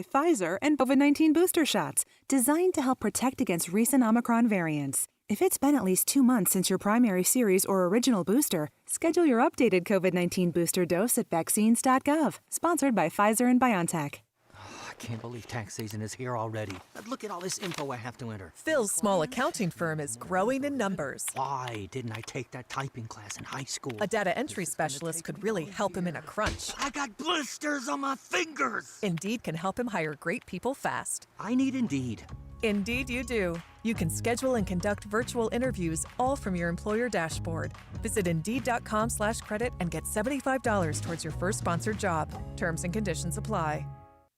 Pfizer and COVID-19 booster shots, designed to help protect against recent Omicron variants. If it's been at least 2 months since your primary series or original booster, schedule your updated COVID-19 booster dose at vaccines.gov. Sponsored by Pfizer and BioNTech. I can't believe tax season is here already. Look at all this info I have to enter. Phil's small accounting firm is growing in numbers. Why didn't I take that typing class in high school? A data entry specialist could really help him in a crunch. I got blisters on my fingers. Indeed can help him hire great people fast. I need Indeed. Indeed you do. You can schedule and conduct virtual interviews all from your employer dashboard. Visit Indeed.com/credit and get $75 towards your first sponsored job. Terms and conditions apply.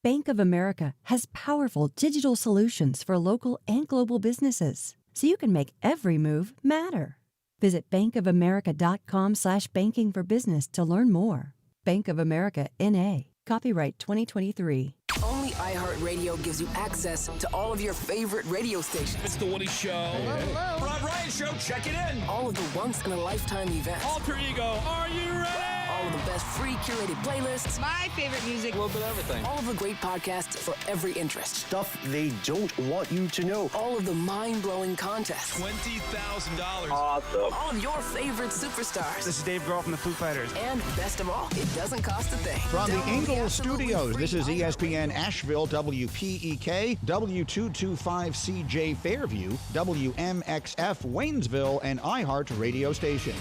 Bank of America has powerful digital solutions for local and global businesses, so you can make every move matter. Visit bankofamerica.com/banking for business to learn more. Bank of America, N.A. Copyright 2023. Only iHeartRadio gives you access to all of your favorite radio stations. It's The Woody Show. Hello. Rob Ryan Show, check it in. All of the once-in-a-lifetime events. Alter Ego, are you ready? All of the best free curated playlists. My favorite music. A little bit of everything. All of the great podcasts for every interest. Stuff they don't want you to know. All of the mind-blowing contests. $20,000. Awesome. All of your favorite superstars. This is Dave Grohl from the Foo Fighters. And best of all, it doesn't cost a thing. From the Download Ingalls absolutely Studios, free this is ESPN Asheville, WPEK, W225CJ Fairview, WMXF Waynesville, and iHeart Radio Station.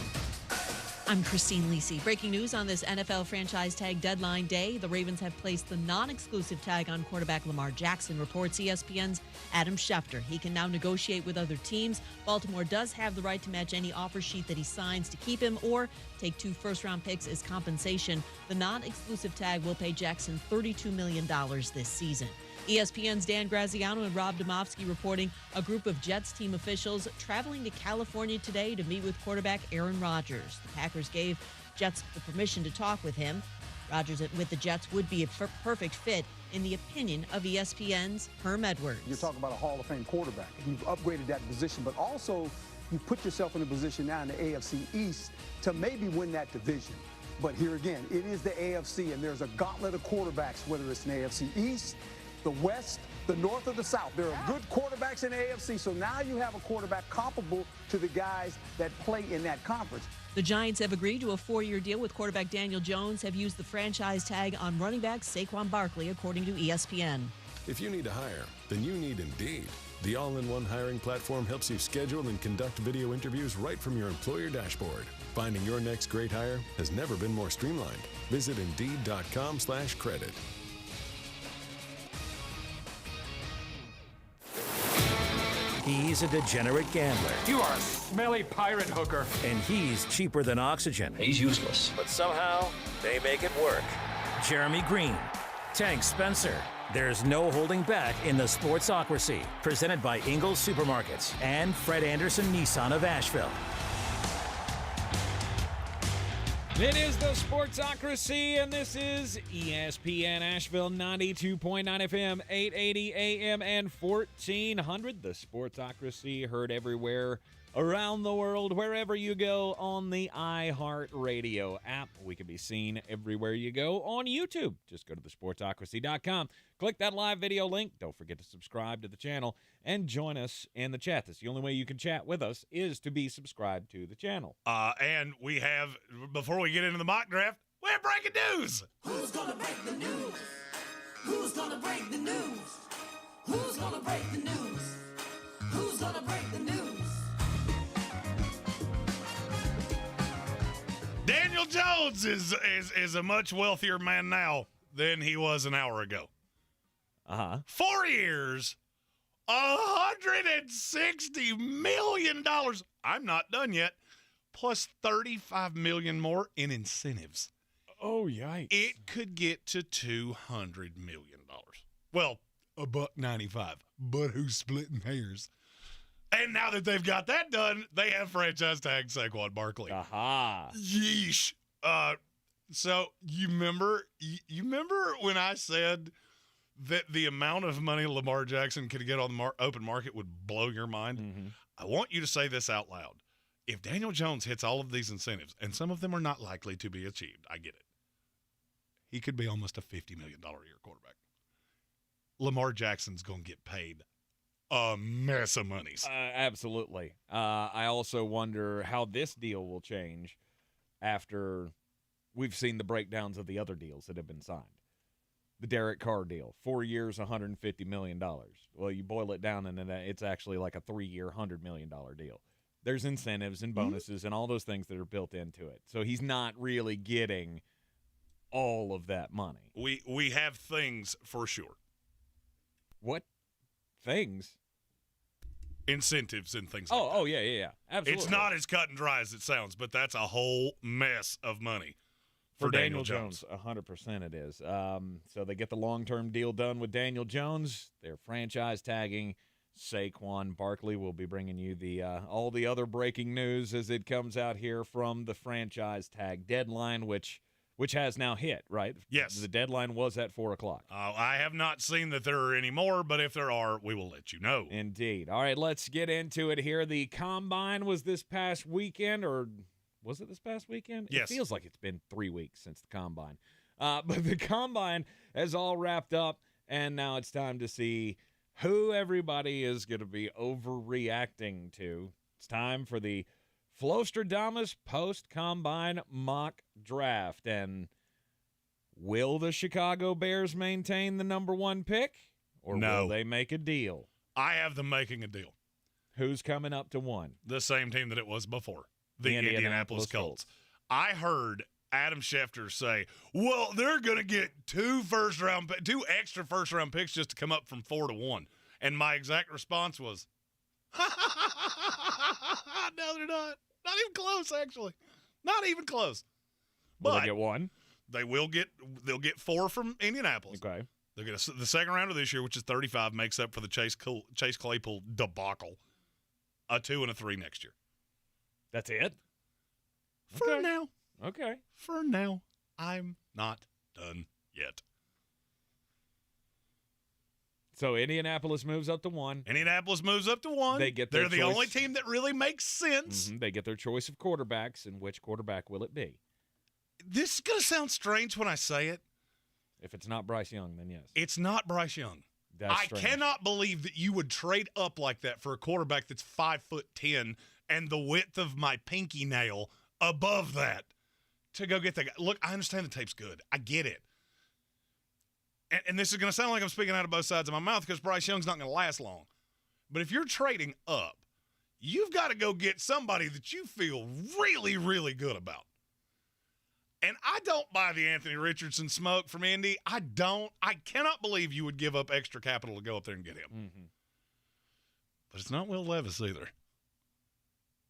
I'm Christine Lisi. Breaking news on this NFL franchise tag deadline day. The Ravens have placed the non-exclusive tag on quarterback Lamar Jackson, reports ESPN's Adam Schefter. He can now negotiate with other teams. Baltimore does have the right to match any offer sheet that he signs to keep him or take 2 first-round picks as compensation. The non-exclusive tag will pay Jackson $32 million this season. ESPN's Dan Graziano and Rob Domofsky reporting a group of Jets team officials traveling to California today to meet with quarterback Aaron Rodgers. The Packers gave Jets the permission to talk with him. Rodgers with the Jets would be a perfect fit in the opinion of ESPN's Herm Edwards. You're talking about a Hall of Fame quarterback. You've upgraded that position, but also you put yourself in a position now in the AFC East to maybe win that division. But here again, it is the AFC, and there's a gauntlet of quarterbacks, whether it's in the AFC East, the West, the North, or the South. There are good quarterbacks in the AFC, so now you have a quarterback comparable to the guys that play in that conference. The Giants have agreed to a 4-year deal with quarterback Daniel Jones, have used the franchise tag on running back Saquon Barkley, according to ESPN. If you need to hire, then you need Indeed. The all-in-one hiring platform helps you schedule and conduct video interviews right from your employer dashboard. Finding your next great hire has never been more streamlined. Visit Indeed.com/credit. He's a degenerate gambler. You are a smelly pirate hooker. And he's cheaper than oxygen. He's useless. But somehow, they make it work. Jeremy Greene, Tank Spencer. There's no holding back in the Sportsocracy. Presented by Ingalls Supermarkets and Fred Anderson Nissan of Asheville. It is the Sportsocracy, and this is ESPN Asheville, 92.9 FM, 880 AM, and 1400. The Sportsocracy, heard everywhere around the world, wherever you go on the iHeart Radio app. We can be seen everywhere you go on YouTube. Just go to thesportsocracy.com. Click that live video link. Don't forget to subscribe to the channel and join us in the chat. That's the only way you can chat with us is to be subscribed to the channel. And we have, before we get into the mock draft, we have breaking news. Who's going to break the news? Who's going to break the news? Who's going to break the news? Who's going to break the news? Daniel Jones is a much wealthier man now than he was an hour ago. 4 years, $160 million. I'm not done yet. Plus $35 million more in incentives. Oh, yikes. It could get to $200 million. Well, $1.95. But who's splitting hairs? And now that they've got that done, they have franchise tag Saquon Barkley. Aha. Yeesh. So you remember when I said that the amount of money Lamar Jackson could get on the open market would blow your mind? Mm-hmm. I want you to say this out loud. If Daniel Jones hits all of these incentives, and some of them are not likely to be achieved, I get it. He could be almost a $50 million a year quarterback. Lamar Jackson's going to get paid a mess of monies. Absolutely. I also wonder how this deal will change after we've seen the breakdowns of the other deals that have been signed. The Derek Carr deal, 4 years, $150 million. Well, you boil it down, and it's actually like a 3-year, $100 million deal. There's incentives and bonuses and all those things that are built into it. So he's not really getting all of that money. We have things for sure. What things? Incentives and things like that. Oh, yeah. Absolutely. It's not as cut and dry as it sounds, but that's a whole mess of money for Daniel Jones. 100% it is. So they get the long-term deal done with Daniel Jones. They're franchise tagging Saquon Barkley. We'll be bringing you the all the other breaking news as it comes out here from the franchise tag deadline, which has now hit, right? Yes. The deadline was at 4 o'clock. I have not seen that there are any more, but if there are, we will let you know. Indeed. All right, let's get into it here. The Combine was this past weekend, or was it this past weekend? Yes. It feels like it's been 3 weeks since the Combine. But the Combine has all wrapped up, and now it's time to see who everybody is going to be overreacting to. It's time for the Flostradamus post-Combine mock draft. And will the Chicago Bears maintain the number 1 pick, or will they make a deal? I have them making a deal. Who's coming up to 1? The same team that it was before, the Indianapolis Colts. I heard Adam Schefter say, well, they're going to get 2 extra first-round picks just to come up from 4 to 1. And my exact response was, no, they're not. Not even close, actually. Not even close. Will they get 1? They'll get 4 from Indianapolis. Okay. They'll get the second rounder this year, which is 35, makes up for the Chase Claypool debacle. A 2 and a 3 next year. That's it? For now. Okay. For now. I'm not done yet. So Indianapolis moves up to 1. Indianapolis moves up to 1. They're the only team that really makes sense. Mm-hmm. They get their choice of quarterbacks, and which quarterback will it be? This is going to sound strange when I say it. If it's not Bryce Young, then yes. It's not Bryce Young. That's I cannot believe that you would trade up like that for a quarterback that's 5'10" and the width of my pinky nail above that to go get that guy. Look, I understand the tape's good. I get it. And this is going to sound like I'm speaking out of both sides of my mouth because Bryce Young's not going to last long. But if you're trading up, you've got to go get somebody that you feel really, really good about. And I don't buy the Anthony Richardson smoke from Indy. I cannot believe you would give up extra capital to go up there and get him. Mm-hmm. But it's not Will Levis either.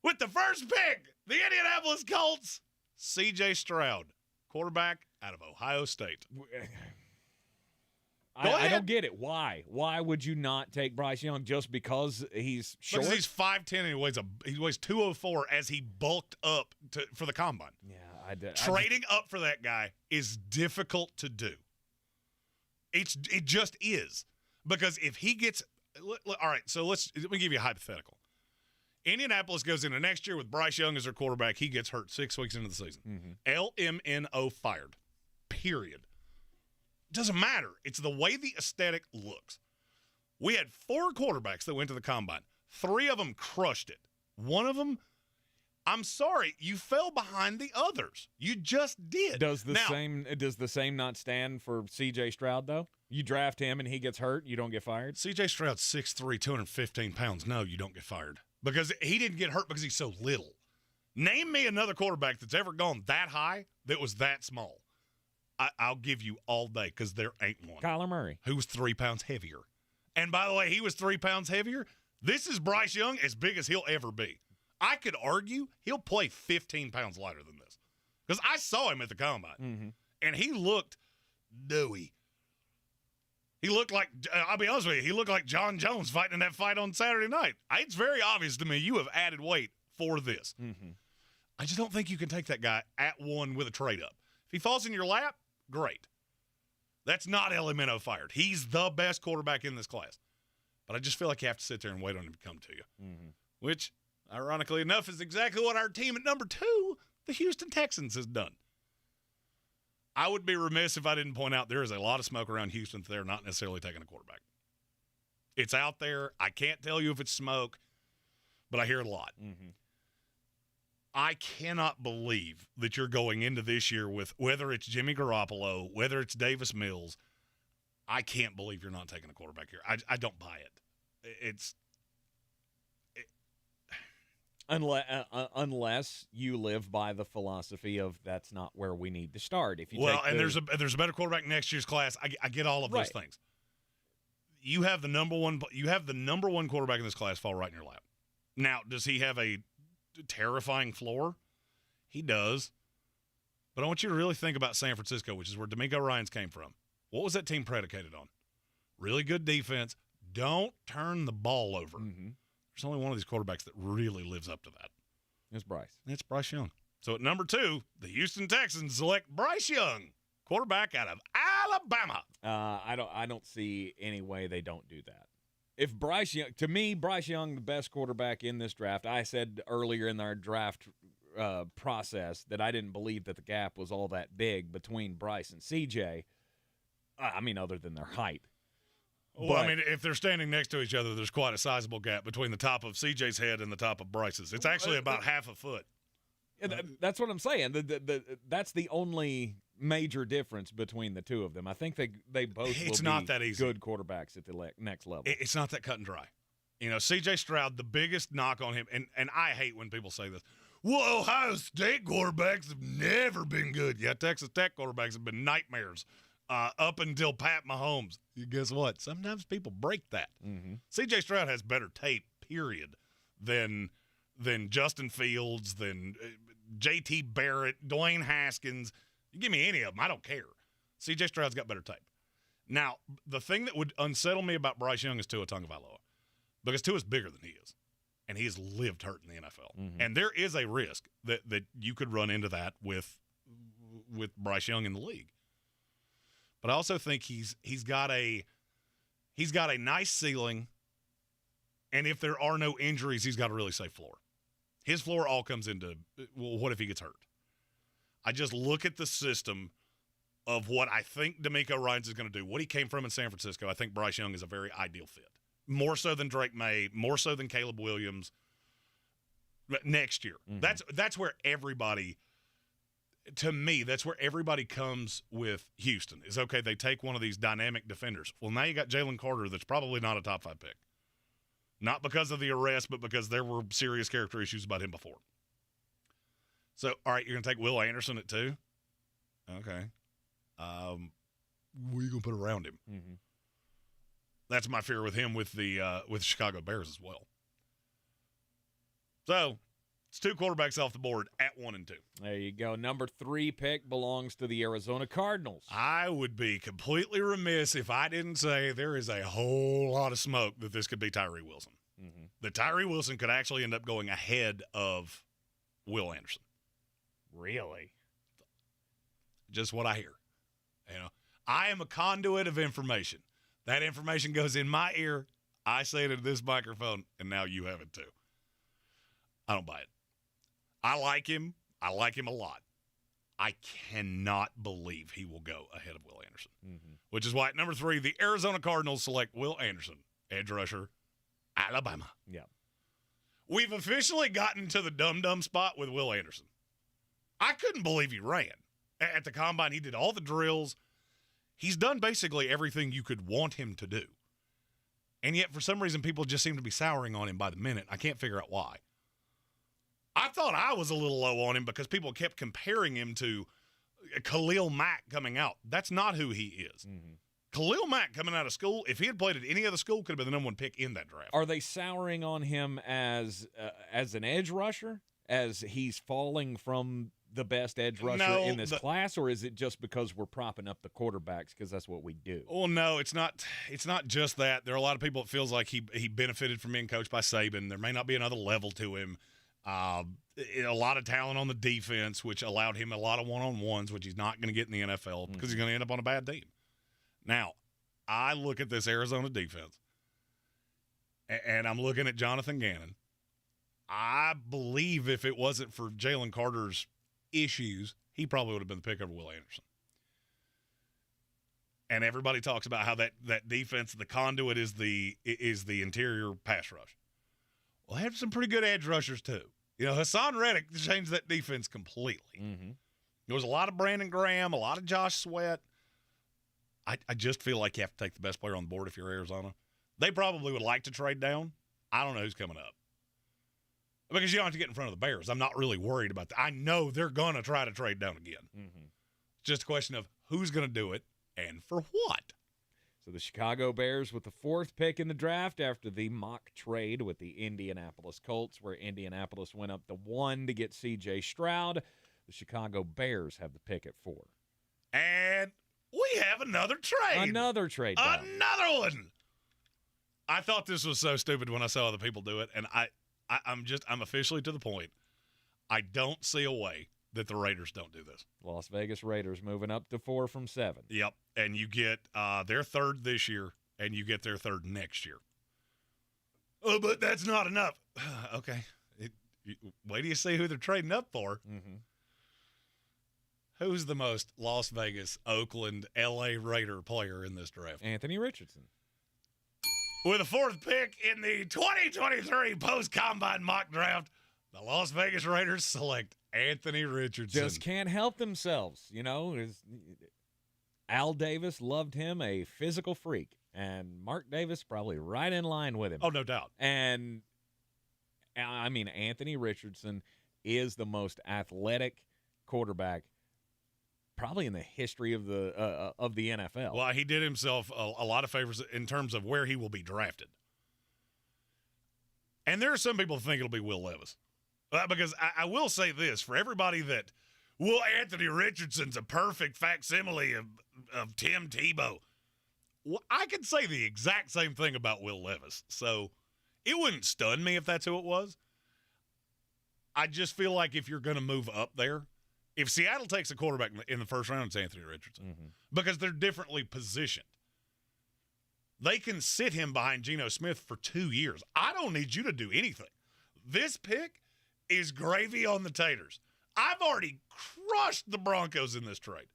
With the first pick, the Indianapolis Colts, CJ Stroud, quarterback out of Ohio State. I don't get it. Why? Why would you not take Bryce Young just because he's short? Because he's 5'10" and he weighs 204 as he bulked up for the Combine. Yeah. Trading up for that guy is difficult to do. It just is. Because if he gets – all right, so let me give you a hypothetical. Indianapolis goes into next year with Bryce Young as their quarterback. He gets hurt 6 weeks into the season. Mm-hmm. LMNO fired. Period. Doesn't matter. It's the way the aesthetic looks. We had 4 quarterbacks that went to the Combine. 3 of them crushed it. 1 of them – I'm sorry, you fell behind the others. You just did. Does the same not stand for CJ Stroud, though? You draft him and he gets hurt, you don't get fired? CJ Stroud's 6'3", 215 pounds. No, you don't get fired. Because he didn't get hurt because he's so little. Name me another quarterback that's ever gone that high that was that small. I'll give you all day because there ain't one. Kyler Murray. Who was 3 pounds heavier. And by the way, he was 3 pounds heavier. This is Bryce Young as big as he'll ever be. I could argue he'll play 15 pounds lighter than this. Because I saw him at the Combine, and he looked doughy. He looked like, I'll be honest with you, he looked like John Jones fighting in that fight on Saturday night. It's very obvious to me you have added weight for this. I just don't think you can take that guy at 1 with a trade-up. If he falls in your lap, great. That's not LMNO fired. He's the best quarterback in this class. But I just feel like you have to sit there and wait on him to come to you, which – ironically enough, is exactly what our team at number 2, the Houston Texans, has done. I would be remiss if I didn't point out there is a lot of smoke around Houston that they're not necessarily taking a quarterback. It's out there. I can't tell you if it's smoke, but I hear it a lot. Mm-hmm. I cannot believe that you're going into this year with, whether it's Jimmy Garoppolo, whether it's Davis Mills, I can't believe you're not taking a quarterback here. I don't buy it. Unless you live by the philosophy of that's not where we need to start. If you there's a better quarterback in next year's class. I get all of those things. You have the number one quarterback in this class fall right in your lap. Now, does he have a terrifying floor? He does. But I want you to really think about San Francisco, which is where D'Amico Ryans came from. What was that team predicated on? Really good defense. Don't turn the ball over. Mm-hmm. There's only one of these quarterbacks that really lives up to that. It's Bryce. It's Bryce Young. So at number 2, the Houston Texans select Bryce Young, quarterback out of Alabama. I don't see any way they don't do that. If Bryce Young, to me, Bryce Young, the best quarterback in this draft. I said earlier in our draft process that I didn't believe that the gap was all that big between Bryce and CJ. I mean, other than their height. Well, I mean, if they're standing next to each other, there's quite a sizable gap between the top of CJ's head and the top of Bryce's. It's actually about half a foot. That's what I'm saying. That's the only major difference between the two of them. I think they both It's will not be that easy. good quarterbacks at the next level. It's not that cut and dry. You know, CJ Stroud, the biggest knock on him, and I hate when people say this, well, Ohio State quarterbacks have never been good. Yeah, Texas Tech quarterbacks have been nightmares up until Pat Mahomes. Guess what? Sometimes people break that. Mm-hmm. CJ Stroud has better tape, period, than Justin Fields, than J.T. Barrett, Dwayne Haskins. You give me any of them, I don't care. CJ Stroud's got better tape. Now, the thing that would unsettle me about Bryce Young is Tua Tagovailoa, because Tua's bigger than he is, and he has lived hurt in the NFL. Mm-hmm. And there is a risk that you could run into that with Bryce Young in the league. But I also think he's got a nice ceiling, and if there are no injuries, he's got a really safe floor. His floor all comes into, well, what if he gets hurt? I just look at the system of what I think D'Amico Ryans is going to do, what he came from in San Francisco. I think Bryce Young is a very ideal fit. More so than Drake May, more so than Caleb Williams next year. Mm-hmm. That's where everybody, to me, that's where everybody comes with Houston is, okay, they take one of these dynamic defenders. Well, now you got Jalen Carter that's probably not a top 5 pick. Not because of the arrest, but because there were serious character issues about him before. So, all right, you're going to take Will Anderson at 2? Okay. What are you going to put around him? Mm-hmm. That's my fear with him with the Chicago Bears as well. So, it's 2 quarterbacks off the board at 1 and 2. There you go. Number 3 pick belongs to the Arizona Cardinals. I would be completely remiss if I didn't say there is a whole lot of smoke that this could be Tyree Wilson. Mm-hmm. That Tyree Wilson could actually end up going ahead of Will Anderson. Really? Just what I hear. You know, I am a conduit of information. That information goes in my ear. I say it into this microphone, and now you have it too. I don't buy it. I like him. I like him a lot. I cannot believe he will go ahead of Will Anderson, which is why at number 3, the Arizona Cardinals select Will Anderson, edge rusher, Alabama. Yeah. We've officially gotten to the dum-dum spot with Will Anderson. I couldn't believe he ran. At the combine, he did all the drills. He's done basically everything you could want him to do. And yet, for some reason, people just seem to be souring on him by the minute. I can't figure out why. I thought I was a little low on him because people kept comparing him to Khalil Mack coming out. That's not who he is. Mm-hmm. Khalil Mack coming out of school, if he had played at any other school, could have been the number 1 pick in that draft. Are they souring on him as an edge rusher, as he's falling from the best edge rusher in this class, or is it just because we're propping up the quarterbacks because that's what we do? Well, no, it's not. It's not just that. There are a lot of people that feels like he benefited from being coached by Saban. There may not be another level to him. A lot of talent on the defense, which allowed him a lot of one-on-ones, which he's not going to get in the NFL because he's going to end up on a bad team. Now, I look at this Arizona defense, and I'm looking at Jonathan Gannon. I believe if it wasn't for Jalen Carter's issues, he probably would have been the pick over Will Anderson. And everybody talks about how that defense, the conduit is the interior pass rush. Well, they have some pretty good edge rushers too. You know, Hassan Reddick changed that defense completely. Mm-hmm. There was a lot of Brandon Graham, a lot of Josh Sweat. I just feel like you have to take the best player on the board if you're Arizona. They probably would like to trade down. I don't know who's coming up. Because you don't have to get in front of the Bears. I'm not really worried about that. I know they're going to try to trade down again. Mm-hmm. It's just a question of who's going to do it and for what. So the Chicago Bears with the 4th pick in the draft after the mock trade with the Indianapolis Colts, where Indianapolis went up to 1 to get CJ Stroud. The Chicago Bears have the pick at 4. And we have another trade. Another trade down. Another one. I thought this was so stupid when I saw other people do it, and I'm officially to the point. I don't see a way that the Raiders don't do this. Las Vegas Raiders moving up to 4 from 7. Yep, and you get their 3rd this year, and you get their 3rd next year. Oh, but that's not enough. Okay. Wait till you see who they're trading up for. Mm-hmm. Who's the most Las Vegas, Oakland, L.A. Raider player in this draft? Anthony Richardson. With the 4th pick in the 2023 post-combine mock draft, the Las Vegas Raiders select Anthony Richardson. Just can't help themselves, you know. Al Davis loved him, a physical freak, and Mark Davis probably right in line with him. Oh, no doubt. And, I mean, Anthony Richardson is the most athletic quarterback probably in the history of the NFL. Well, he did himself a lot of favors in terms of where he will be drafted. And there are some people who think it'll be Will Levis. Because I will say this, for everybody that, well, Anthony Richardson's a perfect facsimile of Tim Tebow. Well, I could say the exact same thing about Will Levis. So it wouldn't stun me if that's who it was. I just feel like if you're going to move up there, if Seattle takes a quarterback in the 1st round, it's Anthony Richardson. Mm-hmm. Because they're differently positioned. They can sit him behind Geno Smith for 2 years. I don't need you to do anything. This pick is gravy on the taters. I've already crushed the Broncos in this trade.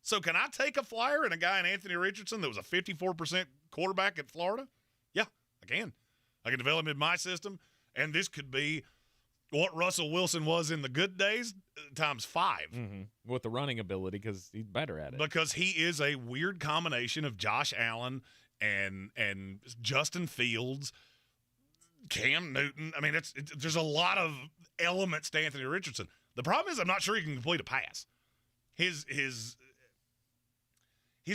So can I take a flyer and a guy in Anthony Richardson that was a 54% quarterback at Florida? Yeah, I can. I can develop him in my system, and this could be what Russell Wilson was in the good days times 5. Mm-hmm. With the running ability because he's better at it. Because he is a weird combination of Josh Allen and Justin Fields, Cam Newton. I mean, there's a lot of elements to Anthony Richardson. The problem is I'm not sure he can complete a pass. His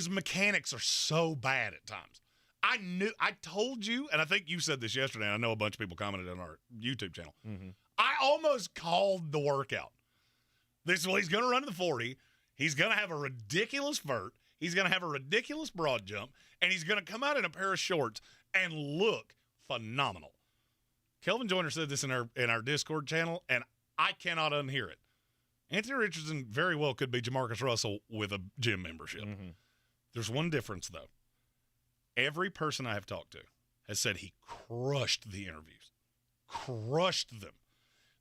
mechanics are so bad at times. I told you, and I think you said this yesterday, and I know a bunch of people commented on our YouTube channel. Mm-hmm. I almost called the workout. He's going to run to the 40. He's going to have a ridiculous vert. He's going to have a ridiculous broad jump, and he's going to come out in a pair of shorts and look phenomenal. Kelvin Joyner said this in our Discord channel, and I cannot unhear it. Anthony Richardson very well could be Jamarcus Russell with a gym membership. Mm-hmm. There's one difference, though. Every person I have talked to has said he crushed the interviews. Crushed them.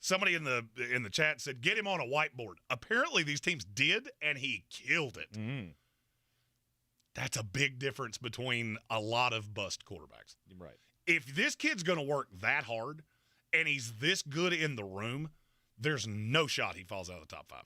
Somebody in the chat said, get him on a whiteboard. Apparently these teams did, and he killed it. Mm. That's a big difference between a lot of bust quarterbacks. Right. If this kid's going to work that hard and he's this good in the room, there's no shot he falls out of the top 5.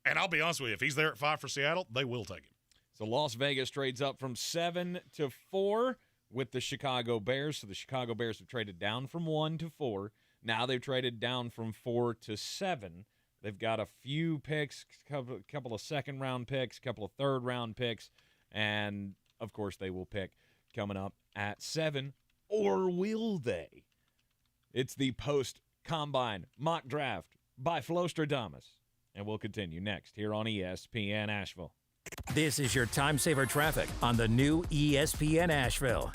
And I'll be honest with you, if he's there at 5 for Seattle, they will take him. So Las Vegas trades up from 7 to 4 with the Chicago Bears. So the Chicago Bears have traded down from 1 to 4. Now they've traded down from 4 to 7. They've got a few picks, a couple of second-round picks, a couple of third-round picks, and, of course, they will pick coming up at 7. Or will they? It's the post-combine mock draft by Flostradamus. And we'll continue next here on ESPN Asheville. This is your time-saver traffic on the new ESPN Asheville.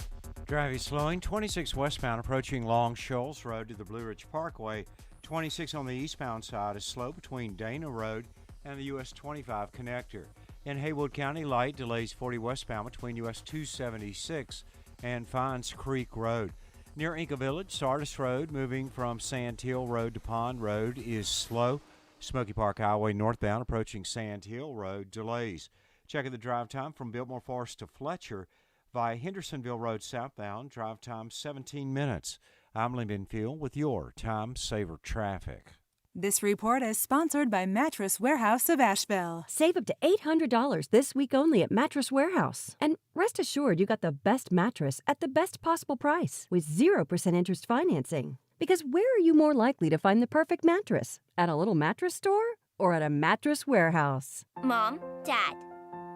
Traffic slowing, 26 westbound approaching Long Shoals Road to the Blue Ridge Parkway. 26 on the eastbound side is slow between Dana Road and the US 25 connector. In Haywood County, light delays 40 westbound between US 276 and Fines Creek Road. Near Inca Village, Sardis Road, moving from Sand Hill Road to Pond Road is slow. Smoky Park Highway northbound approaching Sand Hill Road delays. Check the drive time from Biltmore Forest to Fletcher via Hendersonville Road southbound. Drive time 17 minutes. I'm Lee Benfield with your Time Saver Traffic. This report is sponsored by Mattress Warehouse of Asheville. Save up to $800 this week only at Mattress Warehouse. And rest assured you got the best mattress at the best possible price with 0% interest financing. Because where are you more likely to find the perfect mattress? At a little mattress store or at a Mattress Warehouse? Mom, Dad,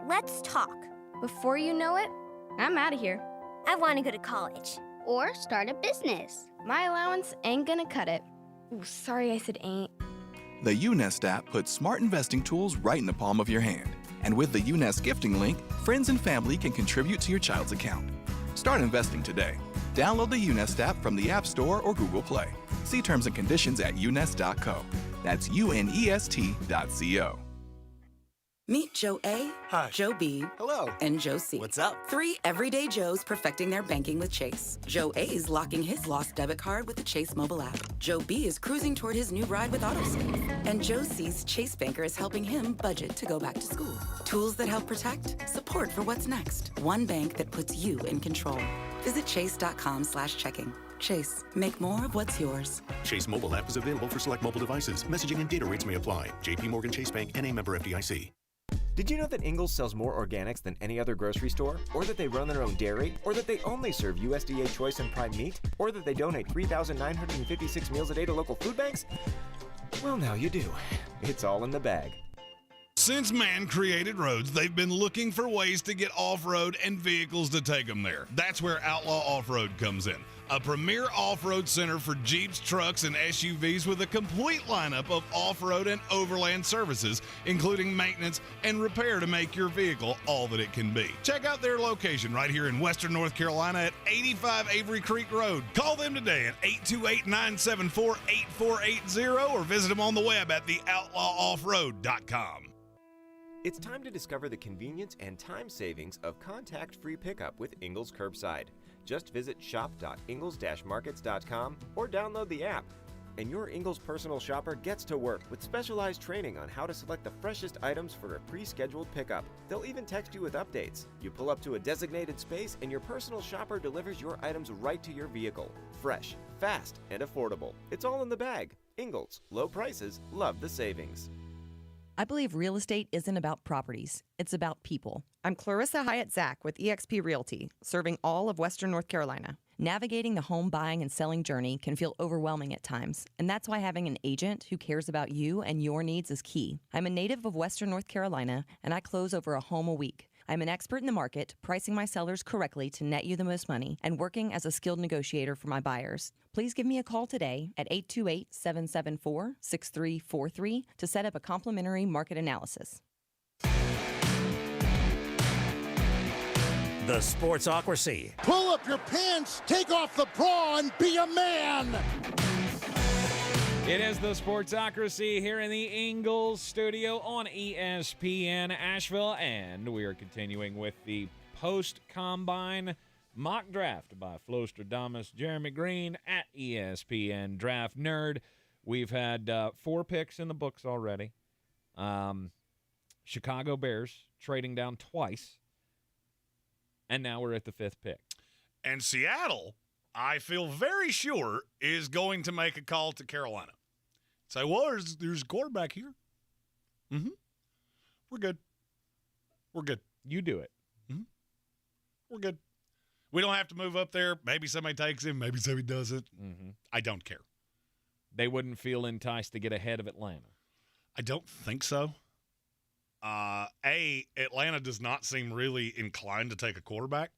let's talk. Before you know it, I'm out of here. I want to go to college. Or start a business. My allowance ain't gonna cut it. Ooh, sorry I said ain't. The UNest app puts smart investing tools right in the palm of your hand. And with the UNest gifting link, friends and family can contribute to your child's account. Start investing today. Download the UNest app from the App Store or Google Play. See terms and conditions at unest.co. That's UNEST.co. Meet Joe A, Hi. Joe B, Hello. and Joe C. What's up? 3 everyday Joes perfecting their banking with Chase. Joe A is locking his lost debit card with the Chase mobile app. Joe B is cruising toward his new ride with AutoSave. And Joe C's Chase banker is helping him budget to go back to school. Tools that help protect, support for what's next. One bank that puts you in control. Visit chase.com/checking. Chase, make more of what's yours. Chase mobile app is available for select mobile devices. Messaging and data rates may apply. JP Morgan Chase Bank, N.A. member FDIC. Did you know that Ingles sells more organics than any other grocery store? Or that they run their own dairy? Or that they only serve USDA Choice and Prime meat? Or that they donate 3,956 meals a day to local food banks? Well, now you do. It's all in the bag. Since man created roads, they've been looking for ways to get off-road and vehicles to take them there. That's where Outlaw Off-Road comes in. A premier off-road center for Jeeps, trucks, and SUVs with a complete lineup of off-road and overland services, including maintenance and repair to make your vehicle all that it can be. Check out their location right here in Western North Carolina at 85 Avery Creek Road. Call them today at 828-974-8480 or visit them on the web at theoutlawoffroad.com. It's time to discover the convenience and time savings of contact-free pickup with Ingles Curbside. Just visit shop.ingles-markets.com or download the app. And your Ingles personal shopper gets to work with specialized training on how to select the freshest items for a pre-scheduled pickup. They'll even text you with updates. You pull up to a designated space and your personal shopper delivers your items right to your vehicle. Fresh, fast, and affordable. It's all in the bag. Ingles. Low prices. Love the savings. I believe real estate isn't about properties. It's about people. I'm Clarissa Hyatt-Zach with eXp Realty, serving all of Western North Carolina. Navigating the home buying and selling journey can feel overwhelming at times, and that's why having an agent who cares about you and your needs is key. I'm a native of Western North Carolina, and I close over a home a week. I'm an expert in the market, pricing my sellers correctly to net you the most money, and working as a skilled negotiator for my buyers. Please give me a call today at 828-774-6343 to set up a complimentary market analysis. The Sportsocracy. Pull up your pants, take off the bra, and be a man! It is the Sportsocracy here in the Ingles studio on ESPN Asheville, and we are continuing with the post-combine mock draft by Flostradamus Jeremy Greene at ESPN Draft Nerd. We've had 4 picks in the books already. Chicago Bears trading down twice, and now we're at the 5th pick. And Seattle, I feel very sure, is going to make a call to Carolina. Say, well, there's a quarterback here. Mm-hmm. We're good. We're good. You do it. Mm-hmm. We're good. We don't have to move up there. Maybe somebody takes him. Maybe somebody doesn't. Mm-hmm. I don't care. They wouldn't feel enticed to get ahead of Atlanta. I don't think so. Atlanta does not seem really inclined to take a quarterback.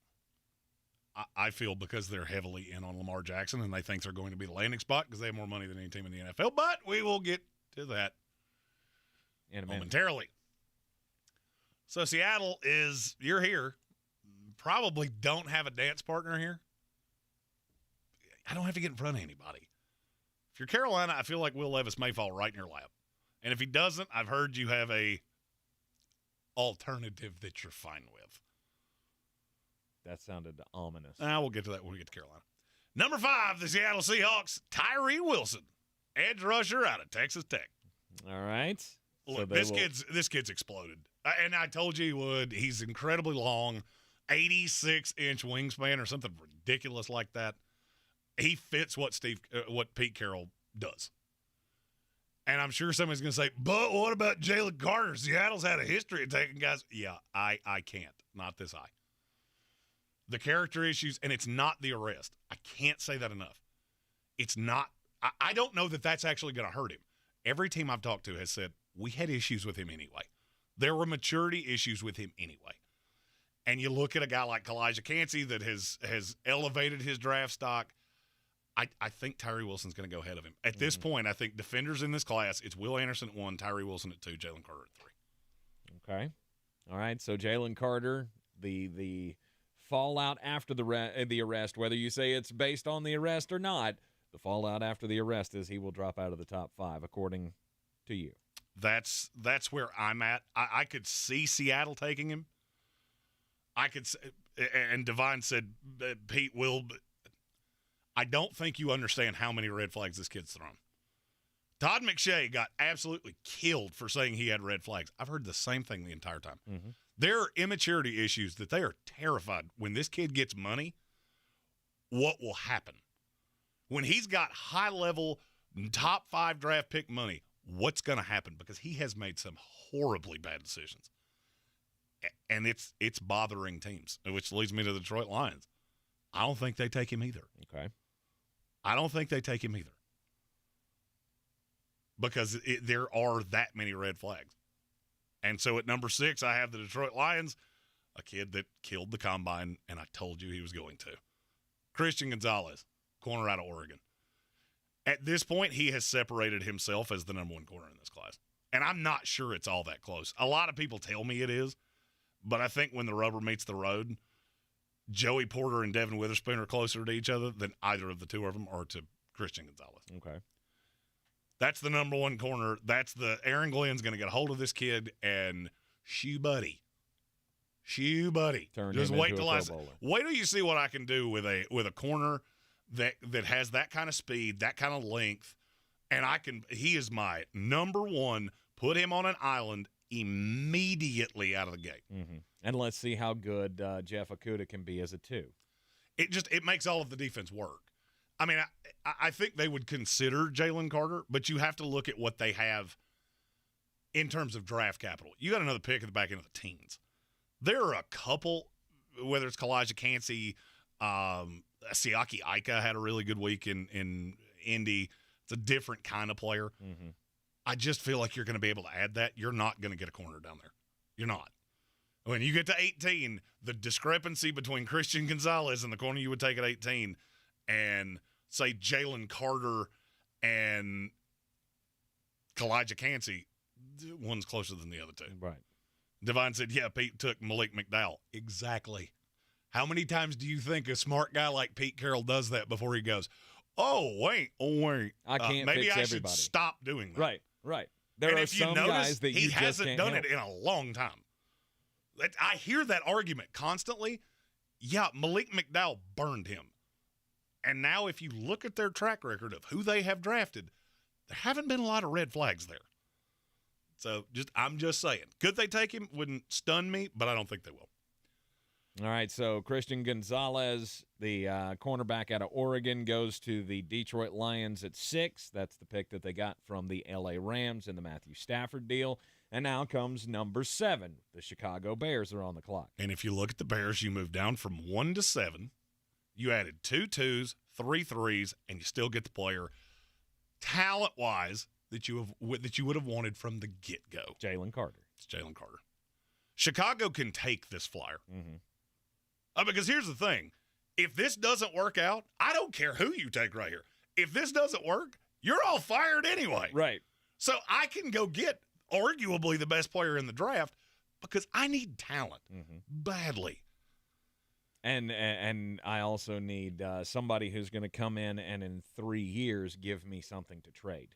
I feel because they're heavily in on Lamar Jackson and they think they're going to be the landing spot because they have more money than any team in the NFL. But we will get to that in a momentarily. So Seattle is, you're here. Probably don't have a dance partner here. I don't have to get in front of anybody. If you're Carolina, I feel like Will Levis may fall right in your lap. And if he doesn't, I've heard you have a alternative that you're fine with. That sounded ominous. We'll get to that when we get to Carolina. Number 5, the Seattle Seahawks, Tyree Wilson, edge rusher out of Texas Tech. All right. Look, this kid's exploded. And I told you he would. He's incredibly long, 86-inch wingspan or something ridiculous like that. He fits what Pete Carroll does. And I'm sure somebody's going to say, but what about Jalen Carter? Seattle's had a history of taking guys. Yeah, I can't. Not this high. The character issues, and it's not the arrest. I can't say that enough. It's not. I don't know that that's actually going to hurt him. Every team I've talked to has said, we had issues with him anyway. There were maturity issues with him anyway. And you look at a guy like Kalijah Cansey that has elevated his draft stock. I think Tyree Wilson's going to go ahead of him. At this point, I think defenders in this class, it's Will Anderson at 1, Tyree Wilson at 2, Jalen Carter at 3. Okay. All right, so Jalen Carter, the fallout after the arrest, whether you say it's based on the arrest or not, the fallout after the arrest is he will drop out of the top 5, according to you. That's where I'm at. I could see Seattle taking him. I could, and Devine said Pete will. But I don't think you understand how many red flags this kid's thrown. Todd McShay got absolutely killed for saying he had red flags. I've heard the same thing the entire time. Mm-hmm. There are immaturity issues that they are terrified when this kid gets money, what will happen. When he's got high-level, top 5 draft pick money, what's going to happen? Because he has made some horribly bad decisions. And it's bothering teams, which leads me to the Detroit Lions. I don't think they take him either. Okay. I don't think they take him either. Because there are that many red flags. And so at number 6, I have the Detroit Lions, a kid that killed the combine, and I told you he was going to. Christian Gonzalez, corner out of Oregon. At this point, he has separated himself as the number 1 corner in this class. And I'm not sure it's all that close. A lot of people tell me it is, but I think when the rubber meets the road, Joey Porter and Devin Witherspoon are closer to each other than either of the two of them are to Christian Gonzalez. Okay. That's the number 1 corner. That's the Aaron Glenn's going to get a hold of this kid and shoe buddy. Turn Just him wait into till a Pro Bowler. wait till you see what I can do with a corner that has that kind of speed, that kind of length, and he is my number 1. Put him on an island immediately out of the gate. Mm-hmm. And let's see how good Jeff Okudah can be as a 2. It makes all of the defense work. I mean, I think they would consider Jalen Carter, but you have to look at what they have in terms of draft capital. You got another pick at the back end of the teens. There are a couple, whether it's Kalijah Cansey, Siaki Ika had a really good week in Indy. It's a different kind of player. Mm-hmm. I just feel like you're going to be able to add that. You're not going to get a corner down there. You're not. When you get to 18, the discrepancy between Christian Gonzalez and the corner you would take at 18 and, say, Jalen Carter and Kalijah Cansey, one's closer than the other 2. Right. Devine said, yeah, Pete took Malik McDowell. Exactly. How many times do you think a smart guy like Pete Carroll does that before he goes, oh, wait. I can't maybe fix I everybody. should stop doing that. Right. There are some guys that he you just hasn't can't done help. it in a long time. I hear that argument constantly. Yeah, Malik McDowell burned him. And now if you look at their track record of who they have drafted, there haven't been a lot of red flags there. So I'm just saying. Could they take him? Wouldn't stun me, but I don't think they will. All right, so Christian Gonzalez, the cornerback out of Oregon, goes to the Detroit Lions at 6. That's the pick that they got from the L.A. Rams in the Matthew Stafford deal. And now comes number 7. The Chicago Bears are on the clock. And if you look at the Bears, you move down from 1 to 7. You added 2 2s, 3 3s, and you still get the player talent-wise that you would have wanted from the get-go. Jalen Carter. It's Jalen Carter. Chicago can take this flyer. Mm-hmm. Because here's the thing. If this doesn't work out, I don't care who you take right here. If this doesn't work, you're all fired anyway. Right. So I can go get arguably the best player in the draft because I need talent badly. And I also need somebody who's going to come in and in 3 years give me something to trade.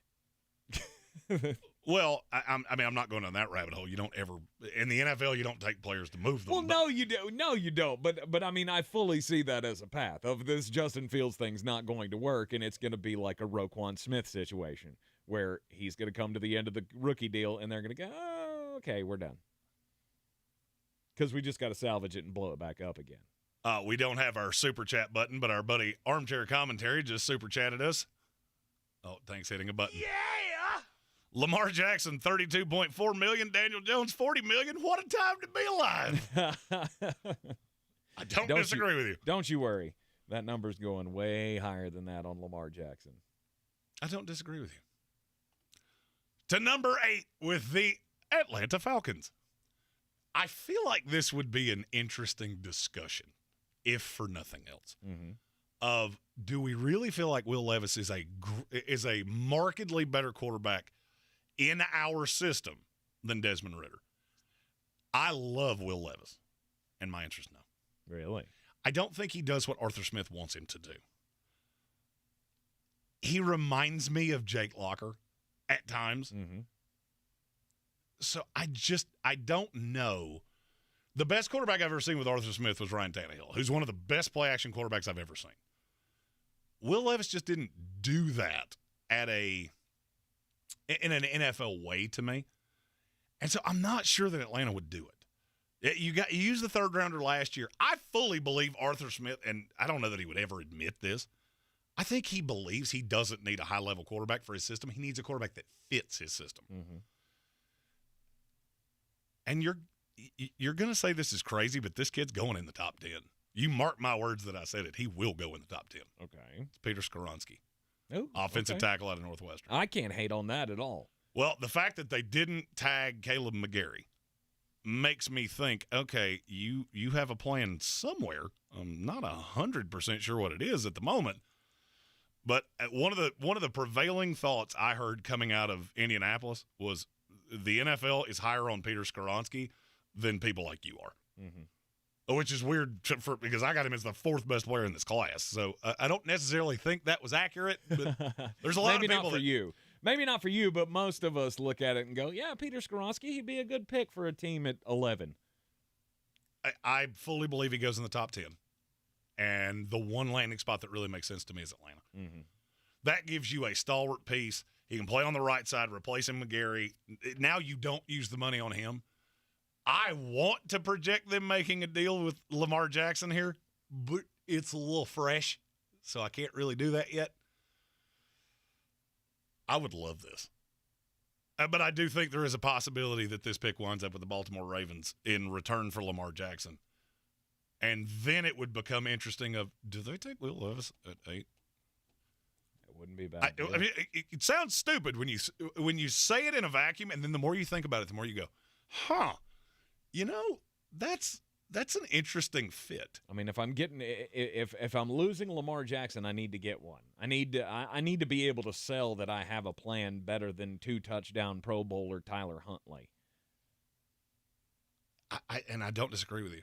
Well, I'm not going down that rabbit hole. You don't ever in the NFL. You don't take players to move them. Well, no, you do. No, you don't. But I mean, I fully see that as a path of this Justin Fields thing's not going to work, and it's going to be like a Roquan Smith situation where he's going to come to the end of the rookie deal, and they're going to go, oh, okay, we're done. because we just got to salvage it and blow it back up again. We don't have our super chat button, but our buddy Armchair Commentary just super chatted us. Oh, thanks, hitting a button. Yeah! Lamar Jackson, $32.4 million. Daniel Jones, $40 million. What a time to be alive. I don't disagree with you. Don't you worry. That number's going way higher than that on Lamar Jackson. I don't disagree with you. To number 8 with the Atlanta Falcons. I feel like this would be an interesting discussion, if for nothing else, of do we really feel like Will Levis is a markedly better quarterback in our system than Desmond Ridder? I love Will Levis, and my answer is no. Really? I don't think he does what Arthur Smith wants him to do. He reminds me of Jake Locker at times. So I don't know. The best quarterback I've ever seen with Arthur Smith was Ryan Tannehill, who's one of the best play-action quarterbacks I've ever seen. Will Levis just didn't do that in an NFL way to me. And so I'm not sure that Atlanta would do it. You used the third-rounder last year. I fully believe Arthur Smith, and I don't know that he would ever admit this, I think he believes he doesn't need a high-level quarterback for his system. He needs a quarterback that fits his system. And you're going to say this is crazy, but this kid's going in the top 10. You mark my words that I said it. He will go in the top 10. Okay. It's Peter Skoronski, Ooh, offensive tackle out of Northwestern. I can't hate on that at all. Well, the fact that they didn't tag Caleb McGarry makes me think, okay, you have a plan somewhere. I'm not 100% sure what it is at the moment. But one of the prevailing thoughts I heard coming out of Indianapolis was the NFL is higher on Peter Skoronski than people like you are, which is weird because I got him as the 4th best player in this class. So I don't necessarily think that was accurate. But there's a lot of people not for you. Maybe not for you, but most of us look at it and go, yeah, Peter Skoronski, he'd be a good pick for a team at 11. I fully believe he goes in the top 10. And the one landing spot that really makes sense to me is Atlanta. That gives you a stalwart piece. He can play on the right side, replacing McGarry. Now you don't use the money on him. I want to project them making a deal with Lamar Jackson here, but it's a little fresh, so I can't really do that yet. I would love this. But I do think there is a possibility that this pick winds up with the Baltimore Ravens in return for Lamar Jackson. And then it would become interesting of, do they take Will Levis at 8? It wouldn't be bad. I mean, it sounds stupid when you say it in a vacuum, and then the more you think about it, the more you go, huh, that's an interesting fit. I mean, if I'm losing Lamar Jackson, I need to get one. I need to be able to sell that I have a plan better than 2-touchdown Pro Bowler Tyler Huntley. I don't disagree with you.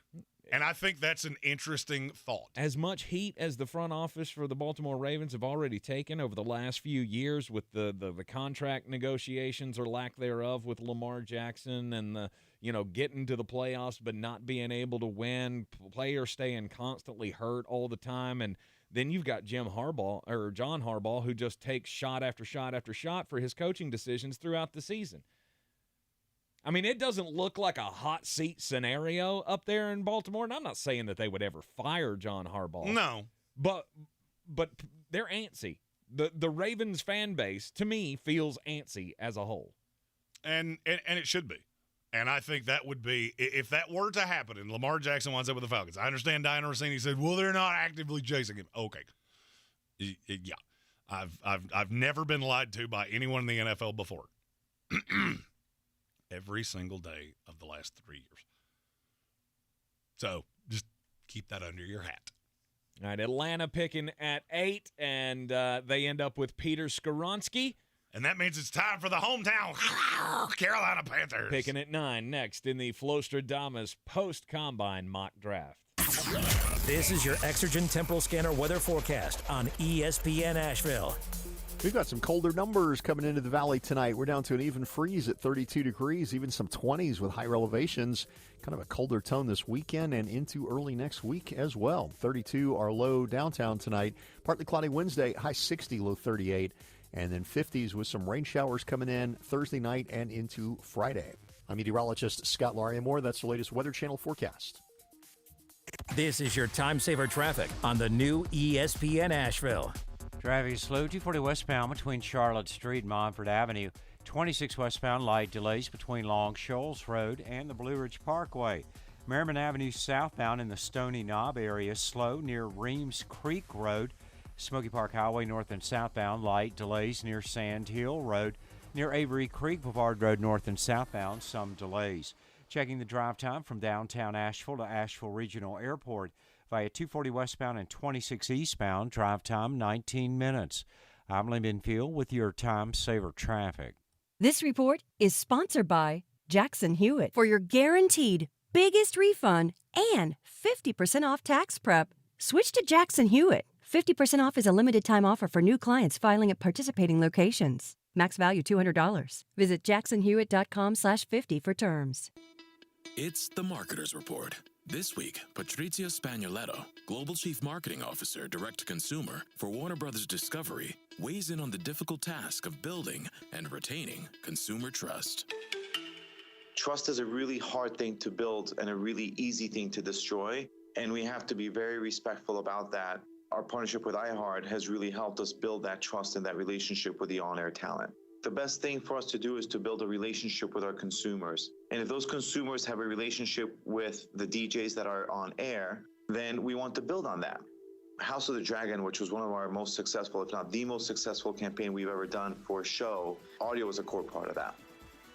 And I think that's an interesting thought. As much heat as the front office for the Baltimore Ravens have already taken over the last few years with the contract negotiations or lack thereof with Lamar Jackson and the getting to the playoffs but not being able to win, players staying constantly hurt all the time, and then you've got John Harbaugh who just takes shot after shot after shot for his coaching decisions throughout the season. I mean, it doesn't look like a hot seat scenario up there in Baltimore, and I'm not saying that they would ever fire John Harbaugh. No. But they're antsy. The Ravens fan base, to me, feels antsy as a whole. And it should be. And I think that would be, if that were to happen and Lamar Jackson winds up with the Falcons, I understand Diana Rossini said, well, they're not actively chasing him. Okay. Yeah. I've never been lied to by anyone in the NFL before. Every single day of the last 3 years. So just keep that under your hat. All right, Atlanta picking at 8, and they end up with Peter Skoronski. And that means it's time for the hometown Carolina Panthers. Picking at 9 next in the Flostradamus post-combine mock draft. This is your Exergen Temporal Scanner weather forecast on ESPN Asheville. We've got some colder numbers coming into the valley tonight. We're down to an even freeze at 32 degrees, even some 20s with higher elevations. Kind of a colder tone this weekend and into early next week as well. 32 our low downtown tonight. Partly cloudy Wednesday, high 60, low 38. And then 50s with some rain showers coming in Thursday night and into Friday. I'm meteorologist Scott Lariamore. That's the latest Weather Channel forecast. This is your time saver traffic on the new ESPN Asheville. Traffic is slow, 240 westbound between Charlotte Street and Montford Avenue. 26 westbound, light delays between Long Shoals Road and the Blue Ridge Parkway. Merriman Avenue southbound in the Stony Knob area, slow near Reams Creek Road. Smoky Park Highway north and southbound, light delays near Sand Hill Road. Near Avery Creek Boulevard Road north and southbound, some delays. Checking the drive time from downtown Asheville to Asheville Regional Airport via 240 westbound and 26 eastbound, drive time 19 minutes. I'm Lee Binfield with your time saver traffic. This report is sponsored by Jackson Hewitt. For your guaranteed biggest refund and 50% off tax prep, switch to Jackson Hewitt. 50% off is a limited time offer for new clients filing at participating locations. Max value $200. Visit jacksonhewitt.com/50 for terms. It's the Marketer's Report. This week, Patrizia Spagnoletto, Global Chief Marketing Officer, Direct-to-Consumer for Warner Brothers Discovery, weighs in on the difficult task of building and retaining consumer trust. Trust is a really hard thing to build and a really easy thing to destroy, and we have to be very respectful about that. Our partnership with iHeart has really helped us build that trust and that relationship with the on-air talent. The best thing for us to do is to build a relationship with our consumers. And if those consumers have a relationship with the DJs that are on air, then we want to build on that. House of the Dragon, which was one of our most successful, if not the most successful campaign we've ever done for a show, audio was a core part of that.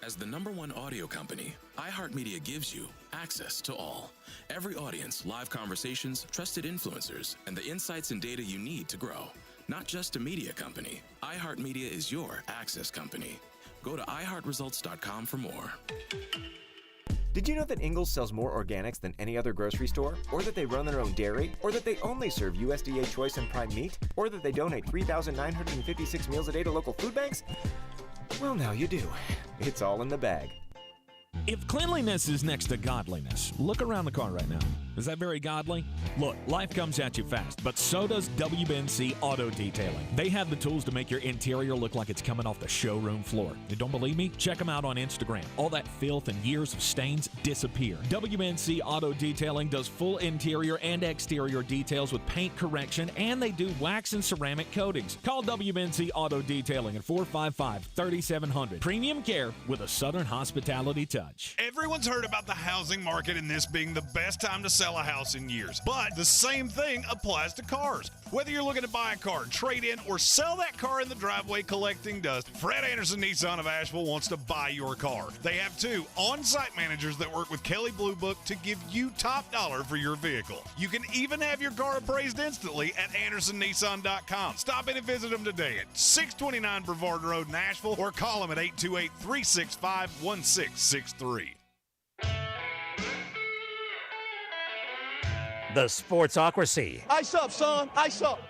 As the #1 audio company, iHeartMedia gives you access to all. Every audience, live conversations, trusted influencers, and the insights and data you need to grow. Not just a media company, iHeartMedia is your access company. Go to iHeartResults.com for more. Did you know that Ingles sells more organics than any other grocery store? Or that they run their own dairy? Or that they only serve USDA Choice and Prime meat? Or that they donate 3,956 meals a day to local food banks? Well, now you do. It's all in the bag. If cleanliness is next to godliness, look around the car right now. Is that very godly? Look, life comes at you fast, but so does WBNC Auto Detailing. They have the tools to make your interior look like it's coming off the showroom floor. You don't believe me? Check them out on Instagram. All that filth and years of stains disappear. WBNC Auto Detailing does full interior and exterior details with paint correction, and they do wax and ceramic coatings. Call WBNC Auto Detailing at 455-3700. Premium care with a Southern hospitality touch. Everyone's heard about the housing market and this being the best time to sell a house in years. But the same thing applies to cars. Whether you're looking to buy a car, trade in, or sell that car in the driveway collecting dust, Fred Anderson Nissan of Asheville wants to buy your car. They have 2 on-site managers that work with Kelley Blue Book to give you top dollar for your vehicle. You can even have your car appraised instantly at AndersonNissan.com. Stop in and visit them today at 629 Brevard Road in Asheville or call them at 828-365-1663. The Sportsocracy. Ice up, son. Ice up.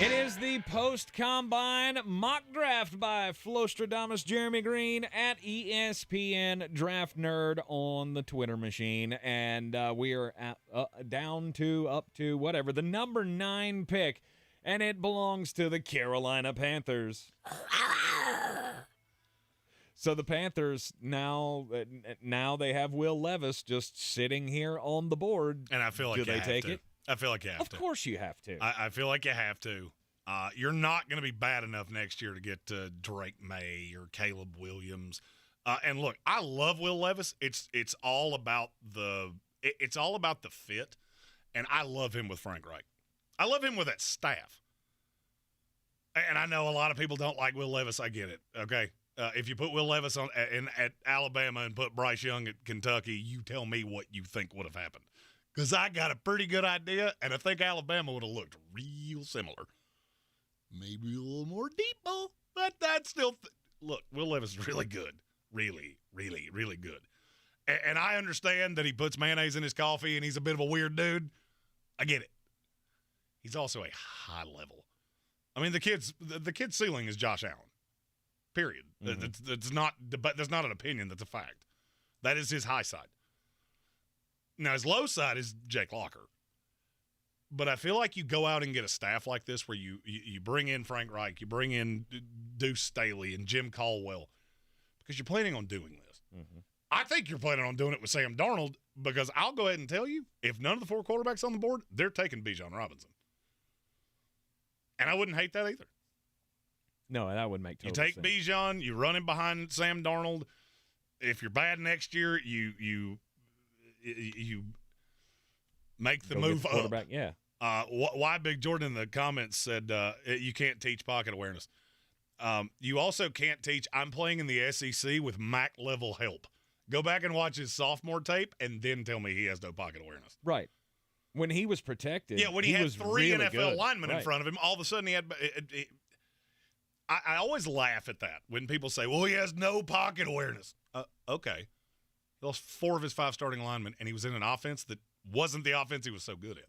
It is the post-combine mock draft by Flostradamus Jeremy Greene at ESPN Draft Nerd on the Twitter machine. And we are down to, up to, whatever, the number 9 pick. And it belongs to the Carolina Panthers. So the Panthers now they have Will Levis just sitting here on the board. And I feel like do they take it? I feel like you have to. Of course you have to. I feel like you have to. You're not going to be bad enough next year to get Drake May or Caleb Williams. And look, I love Will Levis. It's all about the fit, and I love him with Frank Reich. I love him with that staff. And I know a lot of people don't like Will Levis. I get it. Okay. If you put Will Levis at Alabama and put Bryce Young at Kentucky, you tell me what you think would have happened. Because I got a pretty good idea, and I think Alabama would have looked real similar. Maybe a little more deep ball, but that's still look, Will Levis is really good. Really, really, really good. And I understand that he puts mayonnaise in his coffee and he's a bit of a weird dude. I get it. He's also a high level. I mean, the kid's ceiling is Josh Allen. Period. Mm-hmm. That's not an opinion. That's a fact. That is his high side. Now, his low side is Jake Locker. But I feel like you go out and get a staff like this where you bring in Frank Reich, you bring in Deuce Staley and Jim Caldwell because you're planning on doing this. Mm-hmm. I think you're planning on doing it with Sam Darnold because I'll go ahead and tell you, if none of the 4 quarterbacks on the board, they're taking Bijan Robinson. And I wouldn't hate that either. No, that would make total sense. You take Bijan, you run him behind Sam Darnold. If you're bad next year, you make the Go move get the quarterback. Yeah. Why Big Jordan in the comments said you can't teach pocket awareness. You also can't teach. I'm playing in the SEC with MAC level help. Go back and watch his sophomore tape, and then tell me he has no pocket awareness. Right. When he was protected, Yeah, when he had was 3 really NFL good. linemen in Right. front of him, all of a sudden he had. I always laugh at that when people say, "Well, he has no pocket awareness." Okay, he lost 4 of his 5 starting linemen, and he was in an offense that wasn't the offense he was so good in.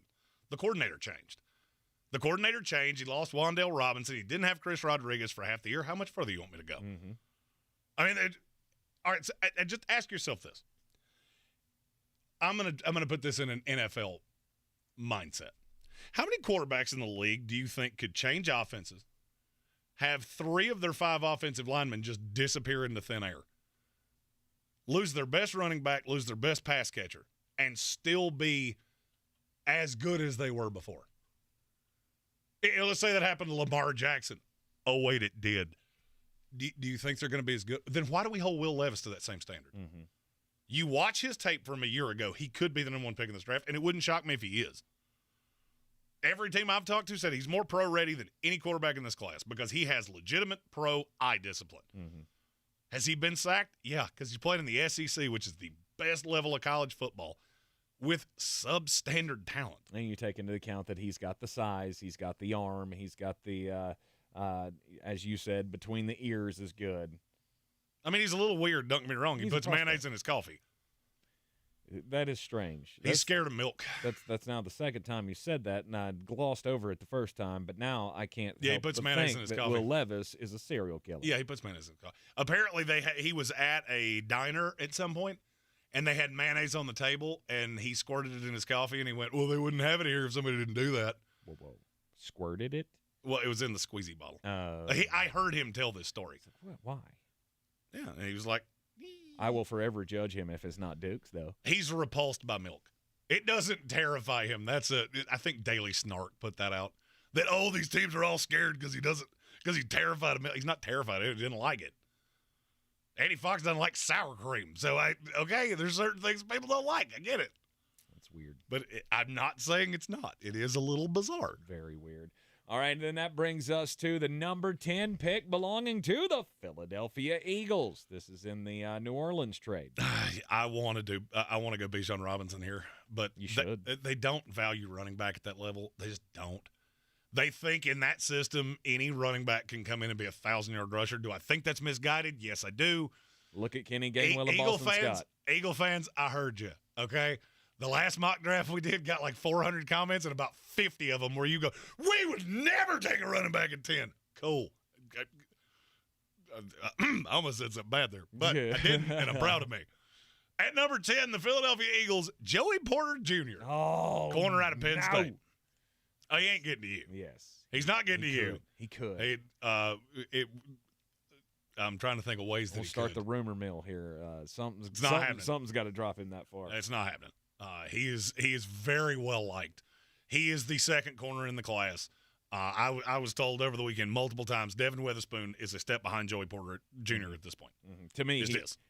The coordinator changed. He lost Wan'Dale Robinson. He didn't have Chris Rodriguez for half the year. How much further you want me to go? Mm-hmm. I mean, all right. So, and just ask yourself this. I'm gonna put this in an NFL mindset. How many quarterbacks in the league do you think could change offenses, have 3 of their 5 offensive linemen just disappear into thin air, lose their best running back, lose their best pass catcher, and still be as good as they were before? Let's say that happened to Lamar Jackson. Oh, wait, it did. Do you think they're going to be as good? Then why do we hold Will Levis to that same standard? Mm-hmm. You watch his tape from a year ago, he could be the number 1 pick in this draft, and it wouldn't shock me if he is. Every team I've talked to said he's more pro-ready than any quarterback in this class because he has legitimate pro eye discipline. Mm-hmm. Has he been sacked? Yeah, because he's played in the SEC, which is the best level of college football, with substandard talent. And you take into account that he's got the size, he's got the arm, he's got the, as you said, between the ears is good. I mean, he's a little weird, don't get me wrong. He He's a puts prospect. mayonnaise in his coffee. That is strange. He's scared of milk. That's now the second time you said that, and I glossed over it the first time, but now I can't Yeah, he help puts but mayonnaise think in his that coffee. Will Levis is a serial killer. Yeah, he puts mayonnaise in his coffee. Apparently, he was at a diner at some point, and they had mayonnaise on the table, and he squirted it in his coffee, and he went, well, they wouldn't have it here if somebody didn't do that. Whoa. Squirted it? Well, it was in the squeezy bottle. I heard him tell this story. Why? Yeah, and he was like, I will forever judge him if it's not Duke's, though. he's repulsed by milk. It doesn't terrify him. I think Daily Snark put that out. That, these teams are all scared because he's terrified of milk. He's not terrified of it. He didn't like it. Andy Fox doesn't like sour cream. So, there's certain things people don't like. I get it. That's weird. But I'm not saying it's not. It is a little bizarre. Very weird. All right, then that brings us to the number 10 pick belonging to the Philadelphia Eagles. This is in the New Orleans trade. I want to go Bijan Robinson here, but you should. They don't value running back at that level. They just don't. They think in that system, any running back can come in and be a 1,000-yard rusher. Do I think that's misguided? Yes, I do. Look at Kenny Gainwell and Boston Scott. Eagle fans, I heard you, okay? The last mock draft we did got like 400 comments, and about 50 of them where you go, we would never take a running back at 10. Cool. I almost said something bad there, but I didn't, and I'm proud of me. At number 10, the Philadelphia Eagles, Joey Porter Jr. Oh, corner out of Penn State. Oh, he ain't getting to you. Yes. He's not getting to you. He could. I'm trying to think of ways that we'll he start could. the rumor mill here. Something's got to drop him that far. It's not happening. He is very well liked. He is the second corner in the class. I was told over the weekend multiple times Devin Witherspoon is a step behind Joey Porter Jr. at this point. Mm-hmm. To me,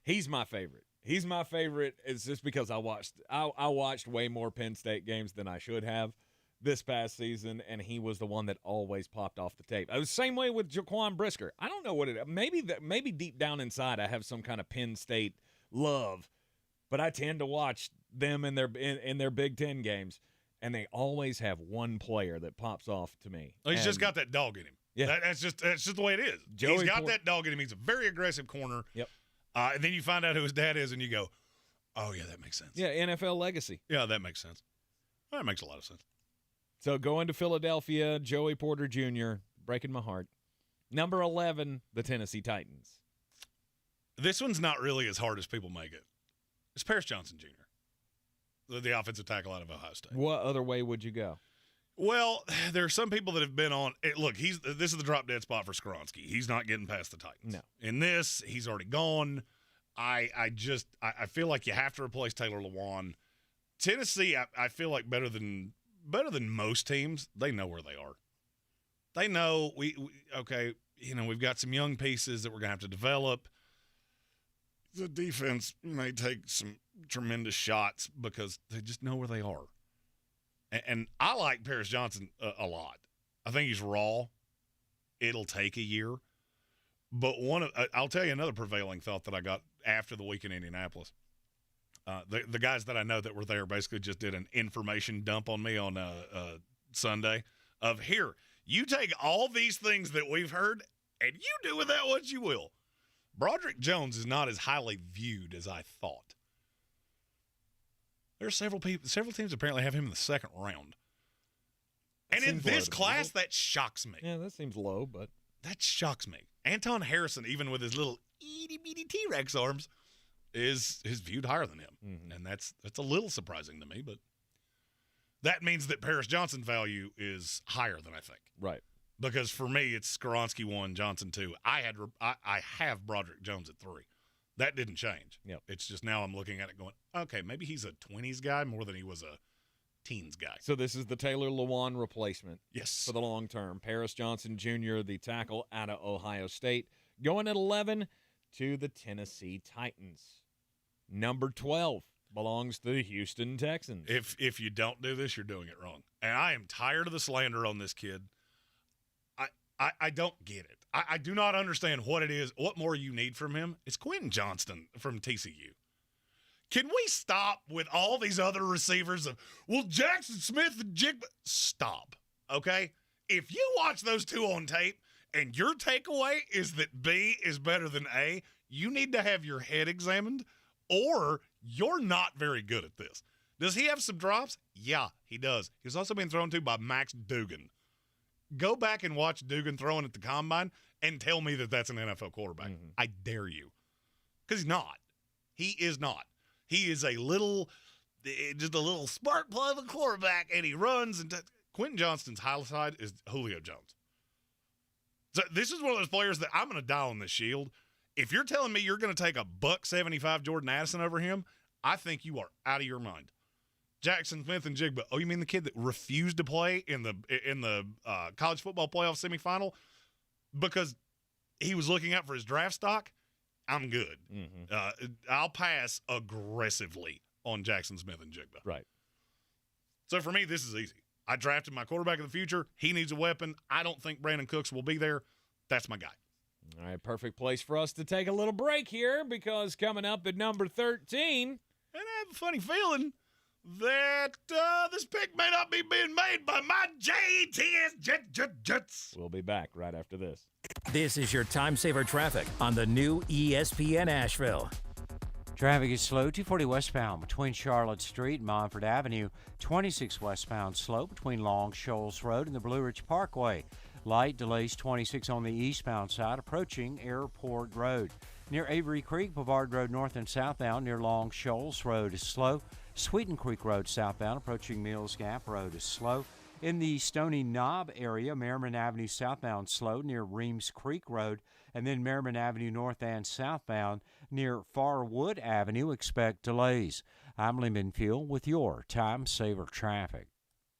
he's my favorite. He's my favorite. It's just because I watched way more Penn State games than I should have this past season, and he was the one that always popped off the tape. I was the same way with Jaquan Brisker. I don't know what it is. Maybe deep down inside I have some kind of Penn State love, but I tend to watch them in their Big Ten games, and they always have one player that pops off to me. Well, he's just got that dog in him. Yeah, that's just the way it is. He's got that dog in him. He's a very aggressive corner. Yep. And then you find out who his dad is, and you go, "Oh yeah, that makes sense." Yeah, NFL legacy. Yeah, that makes sense. That makes a lot of sense. So going to Philadelphia, Joey Porter Jr., breaking my heart. Number 11, the Tennessee Titans. This one's not really as hard as people make it. It's Paris Johnson Jr., the offensive tackle out of Ohio State. What other way would you go? Well, there are some people that have been on – look, this is the drop-dead spot for Skoronski. He's not getting past the Titans. No. In this, he's already gone. I feel like you have to replace Taylor Lewan. Tennessee, I feel like better than most teams, they know where they are. They know we've got some young pieces that we're going to have to develop. The defense may take some tremendous shots because they just know where they are. And I like Paris Johnson a lot. I think he's raw. It'll take a year. But I'll tell you another prevailing thought that I got after the week in Indianapolis. The guys that I know that were there basically just did an information dump on me on Sunday of, here, you take all these things that we've heard and you do with that what you will. Broderick Jones is not as highly viewed as I thought. There are several teams apparently have him in the second round. And in this class, that shocks me. Yeah, that seems low, but that shocks me. Anton Harrison, even with his little itty-bitty T-Rex arms, is viewed higher than him. Mm-hmm. And that's a little surprising to me, but that means that Paris Johnson's value is higher than I think. Right. Because for me, it's Skoronski 1, Johnson 2. I have Broderick Jones at 3. That didn't change. Yep. It's just now I'm looking at it going, okay, maybe he's a 20s guy more than he was a teens guy. So this is the Taylor Lewan replacement. Yes. For the long term. Paris Johnson Jr., the tackle out of Ohio State, going at 11 to the Tennessee Titans. Number 12 belongs to the Houston Texans. If you don't do this, you're doing it wrong. And I am tired of the slander on this kid. I don't get it. I do not understand what it is, what more you need from him. It's Quentin Johnston from TCU. Can we stop with all these other receivers of, well, Jackson Smith and Jigba? Stop, okay? If you watch those two on tape and your takeaway is that B is better than A, you need to have your head examined, or you're not very good at this. Does he have some drops? Yeah, he does. He's also been thrown to by Max Duggan. Go back and watch Duggan throwing at the combine and tell me that that's an NFL quarterback. Mm-hmm. I dare you. Because he's not. He is not. He is just a little spark plug of a quarterback, and he runs. And Quentin Johnston's high side is Julio Jones. So this is one of those players that I'm going to die on this shield. If you're telling me you're going to take a $175 Jordan Addison over him, I think you are out of your mind. Jackson Smith and Jigba. Oh, you mean the kid that refused to play in the college football playoff semifinal because he was looking out for his draft stock? I'm good. Mm-hmm. I'll pass aggressively on Jackson Smith and Jigba. Right. So for me, this is easy. I drafted my quarterback of the future. He needs a weapon. I don't think Brandon Cooks will be there. That's my guy. All right, perfect place for us to take a little break here because coming up at number 13. And I have a funny feeling that this pick may not be being made by my Jets. Jets. We'll be back right after this. This is your time saver traffic on the new ESPN Asheville. Traffic is slow, 240 westbound between Charlotte Street and Montford Avenue, 26 westbound slow between Long Shoals Road and the Blue Ridge Parkway. Light delays 26 on the eastbound side approaching Airport Road. Near Avery Creek, Boulevard Road north and southbound near Long Shoals Road is slow. Sweeten Creek Road southbound approaching Mills Gap Road is slow. In the Stony Knob area, Merriman Avenue southbound slow near Reams Creek Road, and then Merriman Avenue north and southbound near Farwood Avenue expect delays. I'm Lyman Fuel with your Time Saver Traffic.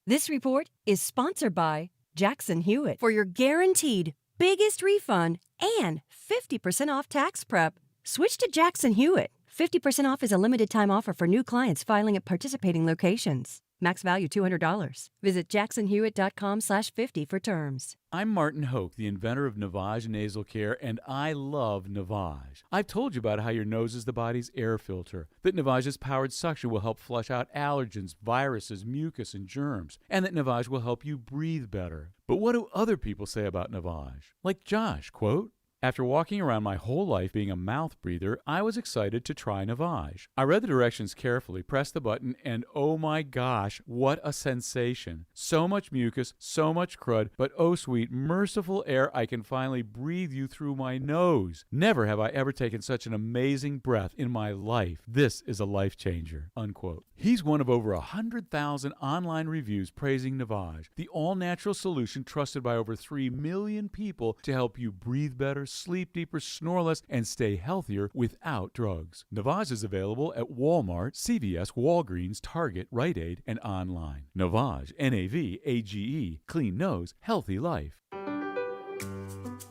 This report is sponsored by Jackson Hewitt for your guaranteed biggest refund and 50% off tax prep. Switch to Jackson Hewitt. 50% off is a limited time offer for new clients filing at participating locations. Max value $200. Visit jacksonhewitt.com/50 for terms. I'm Martin Hoke, the inventor of Navage Nasal Care, and I love Navage. I've told you about how your nose is the body's air filter, that Navage's powered suction will help flush out allergens, viruses, mucus, and germs, and that Navage will help you breathe better. But what do other people say about Navage? Like Josh, quote, After walking around my whole life being a mouth breather, I was excited to try Navage. I read the directions carefully, pressed the button, and oh my gosh, what a sensation. So much mucus, so much crud, but oh sweet, merciful air, I can finally breathe you through my nose. Never have I ever taken such an amazing breath in my life. This is a life changer, unquote. He's one of over 100,000 online reviews praising Navage, the all-natural solution trusted by over 3 million people to help you breathe better, sleep deeper, snore less, and stay healthier without drugs. Navage is available at Walmart, CVS, Walgreens, Target, Rite Aid, and online. Navage, N-A-V-A-G-E, clean nose, healthy life.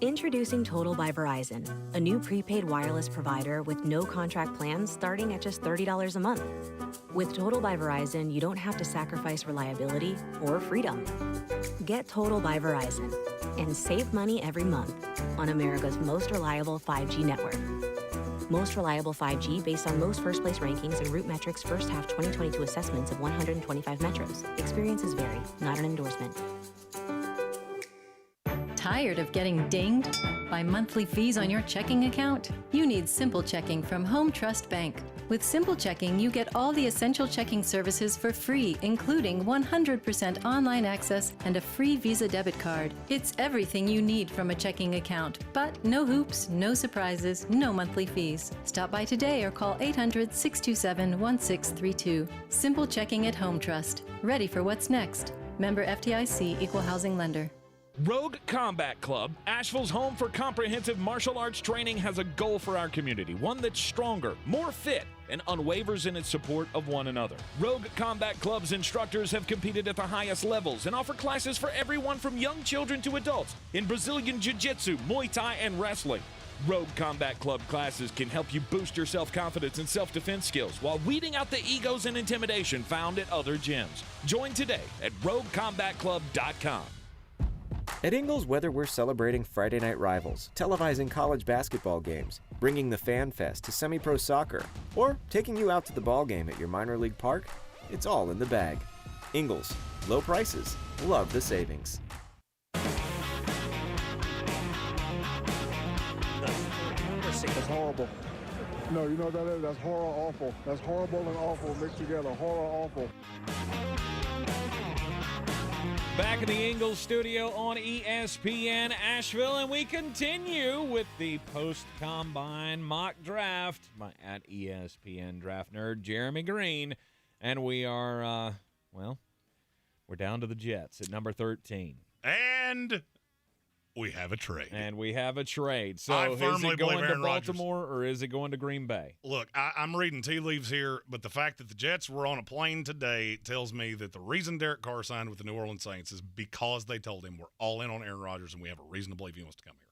Introducing Total by Verizon, a new prepaid wireless provider with no contract plans starting at just $30 a month. With Total by Verizon, you don't have to sacrifice reliability or freedom. Get Total by Verizon and save money every month on America's most reliable 5G network. Most reliable 5G based on most first-place rankings and Root Metrics first half 2022 assessments of 125 metros. Experiences vary, not an endorsement. Tired of getting dinged by monthly fees on your checking account? You need Simple Checking from Home Trust Bank. With Simple Checking, you get all the essential checking services for free, including 100% online access and a free Visa debit card. It's everything you need from a checking account, but no hoops, no surprises, no monthly fees. Stop by today or call 800-627-1632. Simple Checking at Home Trust. Ready for what's next. Member FDIC, Equal Housing Lender. Rogue Combat Club, Asheville's home for comprehensive martial arts training, has a goal for our community, one that's stronger, more fit, and unwavers in its support of one another. Rogue Combat Club's instructors have competed at the highest levels and offer classes for everyone from young children to adults in Brazilian Jiu-Jitsu, Muay Thai, and wrestling. Rogue Combat Club classes can help you boost your self-confidence and self-defense skills while weeding out the egos and intimidation found at other gyms. Join today at roguecombatclub.com. At Ingles, whether we're celebrating Friday night rivals, televising college basketball games, bringing the Fan Fest to semi-pro soccer, or taking you out to the ball game at your minor league park, it's all in the bag. Ingles, low prices, love the savings. That's horrible. No, you know what that is? That's horror awful. That's horrible and awful mixed together. Horror awful. Back in the Ingles studio on ESPN Asheville, and we continue with the post-combine mock draft by at ESPN Draft Nerd Jeremy Greene, and we are, we're down to the Jets at number 13. And we have a trade. So is it going to Baltimore or is it going to Green Bay? Look, I'm reading tea leaves here, but the fact that the Jets were on a plane today tells me that the reason Derek Carr signed with the New Orleans Saints is because they told him we're all in on Aaron Rodgers and we have a reason to believe he wants to come here.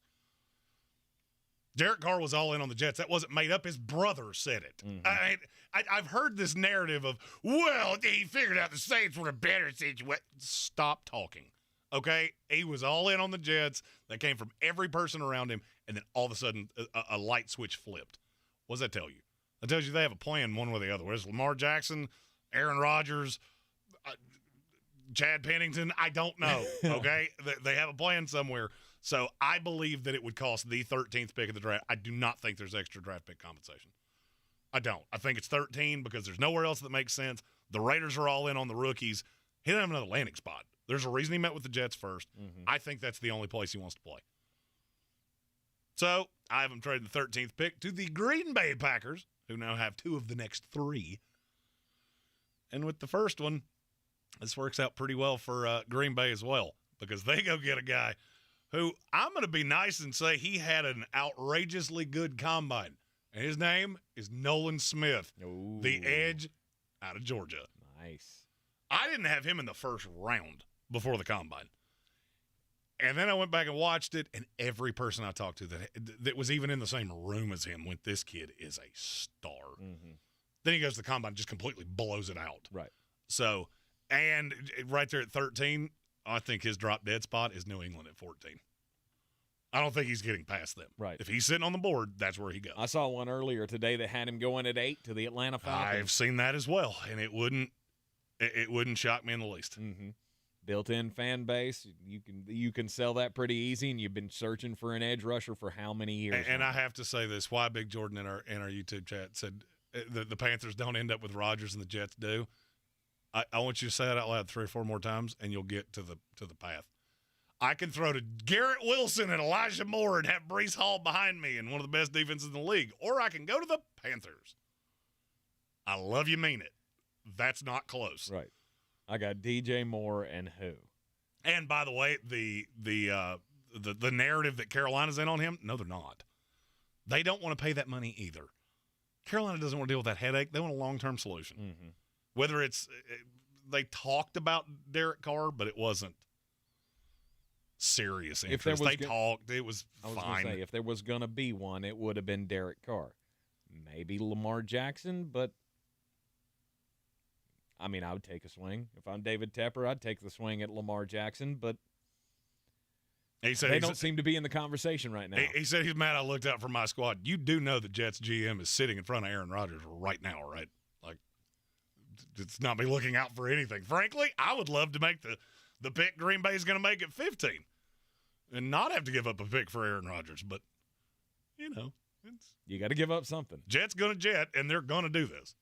Derek Carr was all in on the Jets. That wasn't made up. His brother said it. Mm-hmm. I've heard this narrative of, well, he figured out the Saints were a better situation. Stop talking. Okay, he was all in on the Jets. That came from every person around him, and then all of a sudden, a light switch flipped. What does that tell you? That tells you they have a plan one way or the other. Where's Lamar Jackson, Aaron Rodgers, Chad Pennington? I don't know, okay? They have a plan somewhere. So I believe that it would cost the 13th pick of the draft. I do not think there's extra draft pick compensation. I don't. I think it's 13 because there's nowhere else that makes sense. The Raiders are all in on the rookies. He doesn't have another landing spot. There's a reason he met with the Jets first. Mm-hmm. I think that's the only place he wants to play. So I have him trading the 13th pick to the Green Bay Packers, who now have 2 of the next 3. And with the first one, this works out pretty well for Green Bay as well, because they go get a guy who I'm going to be nice and say he had an outrageously good combine. And his name is Nolan Smith, the edge out of Georgia. Nice. I didn't have him in the first round before the combine. And then I went back and watched it, and every person I talked to that was even in the same room as him went, this kid is a star. Mm-hmm. Then he goes to the combine and just completely blows it out. Right. So, and right there at 13, I think his drop dead spot is New England at 14. I don't think he's getting past them. Right. If he's sitting on the board, that's where he goes. I saw one earlier today that had him going at 8 to the Atlanta Falcons. I've seen that as well, and it wouldn't shock me in the least. Mm-hmm. built-in fan base. You can sell that pretty easy, and you've been searching for an edge rusher for how many years? And I have to say this: why Big Jordan in our YouTube chat said the Panthers don't end up with Rodgers and the Jets do. I want you to say that out loud 3 or 4 more times, and you'll get to the path. I can throw to Garrett Wilson and Elijah Moore and have Breece Hall behind me and one of the best defenses in the league, or I can go to the Panthers. I love you, mean it. That's not close. Right. I got DJ Moore and who? And by the way, the narrative that Carolina's in on him, no, they're not. They don't want to pay that money either. Carolina doesn't want to deal with that headache. They want a long-term solution. Mm-hmm. Whether it's they talked about Derek Carr, but it wasn't serious interest. They talked. It was fine. I was going to say, if there was going to be one, it would have been Derek Carr. Maybe Lamar Jackson, but I mean, I would take a swing. If I'm David Tepper, I'd take the swing at Lamar Jackson, but they don't seem to be in the conversation right now. He said he's mad I looked out for my squad. You do know the Jets GM is sitting in front of Aaron Rodgers right now, right? Like, it's not me looking out for anything. Frankly, I would love to make the pick Green Bay is going to make at 15 and not have to give up a pick for Aaron Rodgers. But, you know. You got to give up something. Jet's going to jet, and they're going to do this.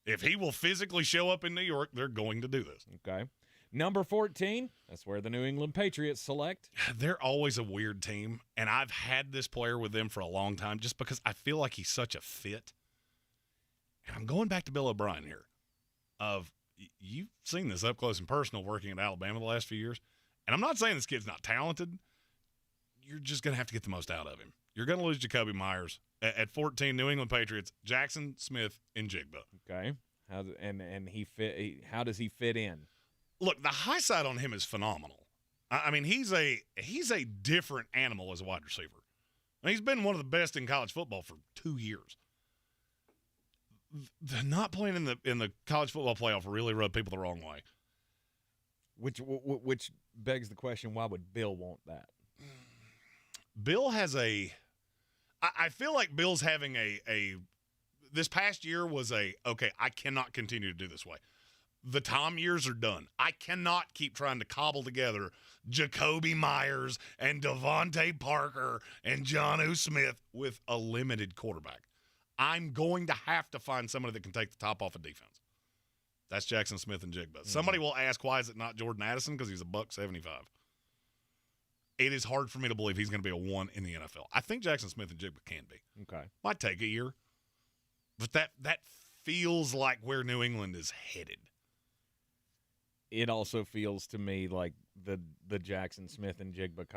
If he will physically show up in New York, they're going to do this. Okay. Number 14, that's where the New England Patriots select. They're always a weird team, and I've had this player with them for a long time just because I feel like he's such a fit. And I'm going back to Bill O'Brien here. You've seen this up close and personal working at Alabama the last few years, and I'm not saying this kid's not talented. You're just going to have to get the most out of him. You're going to lose Jacoby Myers. At 14, New England Patriots, Jackson, Smith, and Jigba. Okay. How does he fit in? Look, the high side on him is phenomenal. I mean, he's a different animal as a wide receiver. I mean, he's been one of the best in college football for 2 years. The not playing in the college football playoff really rubbed people the wrong way. Which begs the question, why would Bill want that? Bill has I feel like Bill's having this past year was okay, I cannot continue to do this way. The Tom years are done. I cannot keep trying to cobble together Jacoby Myers and Devontae Parker and Jonnu Smith with a limited quarterback. I'm going to have to find somebody that can take the top off of defense. That's Jackson Smith and Jigba. Mm-hmm. Somebody will ask, why is it not Jordan Addison? Because he's $175. It is hard for me to believe he's going to be a 1 in the NFL. I think Jackson Smith and Jigba can be. Okay. Might take a year. But that feels like where New England is headed. It also feels to me like the Jackson Smith and Jigba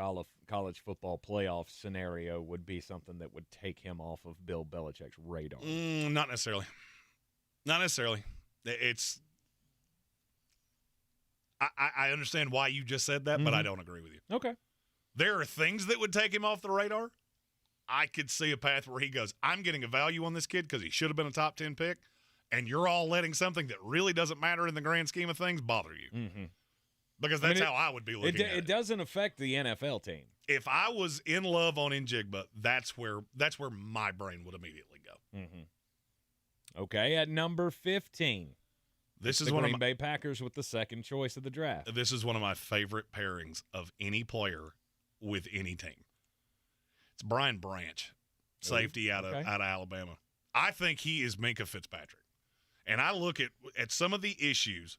college football playoff scenario would be something that would take him off of Bill Belichick's radar. Not necessarily. Not necessarily. I understand why you just said that, but I don't agree with you. Okay. There are things that would take him off the radar. I could see a path where he goes, I'm getting a value on this kid because he should have been a top 10 pick, and you're all letting something that really doesn't matter in the grand scheme of things bother you. Mm-hmm. Because that's how I would be looking at it. It doesn't affect the NFL team. If I was in love on Njigba, that's where my brain would immediately go. Mm-hmm. Okay, at number 15. This is the one Green of my, Bay Packers with the second choice of the draft. This is one of my favorite pairings of any player with any team. It's Brian Branch, safety out of Alabama. I think he is Minkah Fitzpatrick. And I look at some of the issues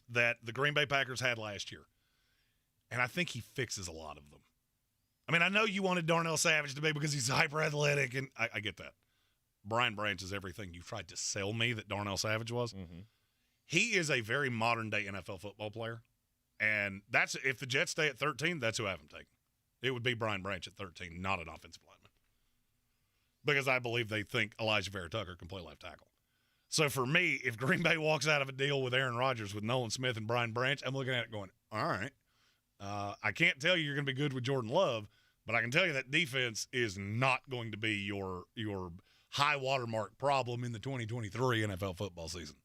that the Green Bay Packers had last year, and I think he fixes a lot of them. I mean, I know you wanted Darnell Savage to be because he's hyper athletic, and I get that. Brian Branch is everything you tried to sell me that Darnell Savage was. Mm-hmm. He is a very modern-day NFL football player, and that's if the Jets stay at 13, that's who I haven't taken. It would be Brian Branch at 13, not an offensive lineman, because I believe they think Elijah Vera Tucker can play left tackle. So for me, if Green Bay walks out of a deal with Aaron Rodgers with Nolan Smith and Brian Branch, I'm looking at it going, all right, I can't tell you you're going to be good with Jordan Love, but I can tell you that defense is not going to be your high watermark problem in the 2023 NFL football season.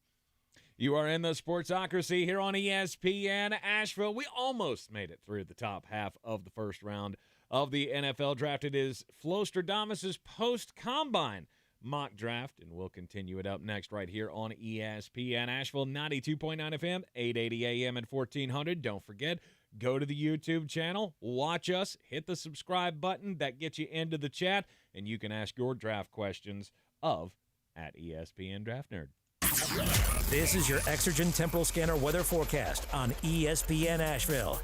You are in the Sportsocracy here on ESPN Asheville. We almost made it through the top half of the first round of the NFL draft. It is Flostradamus's post-combine mock draft, and we'll continue it up next right here on ESPN Asheville, 92.9 FM, 880 AM and 1400. Don't forget, go to the YouTube channel, watch us, hit the subscribe button. That gets you into the chat, and you can ask your draft questions of at ESPN Draft Nerd. This is your Exergen Temporal Scanner weather forecast on ESPN Asheville.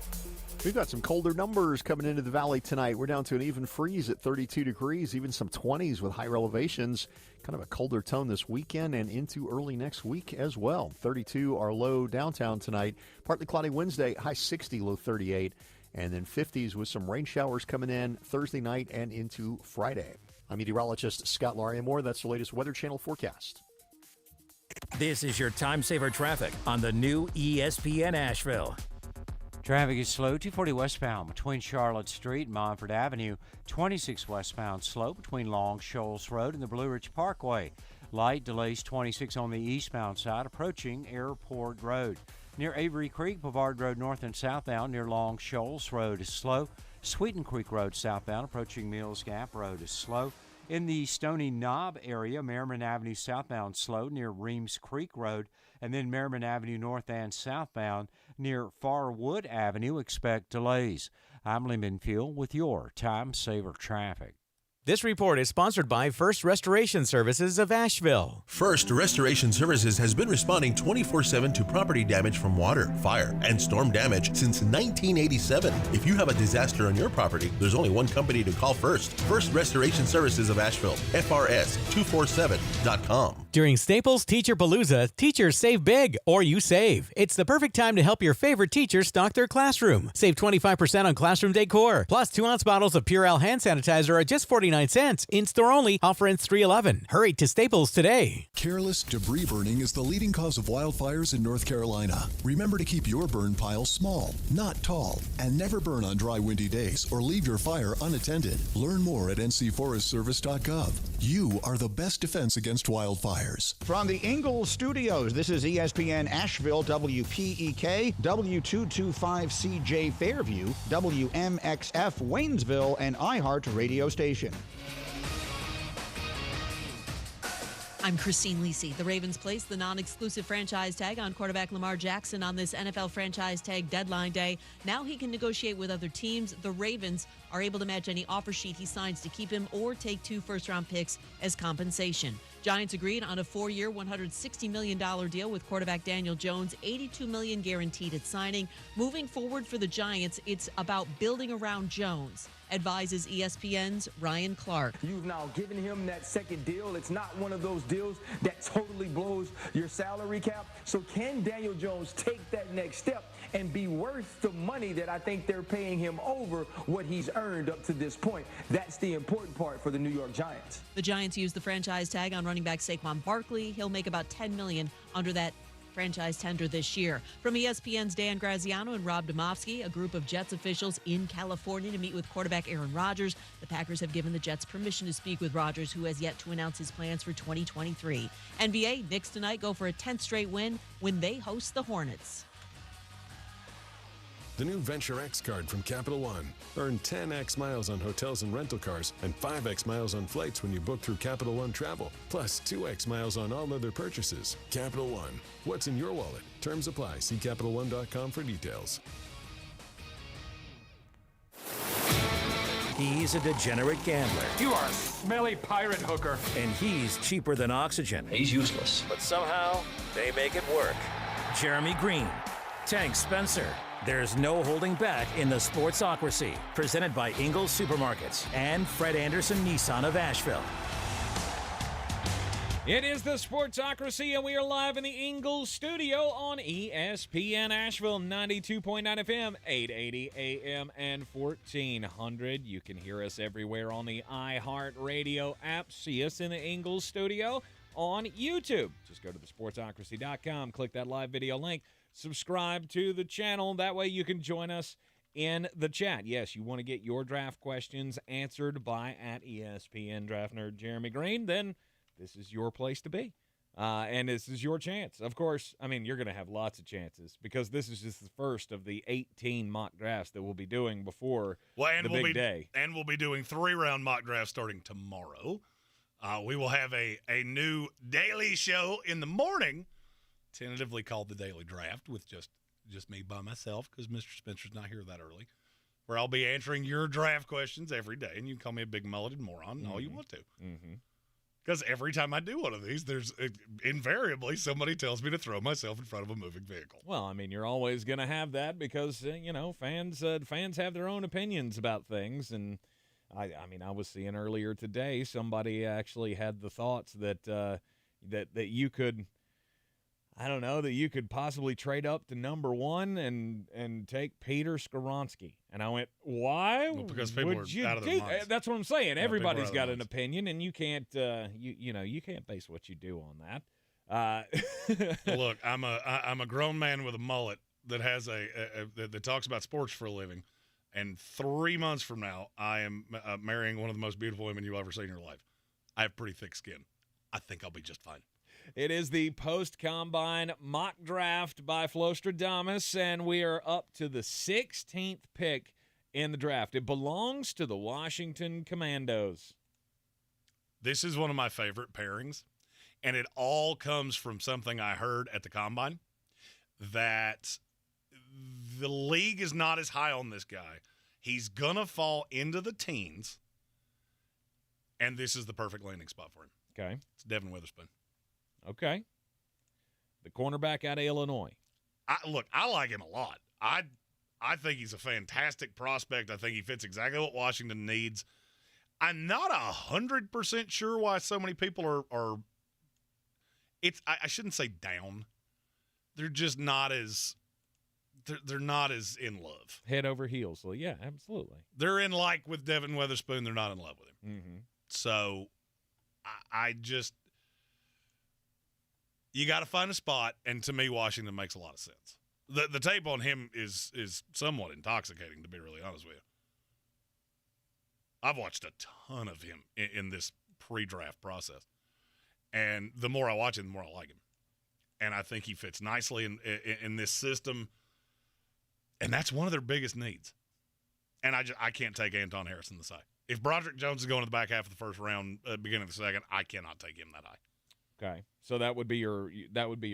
We've got some colder numbers coming into the valley tonight. We're down to an even freeze at 32 degrees, even some 20s with higher elevations. Kind of a colder tone this weekend and into early next week as well. 32 our low downtown tonight. Partly cloudy Wednesday, high 60, low 38. And then 50s with some rain showers coming in Thursday night and into Friday. I'm meteorologist Scott Lariamore. That's the latest Weather Channel forecast. This is your time saver traffic on the new ESPN Asheville. Traffic is slow, 240 westbound between Charlotte Street and Montford Avenue, 26 westbound slow between Long Shoals Road and the Blue Ridge Parkway. Light delays 26 on the eastbound side approaching Airport Road. Near Avery Creek, Boulevard Road north and southbound near Long Shoals Road is slow. Sweeten Creek Road southbound approaching Mills Gap Road is slow. In the Stony Knob area, Merriman Avenue southbound slow near Reams Creek Road, and then Merriman Avenue north and southbound near Farwood Avenue expect delays. I'm Lee Minfield with your Time Saver Traffic. This report is sponsored by First Restoration Services of Asheville. First Restoration Services has been responding 24/7 to property damage from water, fire, and storm damage since 1987. If you have a disaster on your property, there's only one company to call first. First Restoration Services of Asheville, FRS247.com. During Staples Teacher Palooza, teachers save big, or you save. It's the perfect time to help your favorite teachers stock their classroom. Save 25% on classroom decor. Plus, 2-ounce bottles of Purell hand sanitizer are just 49 cents. In-store only. Offer ends 3/11. Hurry to Staples today. Careless debris burning is the leading cause of wildfires in North Carolina. Remember to keep your burn pile small, not tall, and never burn on dry, windy days or leave your fire unattended. Learn more at ncforestservice.gov. You are the best defense against wildfires. From the Ingalls Studios, this is ESPN Asheville, WPEK, W225CJ Fairview, WMXF Waynesville, and iHeart Radio Station. I'm Christine Lisi. The Ravens placed the non-exclusive franchise tag on quarterback Lamar Jackson on this NFL franchise tag deadline day. Now he can negotiate with other teams. The Ravens are able to match any offer sheet he signs to keep him or take 2 first-round picks as compensation. Giants agreed on a 4-year, $160 million deal with quarterback Daniel Jones, $82 million guaranteed at signing. Moving forward for the Giants, it's about building around Jones, advises ESPN's Ryan Clark. You've now given him that second deal. It's not one of those deals that totally blows your salary cap. So can Daniel Jones take that next step and be worth the money that I think they're paying him over what he's earned up to this point? That's the important part for the New York Giants. The Giants used the franchise tag on running back Saquon Barkley. He'll make about $10 million under that franchise tender this year. From ESPN's Dan Graziano and Rob Domofsky, a group of Jets officials in California to meet with quarterback Aaron Rodgers. The Packers have given the Jets permission to speak with Rodgers, who has yet to announce his plans for 2023. NBA, Knicks tonight go for a 10th straight win when they host the Hornets. The new Venture X card from Capital One. Earn 10x miles on hotels and rental cars and 5x miles on flights when you book through Capital One Travel, plus 2x miles on all other purchases. Capital One. What's in your wallet? Terms apply. See CapitalOne.com for details. He's a degenerate gambler. You are a smelly pirate hooker. And he's cheaper than oxygen. He's useless. But somehow, they make it work. Jeremy Greene, Tank Spencer. There's no holding back in the Sportsocracy. Presented by Ingalls Supermarkets and Fred Anderson Nissan of Asheville. It is the Sportsocracy, and we are live in the Ingalls studio on ESPN Asheville, 92.9 FM, 880 AM, and 1400. You can hear us everywhere on the iHeart Radio app. See us in the Ingalls studio on YouTube. Just go to thesportsocracy.com, click that live video link, subscribe to the channel. That way you can join us in the chat. Yes, you want to get your draft questions answered by at ESPN Draft Nerd Jeremy Greene, then this is your place to be. And this is your chance. Of course, I mean, you're going to have lots of chances because this is just the first of the 18 mock drafts that we'll be doing before the big day. And we'll be doing 3-round mock drafts starting tomorrow. We will have a new daily show in the morning, tentatively called the Daily Draft, with just me by myself because Mr. Spencer's not here that early, where I'll be answering your draft questions every day, and you can call me a big mulleted moron all you want to. Because every time I do one of these, there's invariably somebody tells me to throw myself in front of a moving vehicle. Well, I mean, you're always going to have that because, fans have their own opinions about things. And, I mean, I was seeing earlier today somebody actually had the thoughts that that you could – I don't know, that you could possibly trade up to number 1 and take Peter Skoronski. And I went, why? Well, because people are out of their minds. That's what I'm saying. Yeah, everybody's got an opinion, and you can't, you can't base what you do on that. Look, I'm a grown man with a mullet that has that talks about sports for a living, and 3 months from now, I am marrying one of the most beautiful women you'll ever see in your life. I have pretty thick skin. I think I'll be just fine. It is the post-combine mock draft by Flostradamus, and we are up to the 16th pick in the draft. It belongs to the Washington Commandos. This is one of my favorite pairings, and it all comes from something I heard at the combine, that the league is not as high on this guy. He's going to fall into the teens, and this is the perfect landing spot for him. Okay. It's Devin Witherspoon. Okay. The cornerback out of Illinois. I like him a lot. I think he's a fantastic prospect. I think he fits exactly what Washington needs. I'm not 100% sure why so many people are I shouldn't say down. They're just not as they're not as in love. Head over heels. Well, yeah, absolutely. They're in like with Devin Witherspoon. They're not in love with him. Mm-hmm. So I just – you got to find a spot, and to me, Washington makes a lot of sense. The tape on him is somewhat intoxicating, to be really honest with you. I've watched a ton of him in this pre-draft process, and the more I watch him, the more I like him. And I think he fits nicely in this system, and that's one of their biggest needs. And I can't take Anton Harrison the side. If Broderick Jones is going to the back half of the first round, beginning of the second, I cannot take him that high. Okay, so that would be your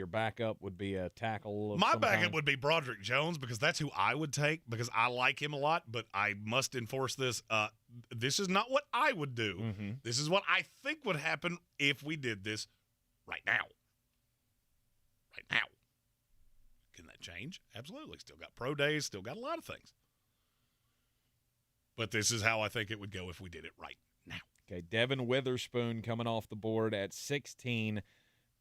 backup. Would be a tackle. Of My some backup kind? would be Broderick Jones because that's who I would take because I like him a lot. But I must enforce this. This is not what I would do. Mm-hmm. This is what I think would happen if we did this right now. Right now, can that change? Absolutely. Still got pro days. Still got a lot of things. But this is how I think it would go if we did it right now. Okay, Devin Witherspoon coming off the board at 16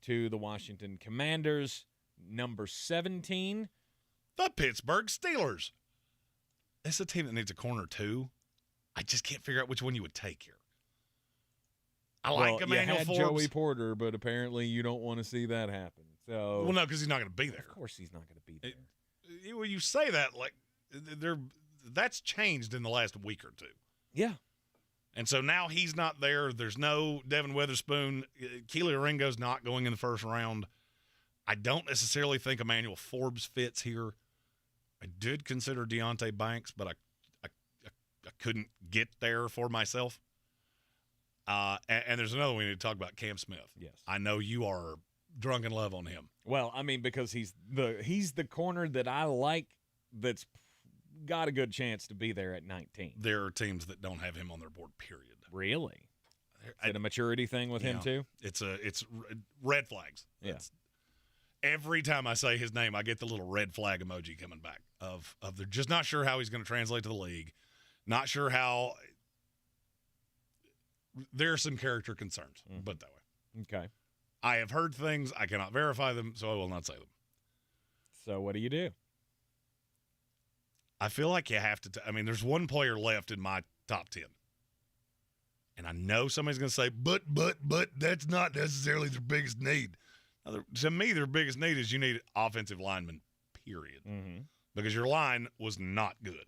to the Washington Commanders. Number 17. The Pittsburgh Steelers. It's a team that needs a corner, too. I just can't figure out which one you would take here. I like Emmanuel you had Forbes. Joey Porter, but apparently you don't want to see that happen. So, well, no, because he's not going to be there. Of course he's not going to be there. When you say that, like, that's changed in the last week or two. Yeah. And so now he's not there. There's no Devin Witherspoon. Keely Ringo's not going in the first round. I don't necessarily think Emmanuel Forbes fits here. I did consider Deontay Banks, but I couldn't get there for myself. And there's another one we need to talk about, Cam Smith. Yes. I know you are drunk in love on him. Well, I mean, because he's the corner that I like that's got a good chance to be there at 19. There are teams that don't have him on their board, period. Really? Is it a maturity thing with him too? It's red flags. Yeah. Every time I say his name, I get the little red flag emoji coming back of they're just not sure how he's going to translate to the league. Not sure how – there are some character concerns, but that way. Okay. I have heard things. I cannot verify them, so I will not say them. So what do you do? I feel like you have to – I mean, there's one player left in my top 10. And I know somebody's going to say, but that's not necessarily their biggest need. Now, to me, their biggest need is you need offensive linemen, period. Mm-hmm. Because your line was not good.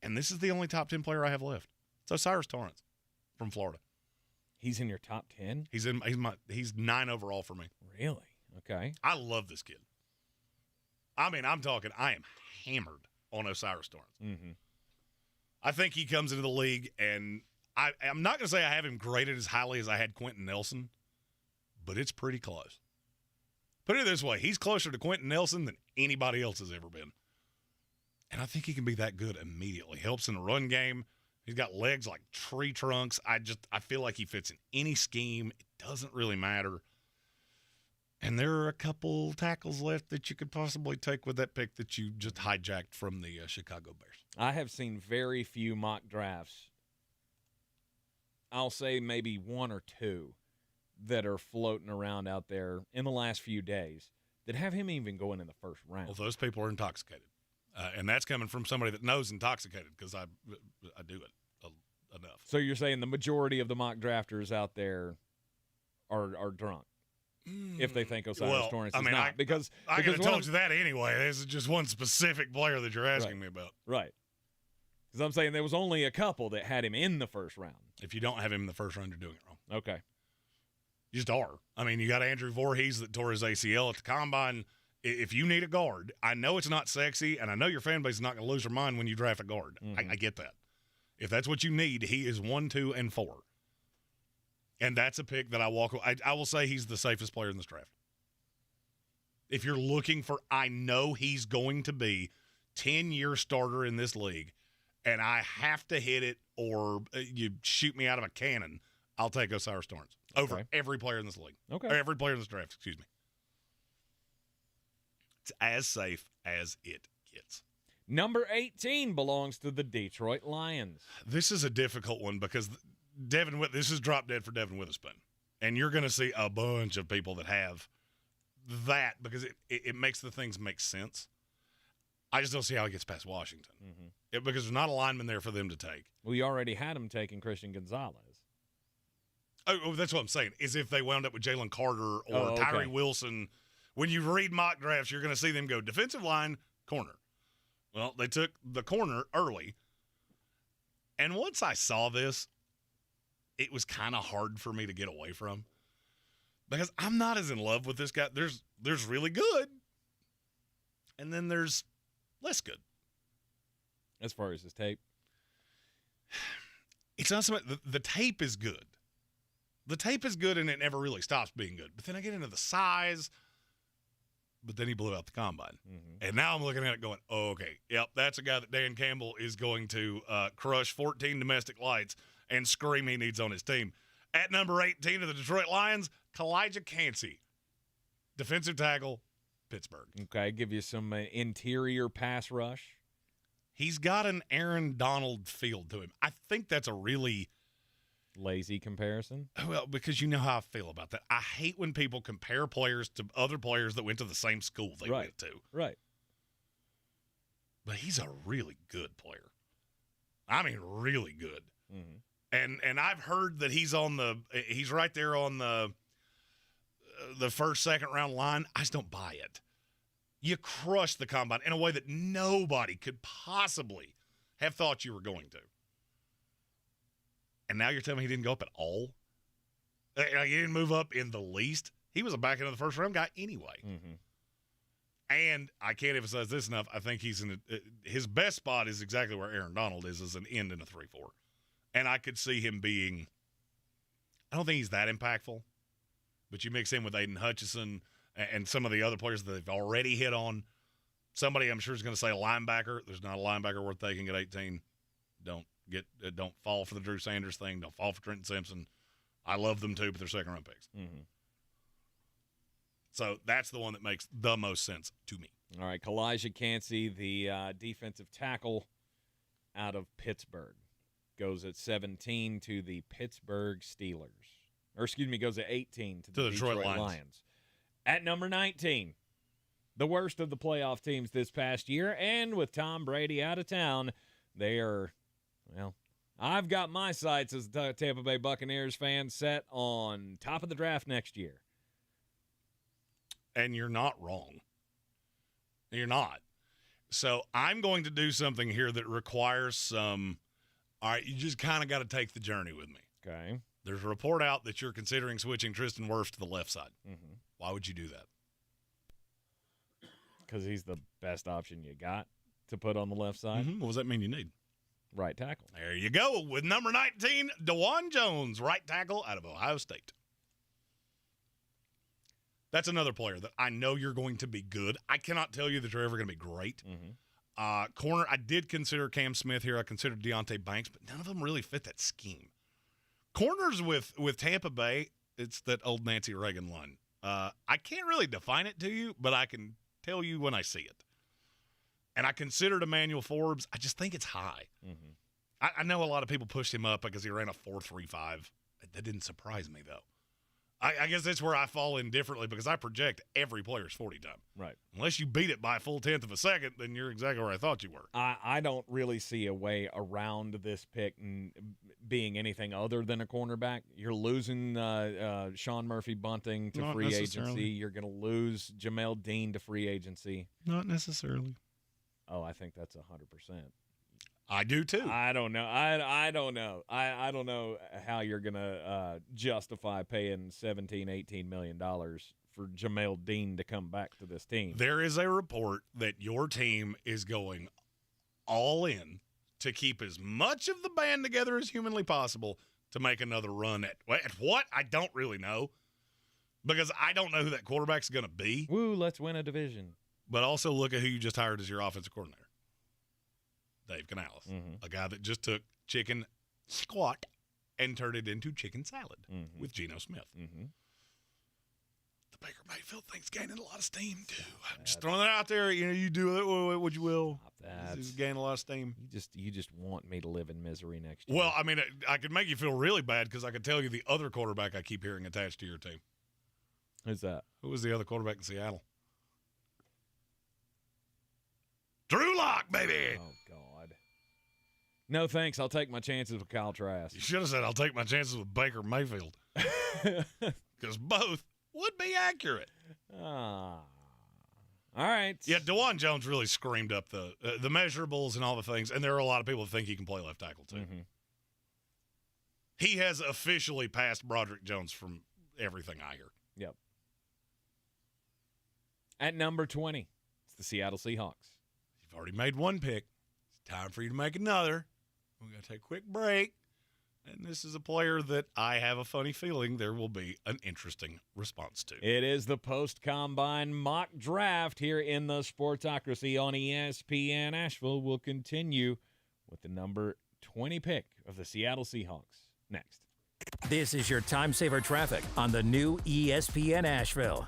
And this is the only top 10 player I have left. So Cyrus Torrance from Florida. He's in your top 10? He's 9 overall for me. Really? Okay. I love this kid. I mean, I'm talking, I am hammered on Osiris Torrance. Mm-hmm. I think he comes into the league, and I'm not going to say I have him graded as highly as I had Quentin Nelson, but it's pretty close. Put it this way, he's closer to Quentin Nelson than anybody else has ever been. And I think he can be that good immediately. Helps in the run game. He's got legs like tree trunks. I feel like he fits in any scheme. It doesn't really matter. And there are a couple tackles left that you could possibly take with that pick that you just hijacked from the Chicago Bears. I have seen very few mock drafts. I'll say maybe one or two that are floating around out there in the last few days that have him even going in the first round. Well, those people are intoxicated. And that's coming from somebody that knows intoxicated because I do it enough. So you're saying the majority of the mock drafters out there are drunk if they think Osiris Torrance is not. Because I could have told you that anyway. This is just one specific player that you're asking me about. Right. Because I'm saying there was only a couple that had him in the first round. If you don't have him in the first round, you're doing it wrong. Okay. You just are. I mean, you got Andrew Voorhees that tore his ACL at the Combine. If you need a guard, I know it's not sexy, and I know your fan base is not going to lose their mind when you draft a guard. Mm-hmm. I get that. If that's what you need, he is 1, 2, and 4. And that's a pick that I will say he's the safest player in this draft. If you're looking for, I know he's going to be 10-year starter in this league, and I have to hit it or you shoot me out of a cannon, I'll take Osiris Torrance over every player in this league. Okay. Or every player in this draft, excuse me. It's as safe as it gets. Number 18 belongs to the Detroit Lions. This is a difficult one because this is drop dead for Devin Witherspoon. And you're going to see a bunch of people that have that because it makes the things make sense. I just don't see how he gets past Washington because there's not a lineman there for them to take. We already had him taking Christian Gonzalez. Oh, that's what I'm saying, is if they wound up with Jalen Carter or Tyree Wilson. When you read mock drafts, you're going to see them go defensive line, corner. Well, they took the corner early. And once I saw this, it was kind of hard for me to get away from because I'm not as in love with this guy. There's really good, and then there's less good. As far as his tape? It's not so much – the tape is good. The tape is good, and it never really stops being good. But then I get into the size – but then he blew out the Combine. Mm-hmm. And now I'm looking at it going, oh, okay, yep, that's a guy that Dan Campbell is going to crush 14 domestic lights and scream he needs on his team. At number 18 of the Detroit Lions, Kalijah Kancey, defensive tackle, Pittsburgh. Okay, give you some interior pass rush. He's got an Aaron Donald feel to him. I think that's a really lazy comparison. Well, because you know how I feel about that. I hate when people compare players to other players that went to the same school they went to. Right. But he's a really good player. I mean, really good. Mm-hmm. And I've heard that he's right there on the first, second round line. I just don't buy it. You crushed the Combine in a way that nobody could possibly have thought you were going to. And now you're telling me he didn't go up at all? He didn't move up in the least? He was a back end of the first round guy anyway. Mm-hmm. And I can't emphasize this enough. I think his best spot is exactly where Aaron Donald is as an end in a 3-4. And I could see him being – I don't think he's that impactful. But you mix him with Aiden Hutchinson and some of the other players that they've already hit on. Somebody I'm sure is going to say a linebacker. There's not a linebacker worth taking at 18. Don't fall for the Drew Sanders thing. Don't fall for Trenton Simpson. I love them too, but they're second-round picks. Mm-hmm. So that's the one that makes the most sense to me. All right, Kalijah Kancey, the defensive tackle out of Pittsburgh, goes at 17 to the Pittsburgh Steelers. Or, excuse me, goes at 18 to the Detroit Lions. At number 19, the worst of the playoff teams this past year, and with Tom Brady out of town, they are – well, I've got my sights as a Tampa Bay Buccaneers fan set on top of the draft next year. And you're not wrong. You're not. So I'm going to do something here that requires some – all right, you just kind of got to take the journey with me. Okay. There's a report out that you're considering switching Tristan Wirfs to the left side. Mm-hmm. Why would you do that? Because he's the best option you got to put on the left side. Mm-hmm. What does that mean you need? right tackle. There you go. With number 19, DeJuan Jones, right tackle out of Ohio State. That's another player that I know you're going to be good. I cannot tell you that you're ever going to be great. Mm-hmm. Corner, I did consider Cam Smith here. I considered Deontay Banks, but none of them really fit that scheme. Corners with Tampa Bay, it's that old Nancy Reagan line. I can't really define it to you, but I can tell you when I see it. And I considered Emmanuel Forbes. I just think it's high. Mm-hmm. I know a lot of people pushed him up because he ran a 4.35. That didn't surprise me, though. I guess that's where I fall in differently because I project every player's 40 time. Right. Unless you beat it by a full tenth of a second, then you're exactly where I thought you were. I don't really see a way around this pick and being anything other than a cornerback. You're losing Sean Murphy-Bunting to free agency. You're going to lose Jamel Dean to free agency. Not necessarily. Oh, I think that's 100%. I do too. I don't know. I don't know. I don't know how you're going to justify paying $17, $18 million for Jamel Dean to come back to this team. There is a report that your team is going all in to keep as much of the band together as humanly possible to make another run at what? I don't really know because I don't know who that quarterback's going to be. Woo, let's win a division. But also look at who you just hired as your offensive coordinator. Dave Canales, Mm-hmm. a guy that just took chicken squat and turned it into chicken salad Mm-hmm. with Geno Smith. Mm-hmm. The Baker Mayfield thing's gaining a lot of steam, too. I'm just throwing it out there. You know, you do it what you will. It's gaining a lot of steam. You just want me to live in misery next year. Well, I mean, I could make you feel really bad because I could tell you the other quarterback I keep hearing attached to your team. Who's that? Who was the other quarterback in Seattle? Drew Lock, baby. Oh, God. No, thanks. I'll take my chances with Kyle Trask. You should have said, I'll take my chances with Baker Mayfield. Because both would be accurate. All right. Yeah, DeJuan Jones really screamed up the measurables and all the things, and there are a lot of people that think he can play left tackle, too. Mm-hmm. He has officially passed Broderick Jones from everything I hear. Yep. At number 20, it's the Seattle Seahawks. You've already made one pick. It's time for you to make another. We're going to take a quick break. And this is a player that I have a funny feeling there will be an interesting response to. It is the post-combine mock draft here in the Sportsocracy on ESPN Asheville. We'll continue with the number 20 pick of the Seattle Seahawks next. This is your time-saver traffic on the new ESPN Asheville.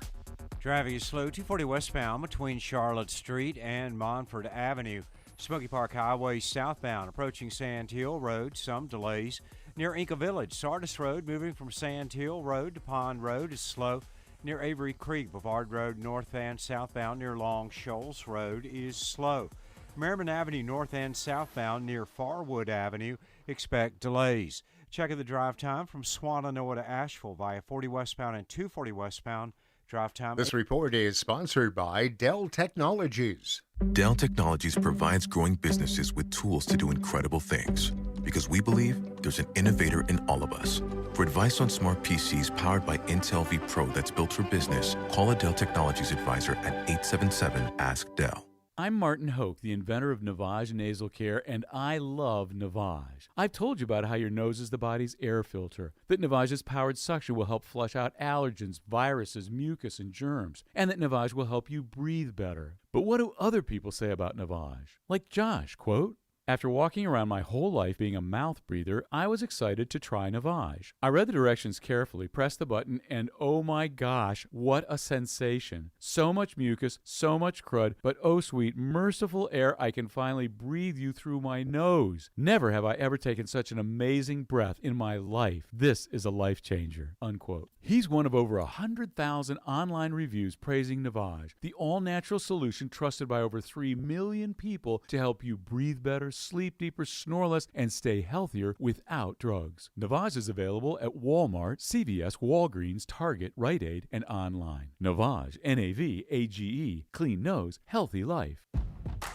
Traffic is slow, 240 westbound between Charlotte Street and Montford Avenue. Smoky Park Highway southbound approaching Sand Hill Road, some delays. Near Inca Village, Sardis Road moving from Sand Hill Road to Pond Road is slow. Near Avery Creek, Boulevard Road north and southbound near Long Shoals Road is slow. Merriman Avenue north and southbound near Farwood Avenue, expect delays. Check the drive time from Swannanoa to Asheville via 40 westbound and 240 westbound. Drive time. This report is sponsored by Dell Technologies. Dell Technologies provides growing businesses with tools to do incredible things because we believe there's an innovator in all of us. For advice on smart PCs powered by Intel V Pro that's built for business, call a Dell Technologies advisor at 877-ASK-DELL. I'm Martin Hoke, the inventor of Navage Nasal Care, and I love Navage. I've told you about how your nose is the body's air filter, that Navage's powered suction will help flush out allergens, viruses, mucus, and germs, and that Navage will help you breathe better. But what do other people say about Navage? Like Josh, quote, "After walking around my whole life being a mouth breather, I was excited to try Navage. I read the directions carefully, pressed the button, and oh my gosh, what a sensation. So much mucus, so much crud, but oh sweet, merciful air I can finally breathe you through my nose. Never have I ever taken such an amazing breath in my life. This is a life changer," unquote. He's one of over 100,000 online reviews praising Navage, the all-natural solution trusted by over 3 million people to help you breathe better, sleep deeper, snore less, and stay healthier without drugs. Navage is available at Walmart, CVS, Walgreens, Target, Rite Aid, and online. Navage, N-A-V-A-G-E, clean nose, healthy life.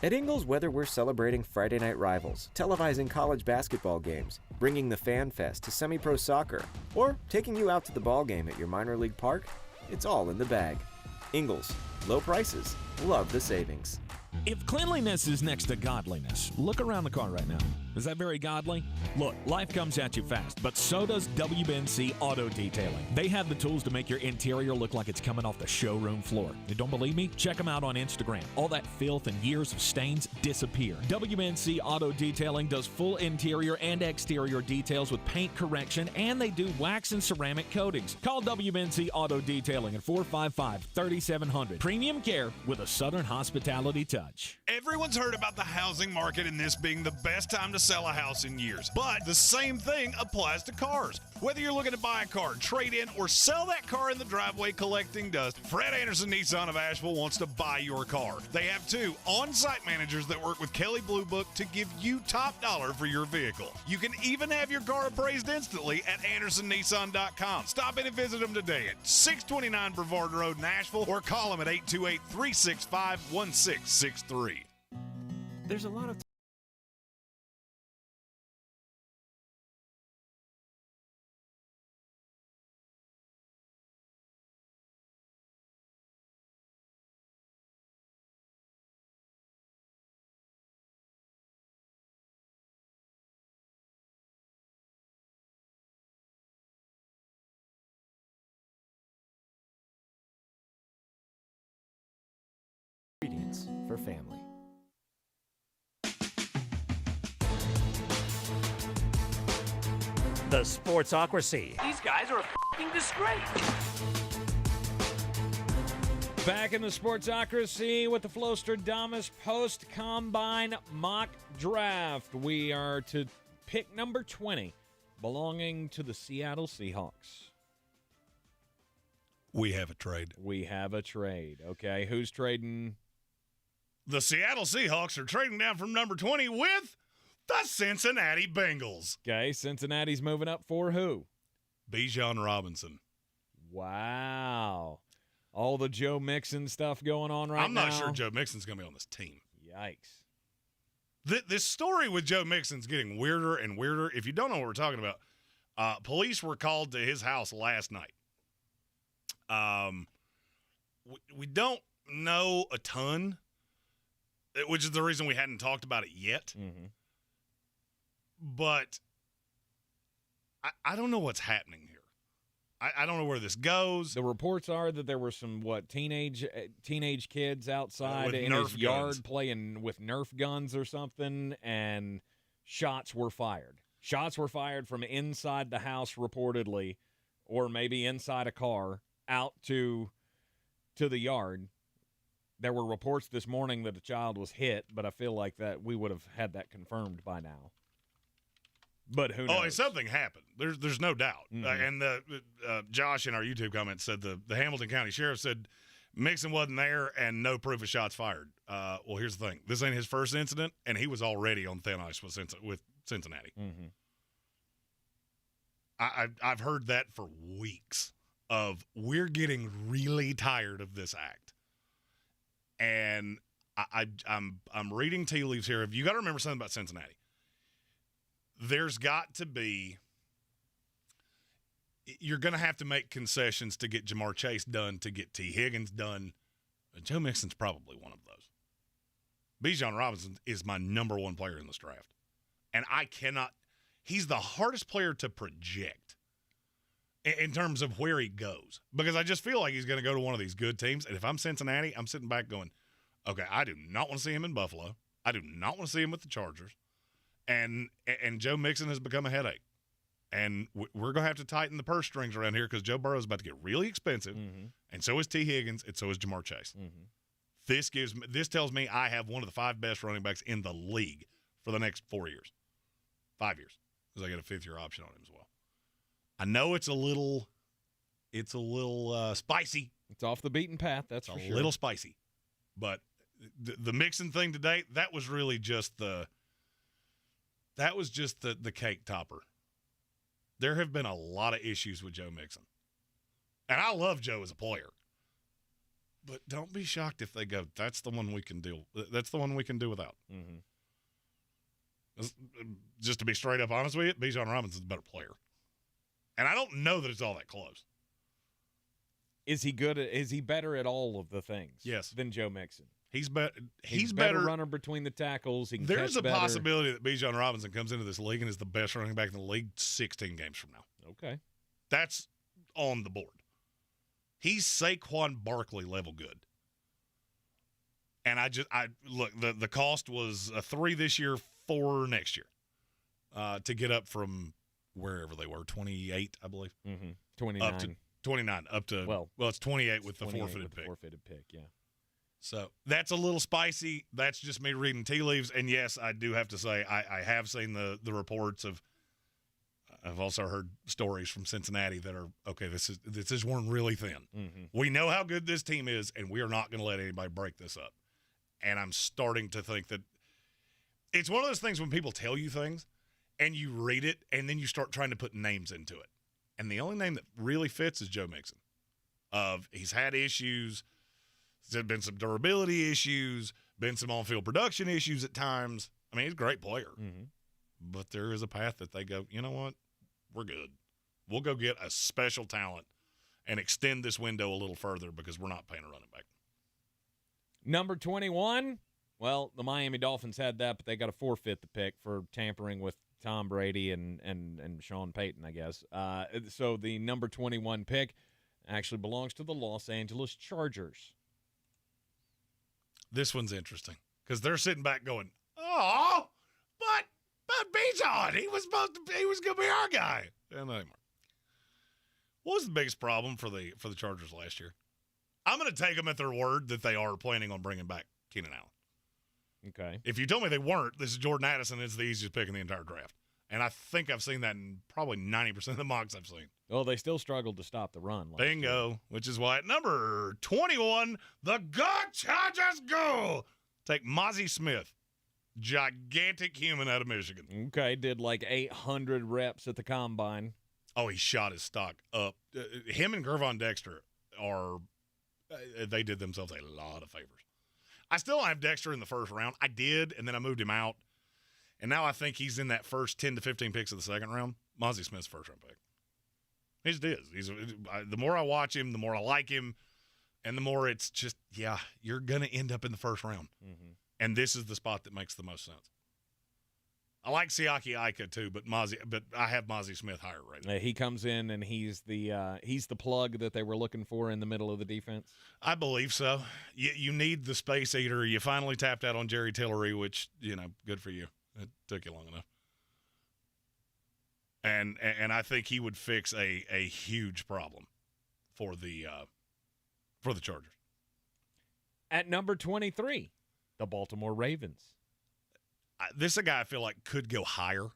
At Ingles Weather, we're celebrating Friday night rivals, televising college basketball games, bringing the Fan Fest to semi-pro soccer, or taking you out to the ball game at your minor league park. It's all in the bag. Ingles, low prices, love the savings. If cleanliness is next to godliness, look around the car right now. Is that very godly? Look, life comes at you fast, but so does WBNC Auto Detailing. They have the tools to make your interior look like it's coming off the showroom floor. You don't believe me? Check them out on Instagram. All that filth and years of stains disappear. WBNC Auto Detailing does full interior and exterior details with paint correction, and they do wax and ceramic coatings. Call WBNC Auto Detailing at 455-3700. Premium care with a Southern hospitality touch. Everyone's heard about the housing market and this being the best time to sell a house in years. But the same thing applies to cars. Whether you're looking to buy a car, trade in, or sell that car in the driveway collecting dust, Fred Anderson Nissan of Asheville wants to buy your car. They have 2 on-site managers that work with Kelly Blue Book to give you top dollar for your vehicle. You can even have your car appraised instantly at AndersonNissan.com. Stop in and visit them today at 629 Brevard Road in Asheville or call them at 828-365-1663. There's a lot of ingredients for family. The Sportsocracy. These guys are a f***ing disgrace. Back in the Sportsocracy with the Flostradamus post-combine mock draft. We are to pick number 20, belonging to the Seattle Seahawks. We have a trade. We have a trade. Okay, who's trading? The Seattle Seahawks are trading down from number 20 with the Cincinnati Bengals. Okay, Cincinnati's moving up for who? Bijan Robinson. Wow. All the Joe Mixon stuff going on right now. I'm not sure Joe Mixon's going to be on this team. Yikes. This story with Joe Mixon's getting weirder and weirder. If you don't know what we're talking about, police were called to his house last night. We don't know a ton, which is the reason we hadn't talked about it yet. Mm-hmm. But I don't know what's happening here. I don't know where this goes. The reports are that there were some, teenage kids outside in Nerf his yard guns. playing with Nerf guns or something, and shots were fired. Shots were fired from inside the house, reportedly, or maybe inside a car, out to the yard. There were reports this morning that a child was hit, but I feel like that we would have had that confirmed by now. But who knows? Oh, something happened. There's no doubt. Mm-hmm. And Josh in our YouTube comment said the Hamilton County Sheriff said Mixon wasn't there and no proof of shots fired. Well, here's the thing. This ain't his first incident, and he was already on thin ice with Cincinnati. Mm-hmm. I've heard that for weeks of we're getting really tired of this act. And I'm reading tea leaves here. You got to remember something about Cincinnati. There's got to be – you're going to have to make concessions to get Jamar Chase done, to get T. Higgins done. Joe Mixon's probably one of those. Bijan Robinson is my number one player in this draft. And I cannot – he's the hardest player to project in terms of where he goes, because I just feel like he's going to go to one of these good teams. And if I'm Cincinnati, I'm sitting back going, okay, I do not want to see him in Buffalo. I do not want to see him with the Chargers. And Joe Mixon has become a headache. And we're going to have to tighten the purse strings around here because Joe Burrow is about to get really expensive, and so is T. Higgins, and so is Jamar Chase. This tells me I have one of the 5 best running backs in the league for the next 4 years. 5 years, because I get a 5th-year option on him as well. I know it's a little spicy. It's off the beaten path, that's for sure. A little spicy. But the Mixon thing today, that was really just the cake topper. There have been a lot of issues with Joe Mixon. And I love Joe as a player. But don't be shocked if they go, that's the one we can do without. Mm-hmm. Just to be straight up honest with you, Bijan Robinson's a better player. And I don't know that it's all that close. Is he good? Is he better at all of the things? Yes. Than Joe Mixon. He's better runner between the tackles. He can There's catch a better. possibility that Bijan Robinson comes into this league and is the best running back in the league 16 games from now. Okay. That's on the board. He's Saquon Barkley level good. And I look, the cost was a 3 this year, 4 next year, to get up from wherever they were, 28, I believe. 29. Up to 29, up to, well it's 28 with the forfeited pick. Forfeited pick, yeah. So that's a little spicy. That's just me reading tea leaves. And yes, I do have to say I have seen the reports of. I've also heard stories from Cincinnati that are okay. This is worn really thin. We know how good this team is, and we are not going to let anybody break this up. And I'm starting to think that it's one of those things when people tell you things, and you read it, and then you start trying to put names into it. And the only name that really fits is Joe Mixon. He's had issues. There's been some durability issues, been some on-field production issues at times. I mean, he's a great player. But there is a path that they go, you know what? We're good. We'll go get a special talent and extend this window a little further because we're not paying a running back. Number 21, well, the Miami Dolphins had that, but they got to forfeit the pick for tampering with Tom Brady and Sean Payton, I guess. So the number 21 pick actually belongs to the Los Angeles Chargers. This one's interesting because they're sitting back going, oh, but Bijan, he was going to be our guy. And anymore. What was the biggest problem for the Chargers last year? I'm going to take them at their word that they are planning on bringing back Keenan Allen. Okay. If you told me they weren't, this is Jordan Addison is the easiest pick in the entire draft. And I think I've seen that in probably 90% of the mocks I've seen. Well, they still struggled to stop the run. Bingo, which is why at number 21, the God Chargers go. Take Mozzie Smith, gigantic human out of Michigan. Okay, did like 800 reps at the combine. Oh, he shot his stock up. Him and Gervon Dexter they did themselves a lot of favors. I still don't have Dexter in the first round. I did, and then I moved him out. And now I think he's in that first 10 to 15 picks of the second round. Mozzie Smith's first-round pick. He just is. The more I watch him, the more I like him, and the more it's just, yeah, you're going to end up in the first round. And this is the spot that makes the most sense. I like Siaki Ika too, but I have Mozzie Smith higher rated. He comes in and he's the plug that they were looking for in the middle of the defense. I believe so. You need the space eater. You finally tapped out on Jerry Tillery, which good for you. It took you long enough. And I think he would fix a huge problem for the Chargers. At number 23, the Baltimore Ravens. This is a guy I feel like could go higher.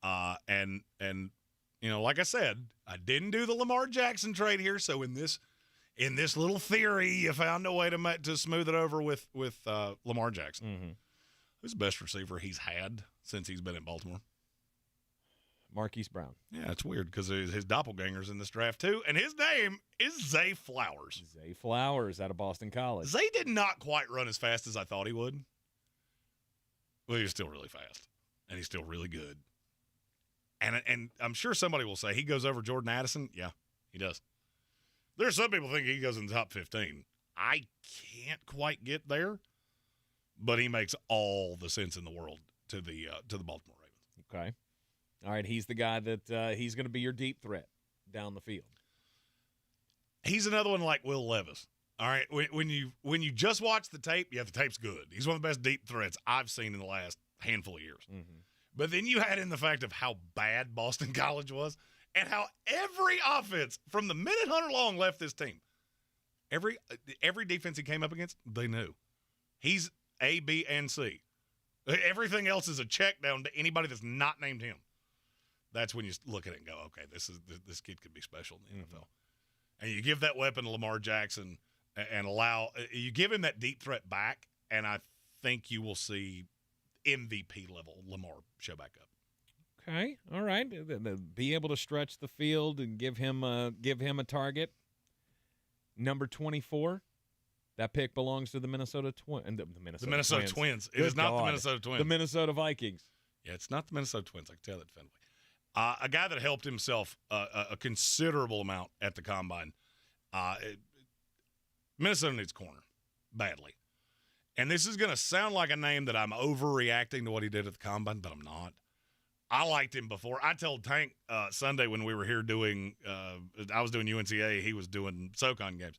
And like I said, I didn't do the Lamar Jackson trade here, so in this little theory, you found a way to smooth it over with Lamar Jackson. Who's the best receiver he's had since he's been in Baltimore? Marquise Brown. Yeah, it's weird because his doppelganger's in this draft too, and his name is Zay Flowers. Zay Flowers out of Boston College. Zay did not quite run as fast as I thought he would. Well, he was still really fast, and he's still really good. And I'm sure somebody will say he goes over Jordan Addison. Yeah, he does. There's some people think he goes in the top 15. I can't quite get there, but he makes all the sense in the world to the Baltimore Ravens. Okay. All right, he's the guy that he's going to be your deep threat down the field. He's another one like Will Levis. All right, when you just watch the tape, yeah, the tape's good. He's one of the best deep threats I've seen in the last handful of years. But then you add in the fact of how bad Boston College was and how every offense from the minute Hunter Long left this team, every defense he came up against, they knew. He's A, B, and C. Everything else is a check down to anybody that's not named him. That's when you look at it and go, okay, this kid could be special in the NFL. And you give that weapon to Lamar Jackson and you give him that deep threat back, and I think you will see MVP level Lamar show back up. Okay, all right. Be able to stretch the field and give him a target. Number 24. That pick belongs to the Minnesota Twins. The Minnesota Twins. It is not the Minnesota Twins. The Minnesota Vikings. Yeah, it's not the Minnesota Twins. I can tell that definitively. A guy that helped himself a considerable amount at the combine Minnesota needs corner badly. And this is going to sound like a name that I'm overreacting to what he did at the Combine, but I'm not. I liked him before. I told Tank Sunday when we were here doing I was doing UNCA, he was doing SoCon games.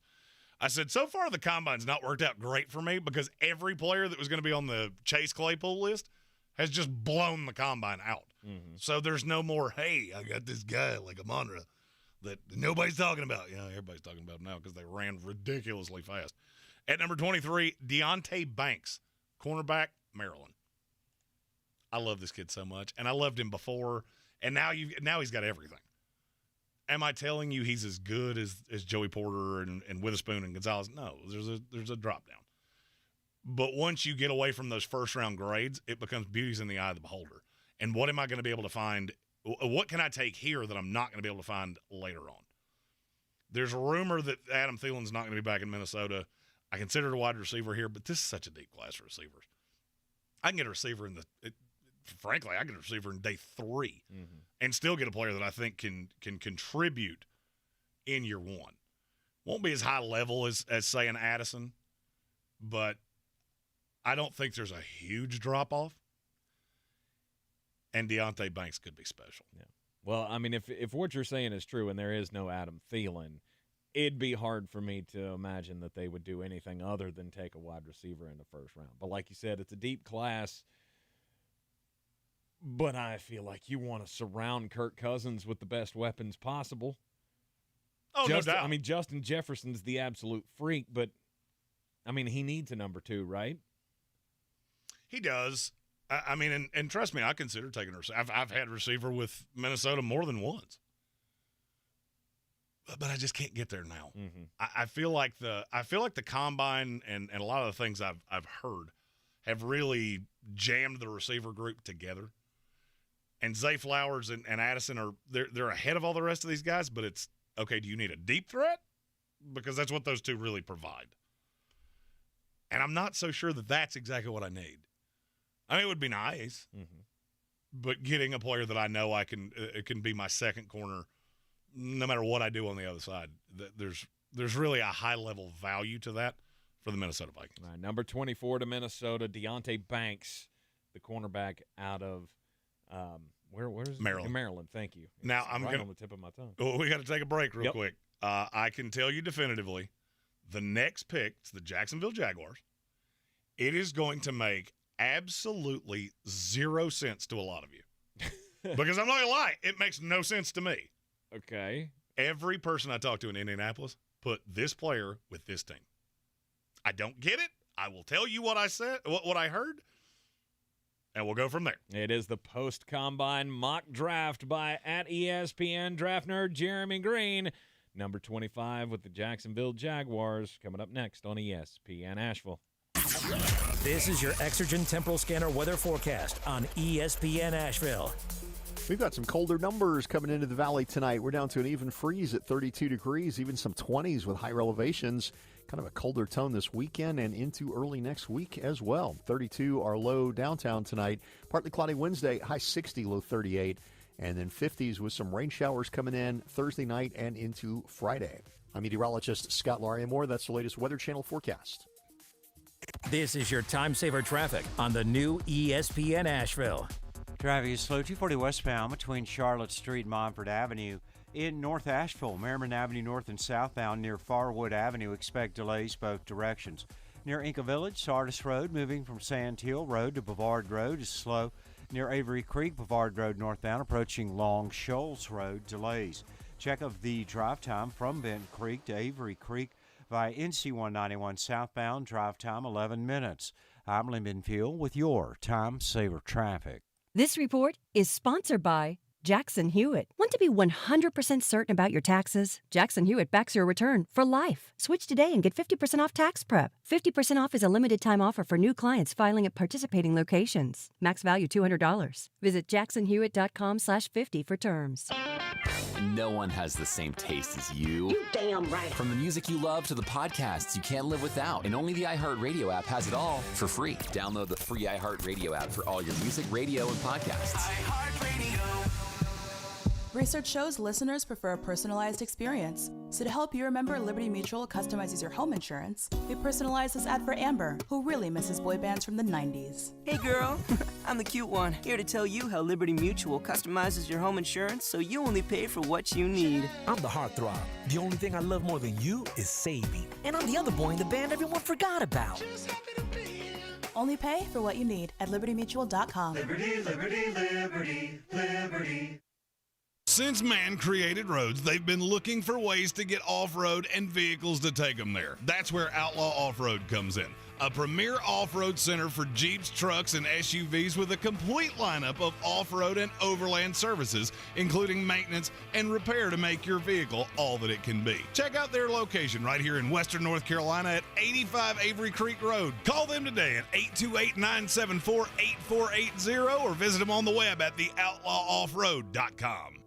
I said, so far the Combine's not worked out great for me because every player that was going to be on the Chase Claypool list has just blown the Combine out. Mm-hmm. So there's no more, hey, I got this guy like Amon-Ra that nobody's talking about. Yeah, everybody's talking about him now because they ran ridiculously fast. At number 23, Deonte Banks, cornerback, Maryland. I love this kid so much, and I loved him before, and now he's got everything. Am I telling you he's as good as Joey Porter and Witherspoon and Gonzalez? No, there's a drop down. But once you get away from those first-round grades, it becomes beauty's in the eye of the beholder. And what am I going to be able to find? What can I take here that I'm not going to be able to find later on? There's a rumor that Adam Thielen's not going to be back in Minnesota. I consider it a wide receiver here, but this is such a deep class of receivers. I can get a receiver frankly, I can get a receiver in day 3 and still get a player that I think can contribute in year 1. Won't be as high level as say an Addison, but I don't think there's a huge drop-off. And Deonte Banks could be special. Yeah. Well, I mean, if what you're saying is true and there is no Adam Thielen, it'd be hard for me to imagine that they would do anything other than take a wide receiver in the first round. But like you said, it's a deep class. But I feel like you want to surround Kirk Cousins with the best weapons possible. Oh, no doubt. I mean, Justin Jefferson's the absolute freak, but, I mean, he needs a number 2, right? He does. I mean, and trust me, I consider taking a receiver. I've had a receiver with Minnesota more than once. But I just can't get there now. Mm-hmm. I feel like the Combine and a lot of the things I've heard have really jammed the receiver group together. And Zay Flowers and Addison they're ahead of all the rest of these guys, but it's okay, do you need a deep threat? Because that's what those two really provide. And I'm not so sure that that's exactly what I need. I mean, it would be nice, but getting a player that I know it can be my second corner no matter what I do on the other side, there's really a high-level value to that for the Minnesota Vikings. All right, number 24 to Minnesota, Deonte Banks, the cornerback out of where is it? Maryland. Maryland, thank you. It's now I'm right gonna, on the tip of my tongue. Well, we got to take a break real Yep. quick. I can tell you definitively, the next pick, it's the Jacksonville Jaguars. It is going to make absolutely 0 sense to a lot of you. Because I'm not going to lie, it makes no sense to me. Okay. Every person I talk to in Indianapolis put this player with this team. I don't get it. I will tell you what I said, what I heard, and we'll go from there. It is the post-combine mock draft by @ESPN draft nerd Jeremy Greene. Number 25 with the Jacksonville Jaguars coming up next on ESPN Asheville. This is your Exergen Temporal Scanner weather forecast on ESPN Asheville. We've got some colder numbers coming into the valley tonight. We're down to an even freeze at 32 degrees, even some 20s with higher elevations. Kind of a colder tone this weekend and into early next week as well. 32 our low downtown tonight. Partly cloudy Wednesday, high 60, low 38. And then 50s with some rain showers coming in Thursday night and into Friday. I'm meteorologist Scott Lariamore. That's the latest Weather Channel forecast. This is your time saver traffic on the new ESPN Asheville. Traffic is slow 240 westbound between Charlotte Street and Montford Avenue. In North Asheville, Merriman Avenue north and southbound near Farwood Avenue, expect delays both directions. Near Inca Village, Sardis Road, moving from Sand Hill Road to Bavard Road is slow. Near Avery Creek, Bavard Road northbound, approaching Long Shoals Road, delays. Check of the drive time from Bent Creek to Avery Creek via NC 191 southbound, drive time 11 minutes. I'm Lyndon Field with your time saver traffic. This report is sponsored by Jackson Hewitt. Want to be 100% certain about your taxes? Jackson Hewitt backs your return for life. Switch today and get 50% off tax prep. 50% off is a limited time offer for new clients filing at participating locations. Max value $200. Visit jacksonhewitt.com/50 for terms. No one has the same taste as you. You damn right. From the music you love to the podcasts you can't live without. And only the iHeartRadio app has it all for free. Download the free iHeartRadio app for all your music, radio, and podcasts. iHeartRadio. Research shows listeners prefer a personalized experience. So to help you remember, Liberty Mutual customizes your home insurance. We personalized this ad for Amber, who really misses boy bands from the 90s. Hey girl, I'm the cute one, here to tell you how Liberty Mutual customizes your home insurance so you only pay for what you need. I'm the heartthrob. The only thing I love more than you is saving. And I'm the other boy in the band everyone forgot about. Only pay for what you need at libertymutual.com. Liberty, liberty, liberty, liberty. Since man created roads, they've been looking for ways to get off-road and vehicles to take them there. That's where Outlaw Off-Road comes in. A premier off-road center for Jeeps, trucks, and SUVs with a complete lineup of off-road and overland services, including maintenance and repair to make your vehicle all that it can be. Check out their location right here in western North Carolina at 85 Avery Creek Road. Call them today at 828-974-8480 or visit them on the web at theoutlawoffroad.com.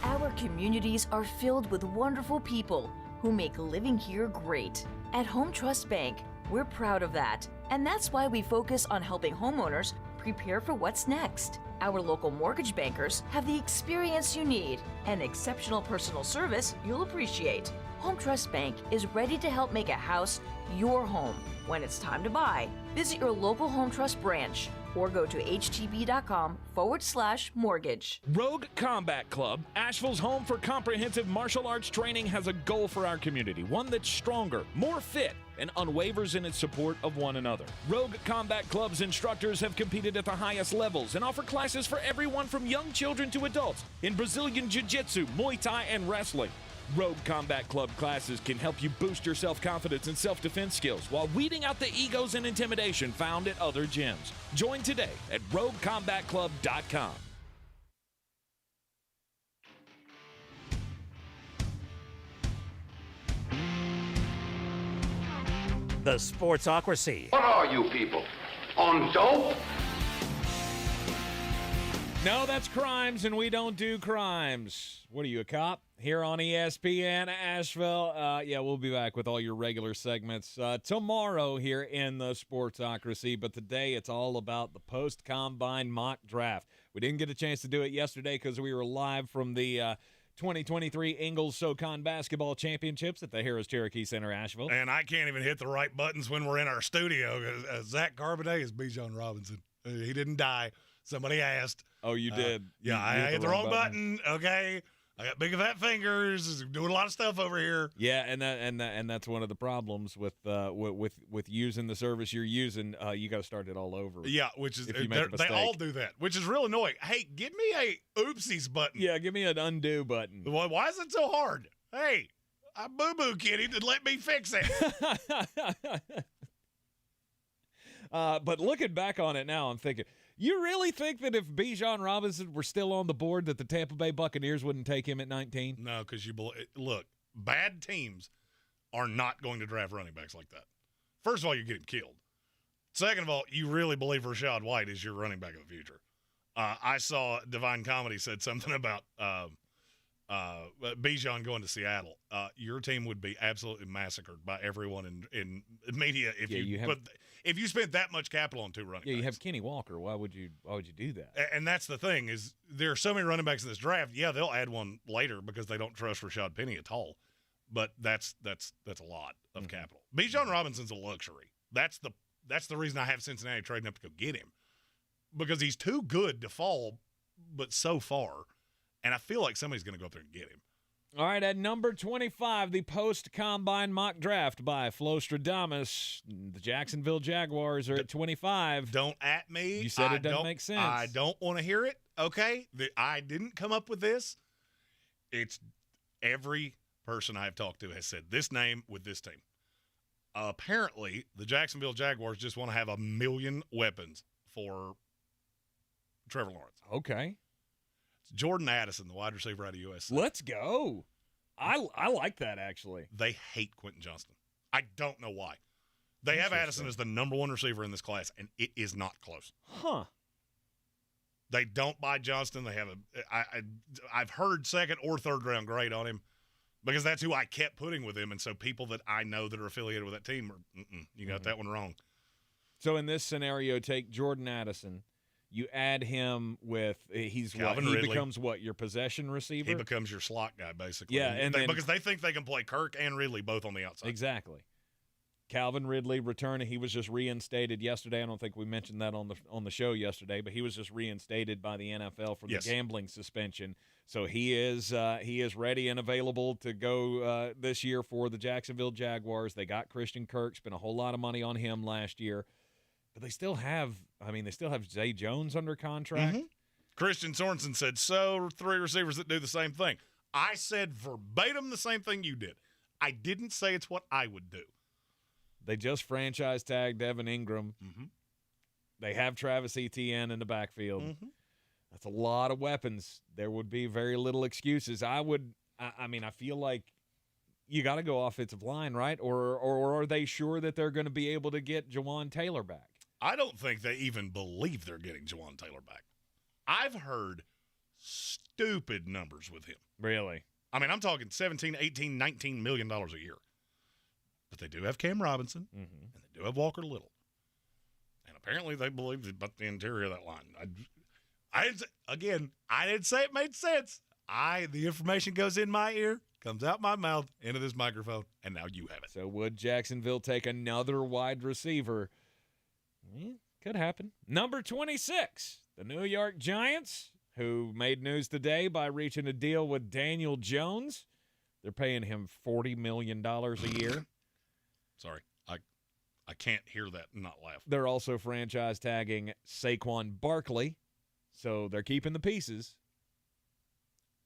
Our communities are filled with wonderful people who make living here great. At Home Trust Bank, we're proud of that, and that's why we focus on helping homeowners prepare for what's next. Our local mortgage bankers have the experience you need and exceptional personal service you'll appreciate. Home Trust Bank is ready to help make a house your home. When it's time to buy, visit your local Home Trust branch or go to htb.com/mortgage. Rogue Combat Club, Asheville's home for comprehensive martial arts training, has a goal for our community, one that's stronger, more fit, and unwavers in its support of one another. Rogue Combat Club's instructors have competed at the highest levels and offer classes for everyone from young children to adults in Brazilian Jiu-Jitsu, Muay Thai, and wrestling. Rogue Combat Club classes can help you boost your self-confidence and self-defense skills while weeding out the egos and intimidation found at other gyms. Join today at roguecombatclub.com. The Sportsocracy. What are you people? On dope? No, that's crimes, and we don't do crimes. What are you, a cop? Here on ESPN Asheville. We'll be back with all your regular segments tomorrow here in the Sportsocracy. But today it's all about the post-combine mock draft. We didn't get a chance to do it yesterday because we were live from the 2023 Ingalls SoCon Basketball Championships at the Harris Cherokee Center, Asheville. And I can't even hit the right buttons when we're in our studio. Zach Carbonet is Bijan Robinson. He didn't die. Somebody asked. Oh, you did? Yeah, I hit the wrong button. Okay. I got big fat fingers, doing a lot of stuff over here. Yeah, and that's one of the problems with using the service you're using. You got to start it all over. Yeah, which is they all do that, which is real annoying. Hey, give me a oopsies button. Yeah, give me an undo button. Why is it so hard? Hey, I boo-boo kitty to let me fix it. But looking back on it now, I'm thinking, you really think that if Bijan Robinson were still on the board that the Tampa Bay Buccaneers wouldn't take him at 19? No, because look, bad teams are not going to draft running backs like that. First of all, you get him killed. Second of all, you really believe Rashad White is your running back of the future. I saw Divine Comedy said something about Bijan going to Seattle. Your team would be absolutely massacred by everyone in media if you spent that much capital on two running backs. Yeah, you have Kenny Walker. Why would you do that? And that's the thing is there are so many running backs in this draft. Yeah, they'll add one later because they don't trust Rashad Penny at all. But that's a lot of capital. Bijan Robinson's a luxury. That's the reason I have Cincinnati trading up to go get him, because he's too good to fall, but so far. And I feel like somebody's going to go up there and get him. All right, at number 25, the post-combine mock draft by Flo Stradamus. The Jacksonville Jaguars are at 25. Don't at me. You said it doesn't make sense. I don't want to hear it, okay? I didn't come up with this. It's every person I've talked to has said this name with this team. Apparently, the Jacksonville Jaguars just want to have 1 million weapons for Trevor Lawrence. Okay. Jordan Addison, the wide receiver out of USC. Let's go. I like that, actually. They hate Quentin Johnston. I don't know why. They have Addison as the number 1 receiver in this class, and it is not close. Huh. They don't buy Johnston. They have I've heard second or third round grade on him because that's who I kept putting with him, and so people that I know that are affiliated with that team are, you got that one wrong. So in this scenario, take Jordan Addison. You add him with he becomes what, your possession receiver? He becomes your slot guy, basically. Yeah, and because they think they can play Kirk and Ridley both on the outside. Exactly. Calvin Ridley returning. He was just reinstated yesterday. I don't think we mentioned that on the show yesterday, but he was just reinstated by the NFL for the gambling suspension. So he is ready and available to go this year for the Jacksonville Jaguars. They got Christian Kirk, spent a whole lot of money on him last year. But they still have Zay Jones under contract. Mm-hmm. Christian Sorensen said, so 3 receivers that do the same thing. I said verbatim the same thing you did. I didn't say it's what I would do. They just franchise tagged Evan Ingram. Mm-hmm. They have Travis Etienne in the backfield. Mm-hmm. That's a lot of weapons. There would be very little excuses. I feel like you got to go offensive line, right? Or are they sure that they're going to be able to get Jawan Taylor back? I don't think they even believe they're getting Jawan Taylor back. I've heard stupid numbers with him. Really? I mean, I'm talking $17, $18, $19 million a year. But they do have Cam Robinson, and they do have Walker Little. And apparently they believe about the interior of that line. I didn't say it made sense. The information goes in my ear, comes out my mouth, into this microphone, and now you have it. So would Jacksonville take another wide receiver? Could happen. Number 26, the New York Giants, who made news today by reaching a deal with Daniel Jones. They're paying him $40 million a year. Sorry, I can't hear that and not laugh. They're also franchise tagging Saquon Barkley, so they're keeping the pieces.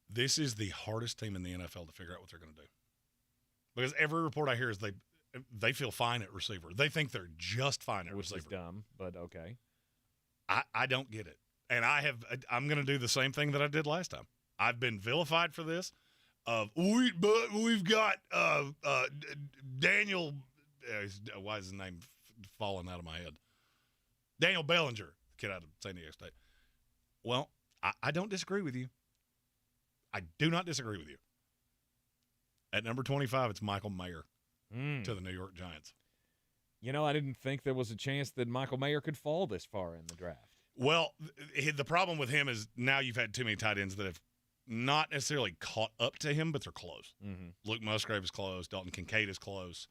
This is the hardest team in the NFL to figure out what they're going to do. Because every report I hear is they feel fine at receiver. They think they're just fine at receiver. Which is dumb, but okay. I don't get it. And I'm going to do the same thing that I did last time. I've been vilified for this. We've got Daniel. Why is his name falling out of my head? Daniel Bellinger, kid out of San Diego State. Well, I don't disagree with you. I do not disagree with you. At number 25, it's Michael Mayer to the New York Giants. You know, I didn't think there was a chance that Michael Mayer could fall this far in the draft. Well, the problem with him is now you've had too many tight ends that have not necessarily caught up to him, but they're close. Mm-hmm. Luke Musgrave is close. Dalton Kincaid is close.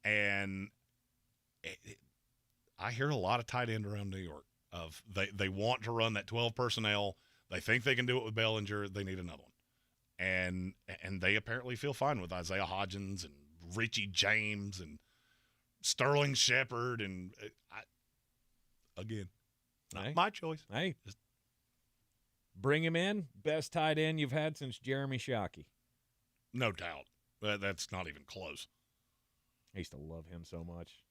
And I hear a lot of tight end around New York. They want to run that 12 personnel. They think they can do it with Bellinger. They need another one. And they apparently feel fine with Isaiah Hodgins and Richie James and Sterling Shepard. And not my choice. Hey, just bring him in. Best tight end you've had since Jeremy Shockey. No doubt. That's not even close. I used to love him so much.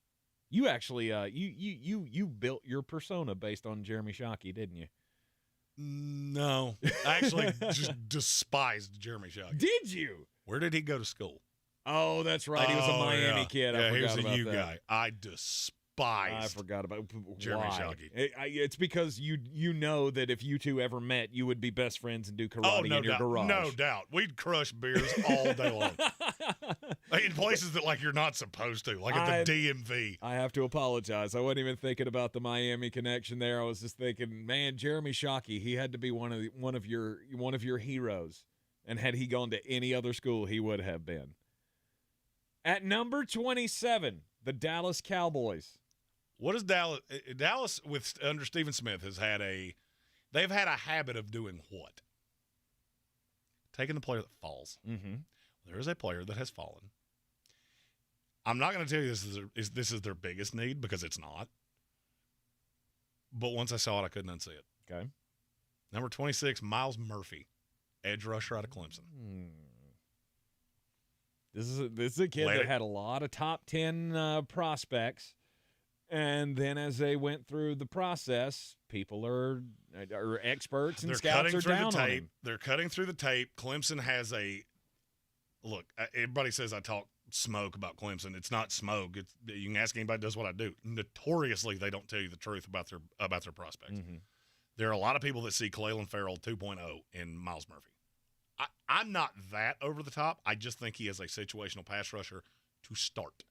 You actually, you built your persona based on Jeremy Shockey, didn't you? No, I actually just despised Jeremy Shockey. Did you? Where did he go to school? Oh, that's right. He was a Miami kid. I forgot here's about a U that. guy. I despised. I forgot about Jeremy why. Shockey. It's because you know that if you two ever met, you would be best friends and do karate in your garage. No doubt. We'd crush beers all day long. In places that you're not supposed to, like at the DMV. I have to apologize. I wasn't even thinking about the Miami connection there. I was just thinking, man, Jeremy Shockey, he had to be one of your heroes. And had he gone to any other school, he would have been. At number 27, the Dallas Cowboys. What is Dallas? Dallas under Stephen Smith they've had a habit of doing what? Taking the player that falls. Mm-hmm. There is a player that has fallen. I'm not going to tell you this is their biggest need because it's not. But once I saw it, I couldn't unsee it. Okay. Number 26, Miles Murphy, edge rusher out of Clemson. This is a kid that had a lot of top 10 prospects. And then as they went through the process, people are experts and scouts are down on him. They're cutting through the tape. Clemson has look, everybody says I talk smoke about Clemson. It's not smoke. You can ask anybody who does what I do. Notoriously, they don't tell you the truth about their prospects. Mm-hmm. There are a lot of people that see Cleveland Farrell 2.0 in Miles Murphy. I'm not that over the top. I just think he is a situational pass rusher to start.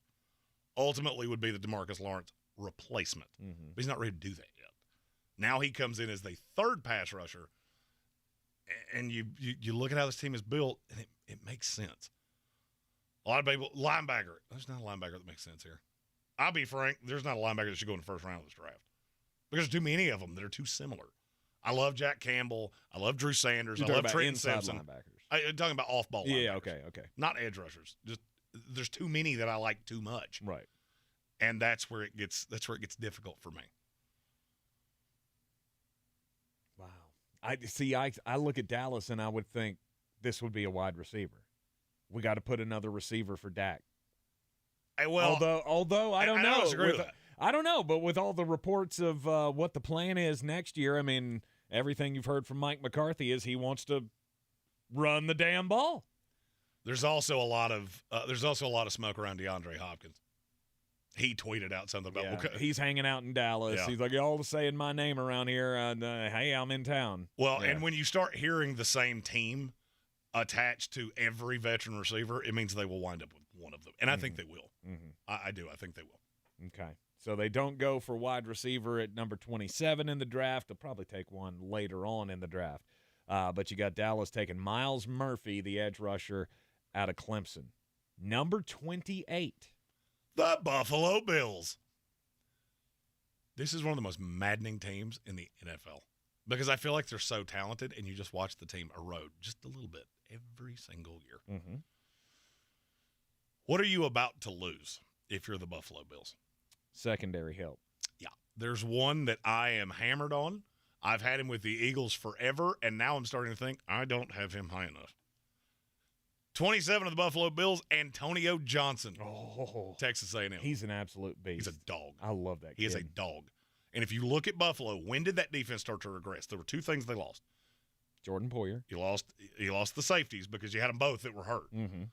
Ultimately would be the DeMarcus Lawrence replacement. Mm-hmm. But he's not ready to do that yet. Now he comes in as the third pass rusher, and you look at how this team is built, and it makes sense. A lot of people, linebacker. There's not a linebacker that makes sense here. I'll be frank, there's not a linebacker that should go in the first round of this draft. Because there's too many of them that are too similar. I love Jack Campbell. I love Drew Sanders. I love Trenton Simpson. I'm talking about off-ball linebackers. Yeah, okay. Not edge rushers. Just there's too many that I like too much. Right. And that's where it gets difficult for me. Wow. I look at Dallas and I would think this would be a wide receiver. We got to put another receiver for Dak. Although I don't know. I don't know, but with all the reports of what the plan is next year, I mean, everything you've heard from Mike McCarthy is he wants to run the damn ball. There's also a lot of smoke around DeAndre Hopkins. He tweeted out something about he's hanging out in Dallas. Yeah. He's like, y'all saying my name around here, and hey, I'm in town. Well, and when you start hearing the same team attached to every veteran receiver, it means they will wind up with one of them, and I think they will. Mm-hmm. I do. I think they will. Okay. So they don't go for wide receiver at number 27 in the draft. They'll probably take one later on in the draft. But you got Dallas taking Myles Murphy, the edge rusher, out of Clemson. Number 28. The Buffalo Bills. This is one of the most maddening teams in the NFL because I feel like they're so talented, and you just watch the team erode just a little bit every single year. Mm-hmm. What are you about to lose if you're the Buffalo Bills? Secondary help. Yeah. There's one that I am hammered on. I've had him with the Eagles forever, and now I'm starting to think I don't have him high enough. 27 of the Buffalo Bills, Antonio Johnson. Oh. Texas A&M. He's an absolute beast. He's a dog. I love that kid. He is a dog. And if you look at Buffalo, when did that defense start to regress? There were two things they lost. Jordan Poyer. You lost the safeties because you had them both that were hurt. Mm-hmm.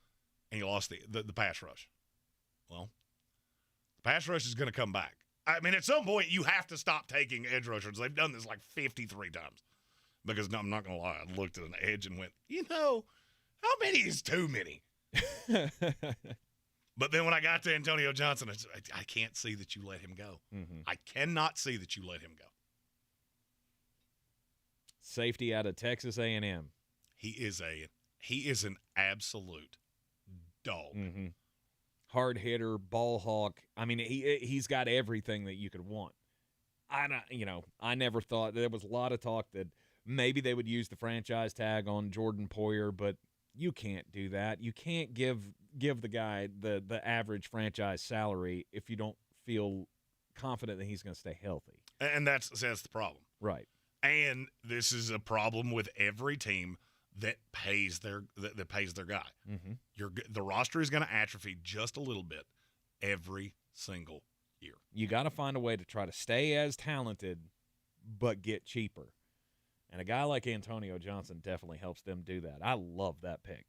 And you lost the pass rush. Well, the pass rush is going to come back. I mean, at some point, you have to stop taking edge rushers. They've done this like 53 times. Because I'm not going to lie, I looked at an edge and went, how many is too many? But then when I got to Antonio Johnson, I can't see that you let him go. Mm-hmm. I cannot see that you let him go. Safety out of Texas A&M. He is an absolute dog. Mm-hmm. Hard hitter, ball hawk. I mean, he's got everything that you could want. I never thought there was a lot of talk that maybe they would use the franchise tag on Jordan Poyer, but you can't do that. You can't give the guy the average franchise salary if you don't feel confident that he's going to stay healthy. And that's the problem. Right. And this is a problem with every team that pays their guy. Mm-hmm. The roster is going to atrophy just a little bit every single year. You got to find a way to try to stay as talented but get cheaper. And a guy like Antonio Johnson definitely helps them do that. I love that pick.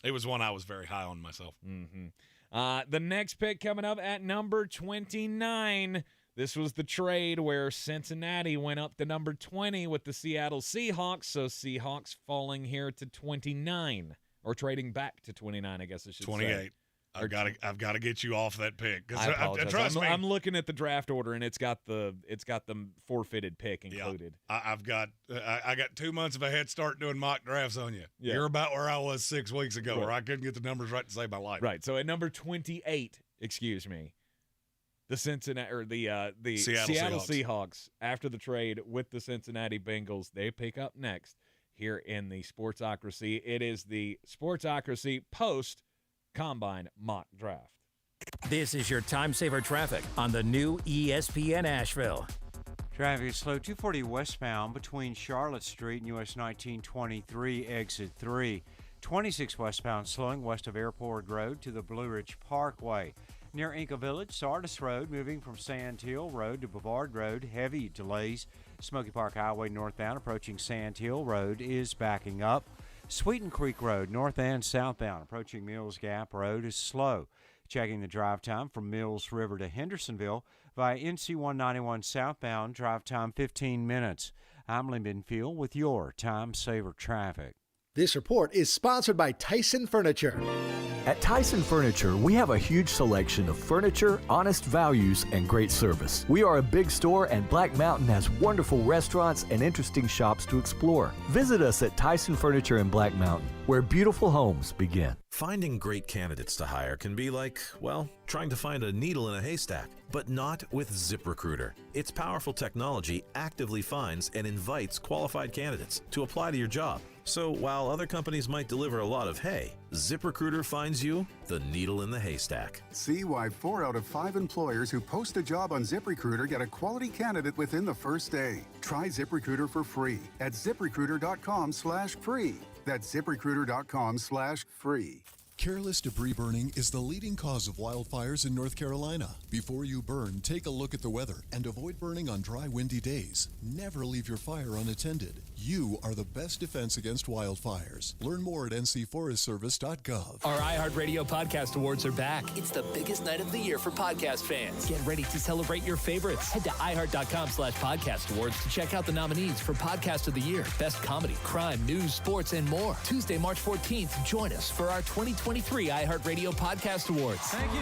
It was one I was very high on myself. Mm-hmm. The next pick coming up at number 29. This was the trade where Cincinnati went up to number 20 with the Seattle Seahawks. So Seahawks falling here to 29, or trading back to 29, I guess I should 28. say. I've got to get you off that pick. I apologize. Trust me. I'm looking at the draft order, and it's got the forfeited pick included. Yeah. I got 2 months of a head start doing mock drafts on you. Yeah. You're about where I was 6 weeks ago, Right. where I couldn't get the numbers right to save my life. Right. So at number 28, the Cincinnati or the Seattle Seahawks, after the trade with the Cincinnati Bengals, they pick up next here in the Sportsocracy. It is the Sportsocracy post Combine mock draft. This is your time saver traffic on the new ESPN Asheville. Traffic is slow 240 westbound between Charlotte Street and US 1923 exit 3. 26 westbound slowing west of Airport Road to the Blue Ridge Parkway. Near Inca Village, Sardis Road, moving from Sand Hill Road to Bavard Road, heavy delays. Smoky Park Highway northbound approaching Sand Hill Road is backing up. Sweeten Creek Road, north and southbound, approaching Mills Gap Road is slow. Checking the drive time from Mills River to Hendersonville via NC 191 southbound, drive time 15 minutes. I'm Lyndon Field with your Time Saver Traffic. This report is sponsored by Tyson Furniture. At Tyson Furniture, we have a huge selection of furniture, honest values, and great service. We are a big store, and Black Mountain has wonderful restaurants and interesting shops to explore. Visit us at Tyson Furniture in Black Mountain, where beautiful homes begin. Finding great candidates to hire can be like, well, trying to find a needle in a haystack, but not with ZipRecruiter. Its powerful technology actively finds and invites qualified candidates to apply to your job. So while other companies might deliver a lot of hay, ZipRecruiter finds you the needle in the haystack. See why 4 out of 5 employers who post a job on ZipRecruiter get a quality candidate within the first day. Try ZipRecruiter for free at ZipRecruiter.com/free. That's ZipRecruiter.com/free. Careless debris burning is the leading cause of wildfires in North Carolina. Before you burn, take a look at the weather and avoid burning on dry, windy days. Never leave your fire unattended. You are the best defense against wildfires. Learn more at ncforestservice.gov. Our iHeartRadio Podcast Awards are back. It's the biggest night of the year for podcast fans. Get ready to celebrate your favorites. Head to iHeart.com/podcast awards to check out the nominees for Podcast of the Year, Best Comedy, Crime, News, Sports, and more. Tuesday, March 14th, join us for our 2023 iHeartRadio Podcast Awards. Thank you.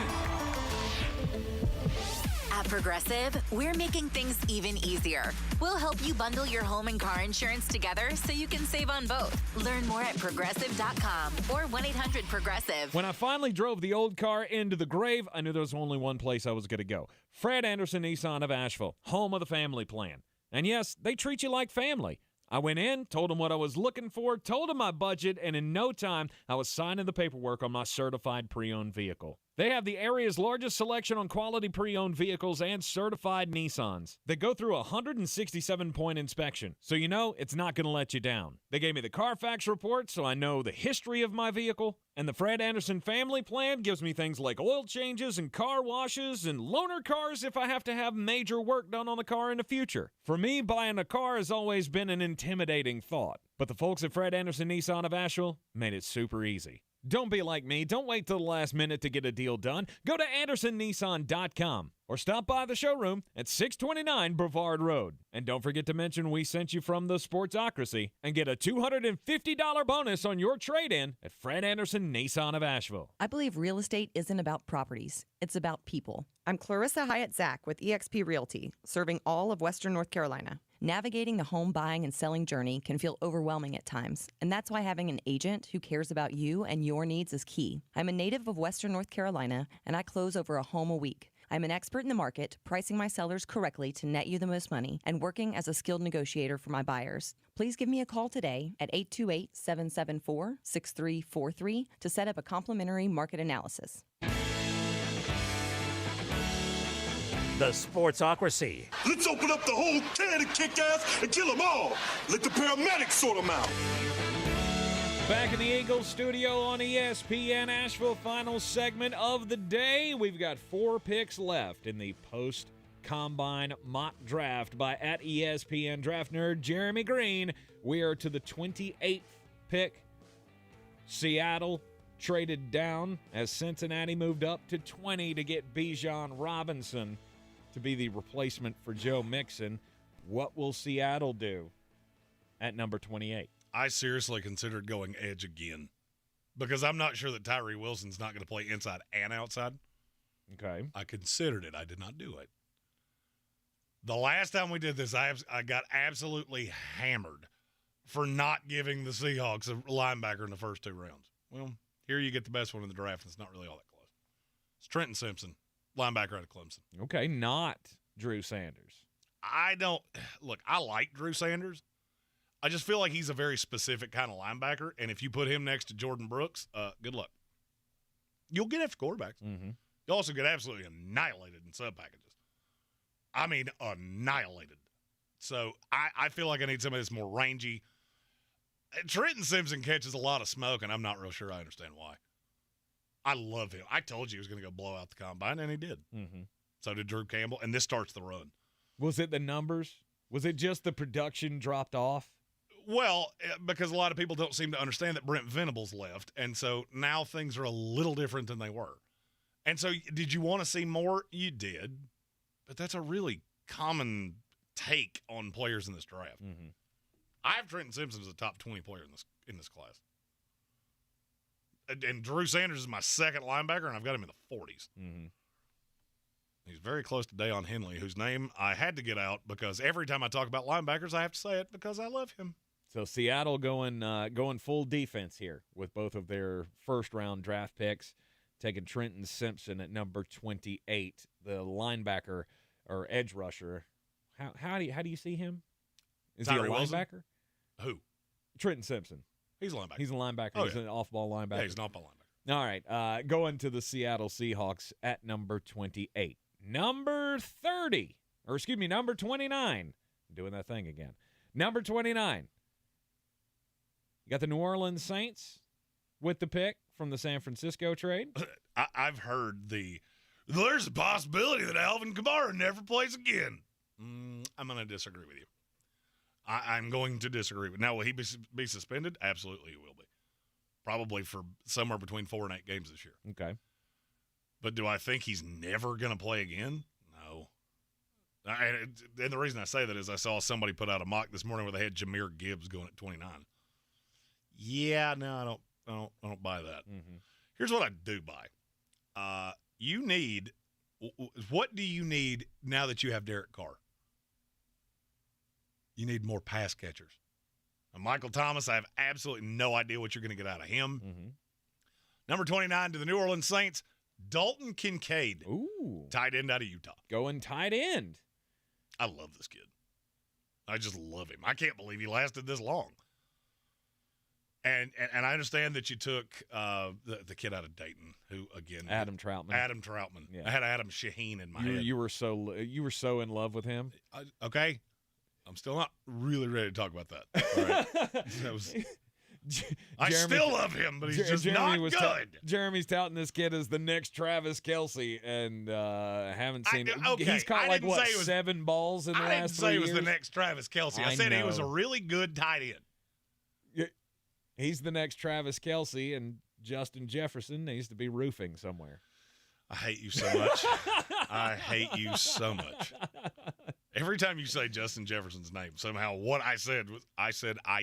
At Progressive, we're making things even easier. We'll help you bundle your home and car insurance together so you can save on both. Learn more at Progressive.com or 1-800-PROGRESSIVE. When I finally drove the old car into the grave, I knew there was only one place I was going to go. Fred Anderson Nissan of Asheville, home of the family plan. And yes, they treat you like family. I went in, told them what I was looking for, told them my budget, and in no time, I was signing the paperwork on my certified pre-owned vehicle. They have the area's largest selection on quality pre-owned vehicles and certified Nissans. They go through a 167-point inspection, so you know it's not going to let you down. They gave me the Carfax report, so I know the history of my vehicle. And the Fred Anderson family plan gives me things like oil changes and car washes and loaner cars if I have to have major work done on the car in the future. For me, buying a car has always been an intimidating thought. But the folks at Fred Anderson Nissan of Asheville made it super easy. Don't be like me. Don't wait till the last minute to get a deal done. Go to AndersonNissan.com or stop by the showroom at 629 Brevard Road. And don't forget to mention we sent you from the Sportsocracy and get a $250 bonus on your trade-in at Fred Anderson Nissan of Asheville. I believe real estate isn't about properties. It's about people. I'm Clarissa Hyatt-Zach with eXp Realty, serving all of Western North Carolina. Navigating the home buying and selling journey can feel overwhelming at times, and that's why having an agent who cares about you and your needs is key. I'm a native of Western North Carolina, and I close over a home a week. I'm an expert in the market, pricing my sellers correctly to net you the most money, and working as a skilled negotiator for my buyers. Please give me a call today at 828-774-6343 to set up a complimentary market analysis. The Sportsocracy. Let's open up the whole can and kick ass and kill them all. Let the paramedics sort them out. Back in the Eagles studio on ESPN Asheville, final segment of the day. We've got 4 picks left in the post-combine mock draft by at ESPN Draft Nerd Jeremy Greene. We are to the 28th pick. Seattle traded down as Cincinnati moved up to 20 to get Bijan Robinson to be the replacement for Joe Mixon. What will Seattle do at number 28? I seriously considered going edge again because I'm not sure that Tyree Wilson's not going to play inside and outside. Okay. I considered it. I did not do it. The last time we did this, I got absolutely hammered for not giving the Seahawks a linebacker in the first 2 rounds. Well, here you get the best one in the draft, and it's not really all that close. It's Trenton Simpson, linebacker out of Clemson. Okay, not Drew Sanders. I like Drew Sanders. I just feel like he's a very specific kind of linebacker, and if you put him next to Jordan Brooks, good luck. You'll get after quarterbacks. Mm-hmm. You'll also get absolutely annihilated in sub-packages. I mean, annihilated. So I feel like I need somebody that's more rangy. Trenton Simpson catches a lot of smoke, and I'm not real sure I understand why. I love him. I told you he was going to go blow out the combine, and he did. Mm-hmm. So did Drew Campbell, and this starts the run. Was it the numbers? Was it just the production dropped off? Well, because a lot of people don't seem to understand that Brent Venables left, and so now things are a little different than they were. And so did you want to see more? You did. But that's a really common take on players in this draft. Mm-hmm. I have Trenton Simpson as a top 20 player in this class. and Drew Sanders is my second linebacker, and I've got him in the 40s. Mm-hmm. He's very close to Deion Henley, whose name I had to get out because every time I talk about linebackers, I have to say it because I love him. So Seattle going full defense here with both of their first-round draft picks, taking Trenton Simpson at number 28, the linebacker or edge rusher. How do you see him? Is Tyree he a Wilson? linebacker? Who? Trenton Simpson. He's a linebacker. He's a linebacker. Oh, He's an off-ball linebacker. Yeah, he's an off-ball linebacker. All right, going to the Seattle Seahawks at number 28. Number 29. Doing that thing again. Number 29. You got the New Orleans Saints with the pick from the San Francisco trade. I've heard there's a possibility that Alvin Kamara never plays again. I'm going to disagree with you. I'm going to disagree with. Now, will he be suspended? Absolutely, he will be. Probably for somewhere between 4 and 8 games this year. Okay. But do I think he's never going to play again? No. And the reason I say that is I saw somebody put out a mock this morning where they had Jahmyr Gibbs going at 29. Yeah, no, I don't buy that. Mm-hmm. Here's what I do buy. What do you need now that you have Derek Carr? You need more pass catchers. And Michael Thomas, I have absolutely no idea what you're going to get out of him. Mm-hmm. Number 29 to the New Orleans Saints, Dalton Kincaid. Ooh. Tight end out of Utah. Going tight end. I love this kid. I just love him. I can't believe he lasted this long. And I understand that you took the kid out of Dayton, who again, Adam Troutman. Yeah. I had Adam Shaheen in my head. You were so in love with him. Okay, I'm still not really ready to talk about that. All right. I still love him, but he's just not good. Jeremy's touting this kid as the next Travis Kelce, and haven't seen it. Okay, He's caught 7 balls in the last 3 years. I didn't say he was the next Travis Kelce. I said he was a really good tight end. He's the next Travis Kelce, and Justin Jefferson needs to be roofing somewhere. I hate you so much. I hate you so much. Every time you say Justin Jefferson's name, somehow what I said was I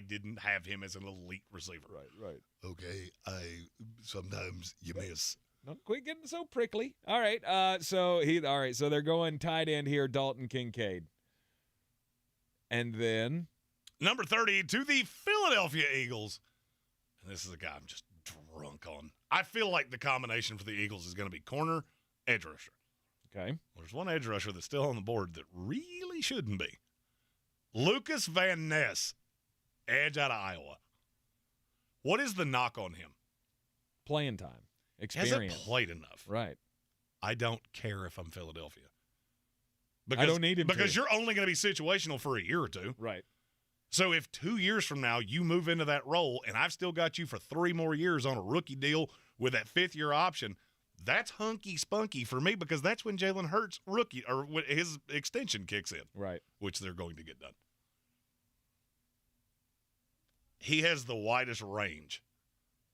didn't have him as an elite receiver. Right. Okay, sometimes you miss. Don't quit getting so prickly. All right. So they're going tight end here, Dalton Kincaid. And then number 30 to the Philadelphia Eagles. And this is a guy I'm just drunk on. I feel like the combination for the Eagles is going to be corner, edge rusher. Okay. Well, there's one edge rusher that's still on the board that really shouldn't be. Lucas Van Ness, edge out of Iowa. What is the knock on him? Playing time. Experience. Hasn't played enough. Right. I don't care if I'm Philadelphia. I don't need him because you're only going to be situational for a year or two. Right. So if 2 years from now you move into that role and I've still got you for 3 more years on a rookie deal with that 5th-year option, that's hunky-spunky for me because that's when Jalen Hurts rookie or when his extension kicks in. Right. Which they're going to get done. He has the widest range.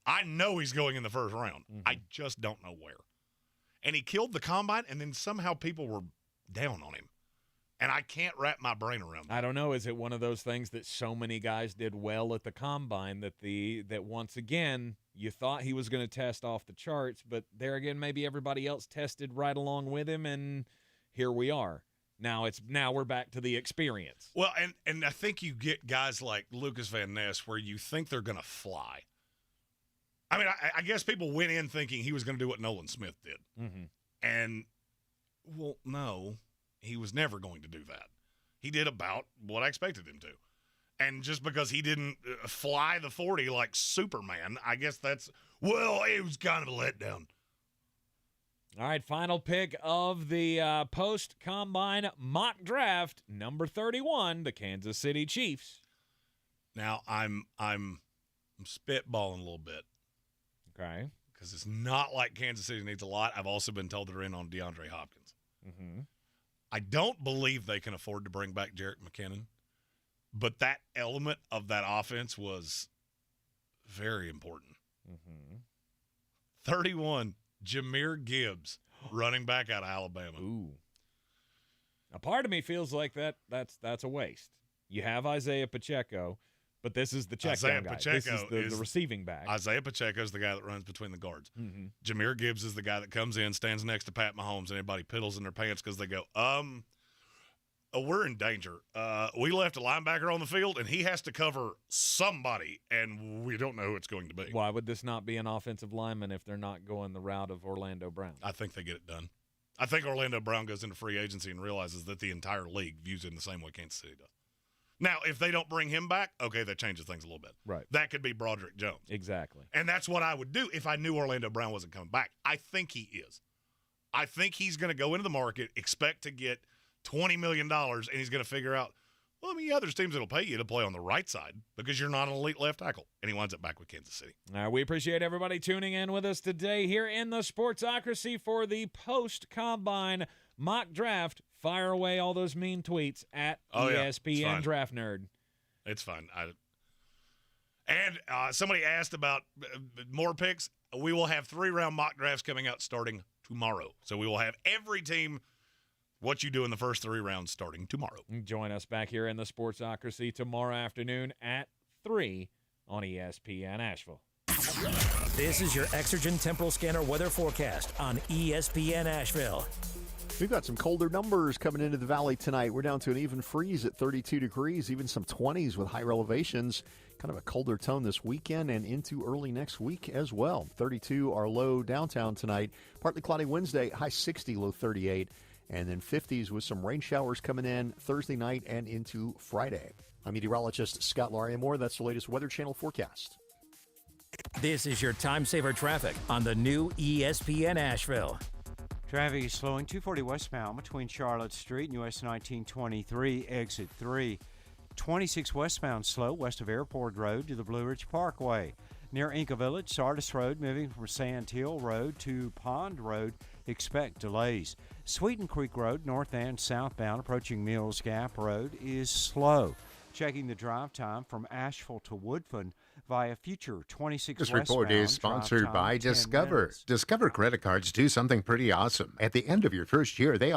I know he's going in the first round. Mm-hmm. I just don't know where. And he killed the combine, and then somehow people were down on him. And I can't wrap my brain around that. I don't know. Is it one of those things that so many guys did well at the combine that once again you thought he was going to test off the charts, but there again maybe everybody else tested right along with him, and here we are. Now we're back to the experience. Well, and I think you get guys like Lucas Van Ness where you think they're going to fly. I mean, I guess people went in thinking he was going to do what Nolan Smith did. Mm-hmm. And, well, no, he was never going to do that. He did about what I expected him to. And just because he didn't fly the 40 like Superman, I guess it was kind of a letdown. All right, final pick of the post-combine mock draft, number 31, the Kansas City Chiefs. Now, I'm spitballing a little bit. Okay. Because it's not like Kansas City needs a lot. I've also been told they're in on DeAndre Hopkins. Mm-hmm. I don't believe they can afford to bring back Jerick McKinnon, but that element of that offense was very important. Mm-hmm. 31, Jahmyr Gibbs, running back out of Alabama. Ooh. A part of me feels like that's a waste. You have Isaiah Pacheco, But this is the check Isaiah down guy. Pacheco This is the receiving back. Isaiah Pacheco is the guy that runs between the guards. Mm-hmm. Jahmyr Gibbs is the guy that comes in, stands next to Pat Mahomes, and everybody piddles in their pants because they go, we're in danger. We left a linebacker on the field, and he has to cover somebody, and we don't know who it's going to be. Why would this not be an offensive lineman if they're not going the route of Orlando Brown? I think they get it done. I think Orlando Brown goes into free agency and realizes that the entire league views him the same way Kansas City does. Now, if they don't bring him back, okay, that changes things a little bit. Right. That could be Broderick Jones. Exactly. And that's what I would do if I knew Orlando Brown wasn't coming back. I think he is. I think he's going to go into the market, expect to get $20 million, and he's going to figure out, well, I mean, there's teams that will pay you to play on the right side because you're not an elite left tackle. And he winds up back with Kansas City. We appreciate everybody tuning in with us today here in the Sportsocracy for the post-combine mock draft. Fire away all those mean tweets at ESPN Draft Nerd. It's fine. And somebody asked about more picks. We will have 3-round mock drafts coming out starting tomorrow. So we will have every team, what you do in the first 3 rounds starting tomorrow. Join us back here in the Sportsocracy tomorrow afternoon at 3 on ESPN Asheville. This is your Exergen Temporal Scanner weather forecast on ESPN Asheville. We've got some colder numbers coming into the valley tonight. We're down to an even freeze at 32 degrees, even some 20s with higher elevations. Kind of a colder tone this weekend and into early next week as well. 32 our low downtown tonight. Partly cloudy Wednesday, high 60, low 38. And then 50s with some rain showers coming in Thursday night and into Friday. I'm meteorologist Scott Lariamore. That's the latest Weather Channel forecast. This is your time saver traffic on the new ESPN Asheville. Traffic is slowing 240 westbound between Charlotte Street and US 1923, exit 3. 26 westbound slow west of Airport Road to the Blue Ridge Parkway. Near Inca Village, Sardis Road, moving from Sand Hill Road to Pond Road, expect delays. Sweeten Creek Road, north and southbound, approaching Mills Gap Road, is slow. Checking the drive time from Asheville to Woodfin via Future 26 This westbound. report is sponsored by Discover. minutes. Discover credit cards do something pretty awesome. At the end of your first year, they